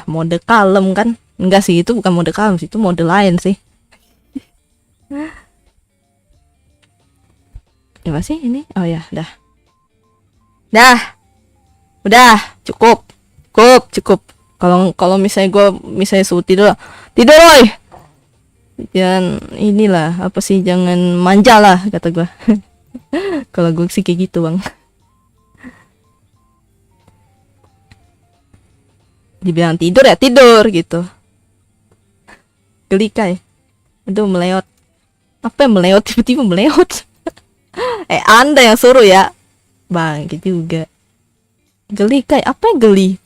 Mode kalem kan? Enggak sih, itu bukan mode kalem sih, itu mode lain sih. Apa sih ini? Oh ya, dah. Udah, cukup. Kalau misalnya suruh tidur woy. Jangan inilah, apa sih, jangan manja lah kata gue. Kalau gue sih kayak gitu, Bang. Dibilang tidur ya tidur gitu. Geli kai. Aduh, meleot. Apa yang meleot, tiba-tiba meleot? Anda yang suruh ya. Bang, gitu juga. Geli kai, apa yang geli?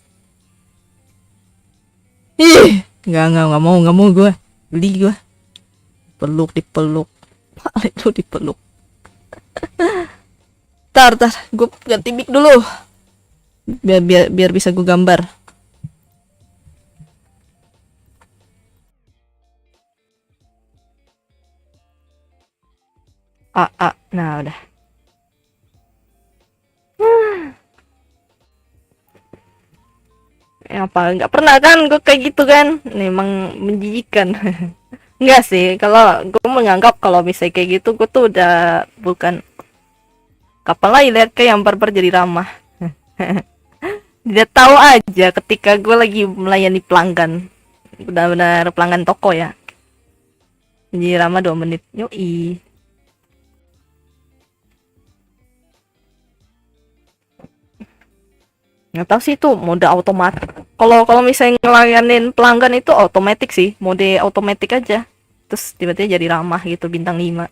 Ih, nggak mau gue. Geli gue. Dipeluk. Itu dipeluk. Tar, gue ganti mic dulu. Biar bisa gue gambar. Nah udah. Apa nggak pernah kan gue kayak gitu kan? Memang menjijikan. Enggak sih, kalau gue menganggap kalau misalnya kayak gitu gue tuh udah bukan, kapan lagi lihat kayak yang barbar jadi ramah. Dia tahu aja ketika gue lagi melayani pelanggan, benar-benar pelanggan toko ya, jadi ramah 2 menit. Yoi. Nggak tahu sih itu mode otomatis. Kalau misalnya ngelayanin pelanggan itu otomatis sih, mode otomatis aja. Terus tiba-tiba jadi ramah gitu, bintang 5.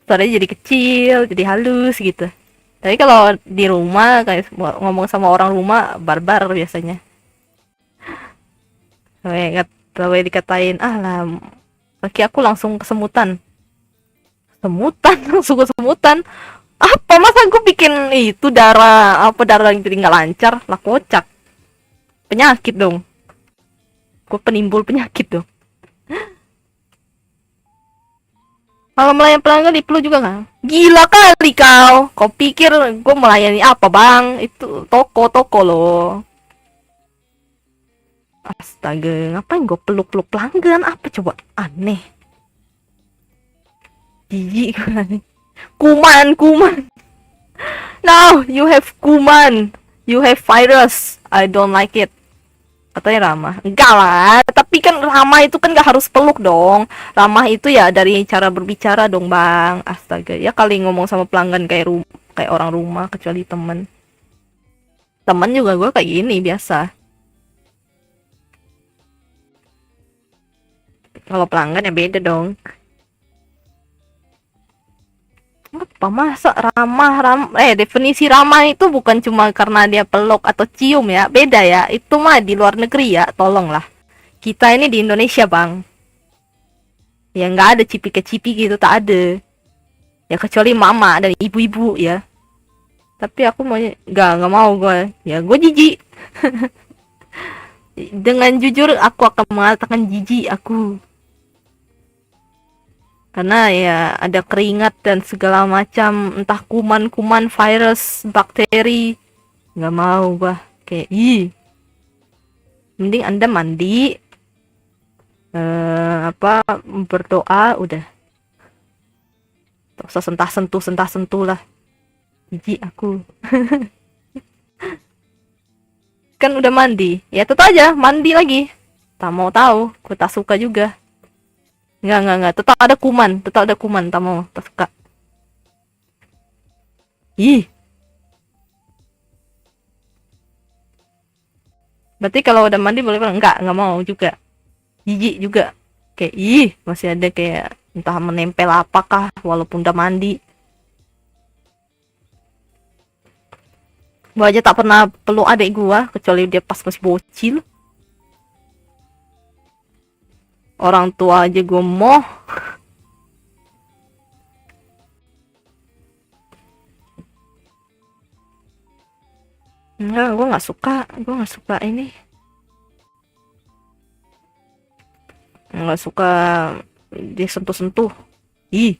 Suaranya jadi kecil, jadi halus gitu. Tapi kalau di rumah kayak ngomong sama orang rumah barbar biasanya. Sampai dikatain, lah kaki aku langsung kesemutan. Langsung kesemutan. Apa masa gue bikin itu darah yang jadi nggak lancar lah, kocak. Penyakit dong, gue penimbul penyakit dong. Kalau melayani pelanggan di Pelu juga nggak? Gila kali kau pikir gue melayani apa bang? Itu toko loh. Astaga, ngapain gue peluk pelanggan? Apa coba, aneh. Jijik gue. Kuman. Now you have kuman. You have virus. I don't like it. Katanya ramah. Enggak lah. Tapi kan ramah itu kan gak harus peluk dong. Ramah itu ya dari cara berbicara dong bang. Astaga. Ya kali ngomong sama pelanggan kayak orang rumah, kecuali temen juga gue kayak gini biasa. Kalau pelanggan ya beda dong. Apa masa definisi ramah itu bukan cuma karena dia peluk atau cium ya, beda ya. Itu mah di luar negeri ya, tolonglah. Kita ini di Indonesia bang, ya nggak ada cipi gitu, tak ada ya, kecuali mama dan ibu-ibu ya. Tapi aku mau nggak mau gue, ya gue jijik. Dengan jujur aku akan mengatakan jijik aku. Karena ya ada keringat dan segala macam, entah kuman-kuman, virus, bakteri. Nggak mau gua. Kayak mending Anda mandi, berdoa udah. Tak usah sentuh lah. Jijik aku. Kan udah mandi, ya tetap aja mandi lagi. Tak mau tahu, gue tak suka juga. Enggak, tetap ada kuman, tak mau, tak suka. Ih. Berarti kalau udah mandi boleh bilang enggak mau juga. Jijik juga. Kayak masih ada kayak entah menempel apakah walaupun udah mandi. Gua aja tak pernah peluk adik gua kecuali dia pas masih bocil. Orang tua aja gua mau. Enggak, gua nggak suka ini. Nggak suka dia sentuh-sentuh. Ih.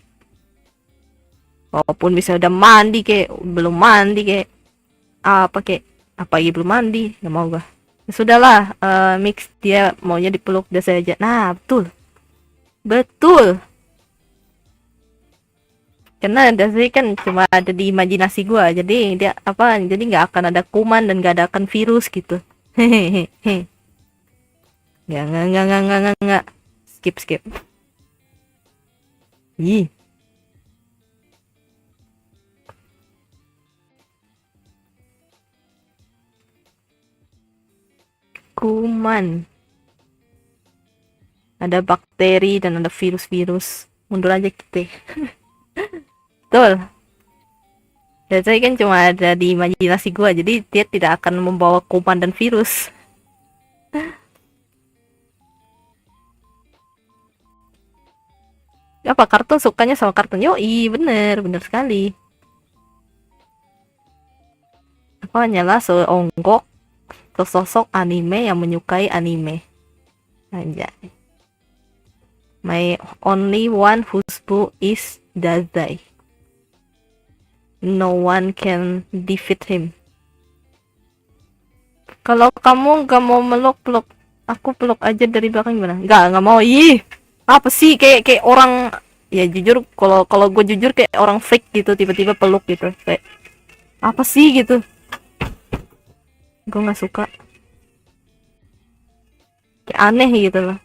Walaupun bisa udah mandi kayak belum mandi kayak apa belum mandi, nggak mau gua. Ya sudahlah, mix dia maunya dipeluk dia saja. Nah, betul. Karena dasarnya kan cuma ada di imajinasi gua, jadi dia jadi nggak akan ada kuman dan nggak ada akan virus gitu. Hehehe. Nggak. Skip. Ih. Kuman. Ada bakteri dan ada virus-virus. Mundur aja kita. Betul. Biasanya kan cuma ada di imajinasi gua, jadi dia tidak akan membawa kuman dan virus. Apa kartun sukanya sama kartun? Yoi, bener sekali. Aku hanyalah seonggok sosok anime yang menyukai anime. Anjay. My only one whose boo is Dazai. No one can defeat him. Kalau kamu gak mau peluk, aku peluk aja dari belakang gimana? Gak mau. Ih, apa sih kayak orang, ya jujur kalau gue jujur kayak orang freak gitu, tiba-tiba peluk gitu. Kayak apa sih gitu? Gue nggak suka. Kayak aneh gitu loh.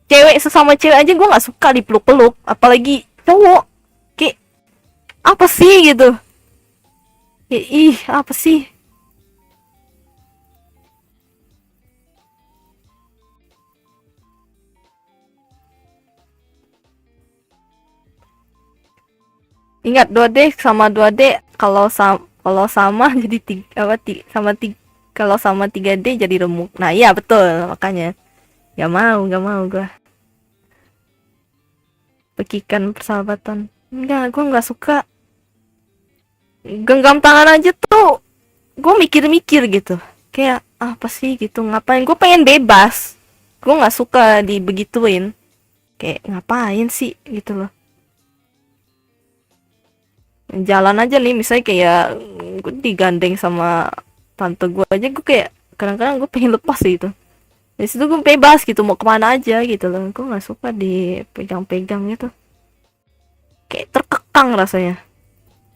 Cewek sesama cewek aja gue nggak suka dipeluk-peluk, apalagi cowok. Kayak apa sih gitu? Kayak apa sih? Ingat 2D sama 2D kalau sama jadi kalau sama 3D jadi remuk. Nah, iya betul, makanya gak mau gua. Pekikan persahabatan. Enggak, gua nggak suka. Genggam tangan aja tuh gue mikir-mikir gitu. Kayak apa sih gitu, ngapain? Gue pengen bebas. Gue nggak suka dibegituin. Kayak ngapain sih gitu loh. Jalan aja nih misalnya kayak gue digandeng sama tante gue aja, gue kayak kadang-kadang gue pengen lepas gitu. Di situ gue bebas gitu, mau kemana aja gitu loh. Gue nggak suka dipegang-pegang gitu. Kayak terkekang rasanya.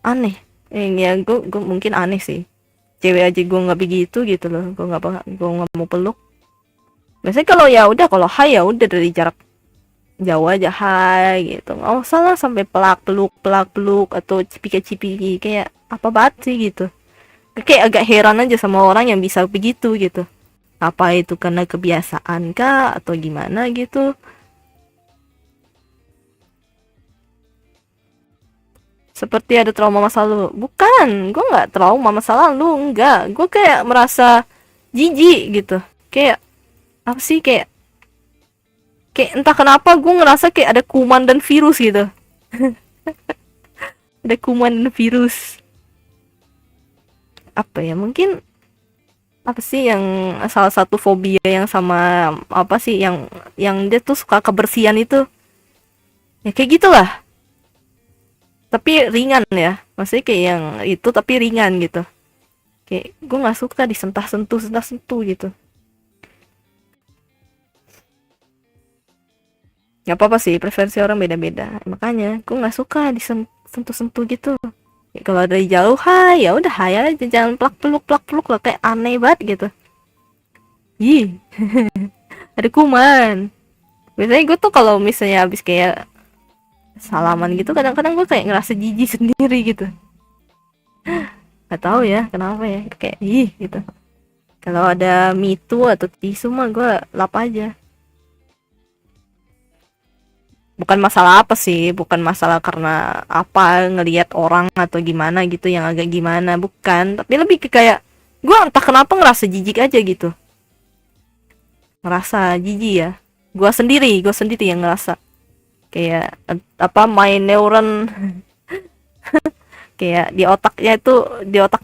Aneh. Ya gue mungkin aneh sih. Cewek aja gue nggak begitu gitu loh. Gue nggak mau peluk. Biasanya kalau hai ya udah dari jarak jauh aja hai gitu, nggak usah lah sampai pelak peluk atau cipika-cipiki. Kayak apa banget sih gitu. Kayak agak heran aja sama orang yang bisa begitu gitu. Apa itu karena kebiasaan kah atau gimana gitu. Seperti ada trauma masa lalu. Bukan, gue nggak trauma masa lalu, enggak. Gue kayak merasa jijik gitu. Kayak apa sih, kayak entah kenapa gue ngerasa kayak ada kuman dan virus gitu. Ada kuman dan virus. Apa ya, mungkin apa sih yang salah satu fobia yang sama apa sih yang dia tuh suka kebersihan itu. Ya kayak gitulah. Tapi ringan ya. Maksudnya kayak yang itu tapi ringan gitu. Kayak gue nggak suka sentuh gitu. Nggak apa-apa sih, preferensi orang beda-beda. Makanya gue nggak suka disentuh-sentuh gitu. Ya, kalau dari jauh, hai ya udah hai aja, jangan plak peluk lah kayak aneh banget gitu. Ih, ada kuman. Biasanya gue tuh kalau misalnya habis kayak salaman gitu, kadang-kadang gue kayak ngerasa jijik sendiri gitu. Gak tahu ya kenapa ya, kayak ih gitu. Kalau ada mitu atau tisu mah gue lap aja. Bukan masalah apa sih, bukan masalah karena apa ngelihat orang atau gimana gitu yang agak gimana, bukan, tapi lebih ke kayak gue entah kenapa ngerasa jijik aja gitu, ngerasa jijik ya, gue sendiri yang ngerasa kayak apa main neuron kayak di otak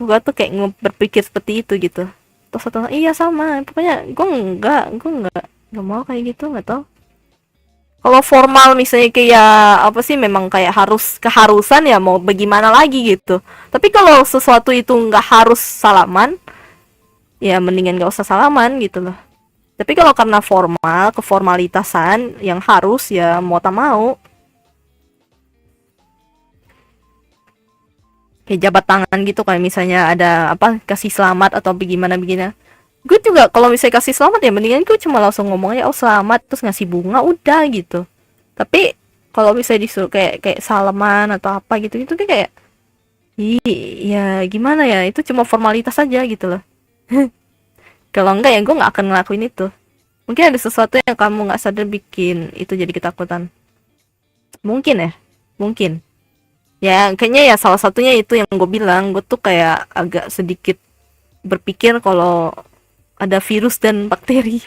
gue tuh kayak berpikir seperti itu gitu. Terus satu iya sama pokoknya gue nggak mau kayak gitu, nggak tau. Kalau formal misalnya kayak apa sih memang kayak harus keharusan ya mau bagaimana lagi gitu. Tapi kalau sesuatu itu nggak harus salaman, ya mendingan nggak usah salaman gitu loh. Tapi kalau karena formal, keformalitasan yang harus ya mau tak mau. Kayak jabat tangan gitu kayak misalnya ada apa kasih selamat atau bagaimana begini. Gue juga kalau misalnya kasih selamat ya mendingan gue cuma langsung ngomong aja oh selamat terus ngasih bunga udah gitu. Tapi kalau misalnya disuruh kayak kayak salaman atau apa gitu itu kayak ya gimana ya itu cuma formalitas aja gitu loh. Kalau enggak ya gue nggak akan ngelakuin itu. Mungkin ada sesuatu yang kamu nggak sadar bikin itu jadi ketakutan. Mungkin ya, mungkin. Ya kayaknya ya salah satunya itu yang gue bilang gue tuh kayak agak sedikit berpikir kalau ada virus dan bakteri.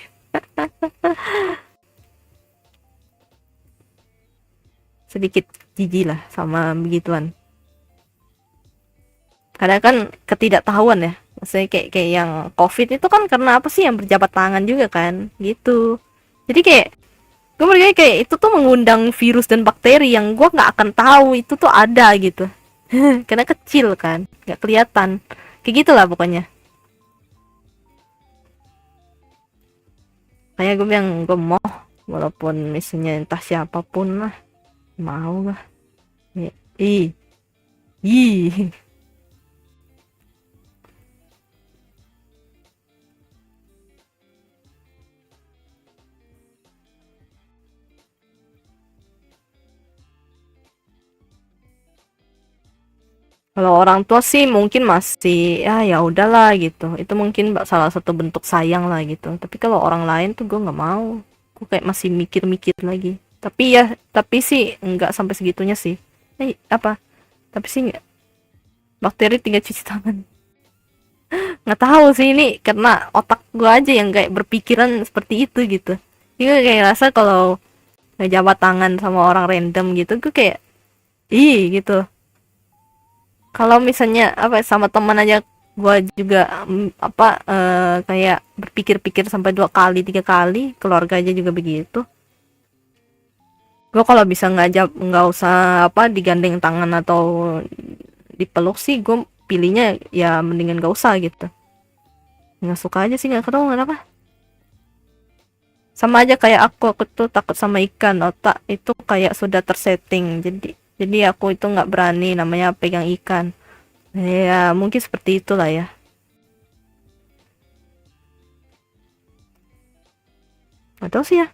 Sedikit jijik lah sama begituan. Karena kan ketidaktahuan ya. Maksudnya kayak yang COVID itu kan karena apa sih yang berjabat tangan juga kan, gitu. Jadi kayak gue merasa kayak itu tuh mengundang virus dan bakteri yang gue nggak akan tahu itu tuh ada gitu. Karena kecil kan, nggak kelihatan. Kayak gitulah pokoknya. Kayak gue bilang gue mau walaupun misalnya entah siapapun lah mau lah. Ya, ih, ih. Kalau orang tua sih mungkin masih ya udahlah gitu. Itu mungkin salah satu bentuk sayang lah gitu. Tapi kalau orang lain tuh gue nggak mau. Gue kayak masih mikir-mikir lagi. Tapi sih nggak sampai segitunya sih. Apa? Tapi sih nggak. Bakteri tinggal cuci tangan. Nggak tahu sih ini karena otak gue aja yang kayak berpikiran seperti itu gitu. Jadi gue kayak rasa kalau ngejabat tangan sama orang random gitu, gue kayak gitu. Kalau misalnya apa sama teman aja gua juga apa kayak berpikir-pikir sampai 2 kali 3 kali, keluarga aja juga begitu. Gua kalau bisa nggak usah apa digandeng tangan atau dipeluk sih gue pilihnya ya mendingan gak usah gitu. Nggak suka aja sih, nggak tahu kenapa. Sama aja kayak aku tuh takut sama ikan, otak itu kayak sudah tersetting, jadi aku itu nggak berani namanya pegang ikan. Ya mungkin seperti itulah ya. Atau sih ya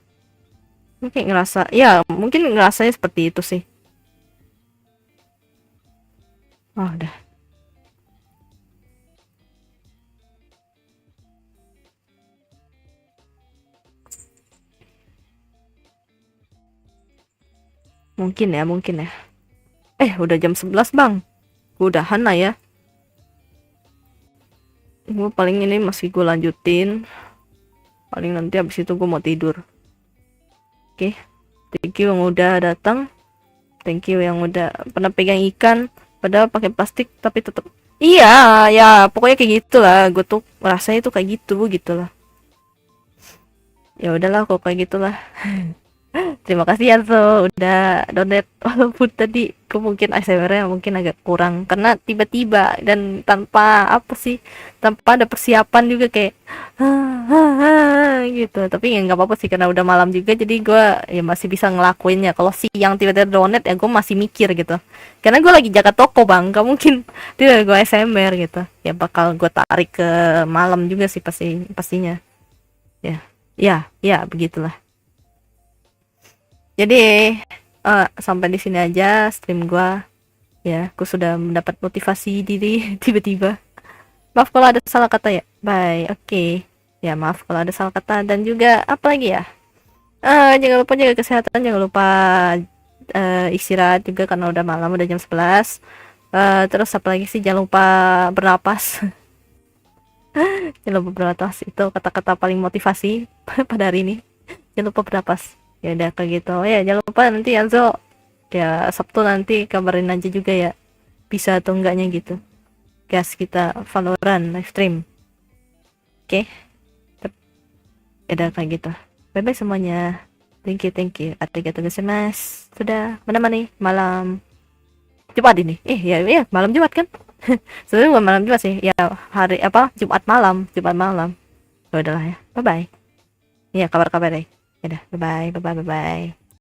mungkin ngerasa ya mungkin ngerasanya seperti itu sih. Udah mungkin ya udah jam 11 bang, gue udahan lah ya. Gue paling ini masih gue lanjutin, paling nanti habis itu gue mau tidur. Oke, thank you yang udah datang, thank you yang udah pernah pegang ikan padahal pakai plastik tapi tetap Iya, ya pokoknya kayak gitu lah. Gue tuh rasanya tuh kayak gitu lah. Ya udahlah kok kayak gitulah. Terima kasih ya so udah donate walaupun tadi gue mungkin ASMR-nya mungkin agak kurang karena tiba-tiba dan tanpa apa sih tanpa ada persiapan juga kayak gitu tapi ya nggak apa-apa sih karena udah malam juga jadi gue ya masih bisa ngelakuinnya kalau siang tiba-tiba donate ya gue masih mikir gitu karena gue lagi jaga toko bang gak mungkin tidak gue ASMR gitu ya bakal gue tarik ke malam juga sih pastinya ya ya begitulah. Jadi sampai di sini aja stream gua. Ya, aku sudah mendapat motivasi diri tiba-tiba. Maaf kalau ada salah kata ya. Bye. Oke. Ya, maaf kalau ada salah kata dan juga apa lagi ya? Jangan lupa jaga kesehatan, jangan lupa istirahat juga karena udah malam, udah jam 11. Terus apa lagi sih? Jangan lupa bernapas. Jangan lupa bernapas itu kata-kata paling motivasi pada hari ini. Jangan lupa bernapas. Ya udah kayak gitu. Oh ya, jangan lupa nanti Anzo ya Sabtu nanti kabarin aja juga ya bisa atau enggaknya gitu gas kita Valorant live stream oke ya udah kayak gitu bye bye semuanya thank you arigatou gozaimasu sudah menemani malam Jumat ini ya malam Jumat kan sebenarnya bukan malam Jumat sih ya hari apa Jumat malam ya udahlah ya bye bye ya kabar-kabar deh ya udah bye bye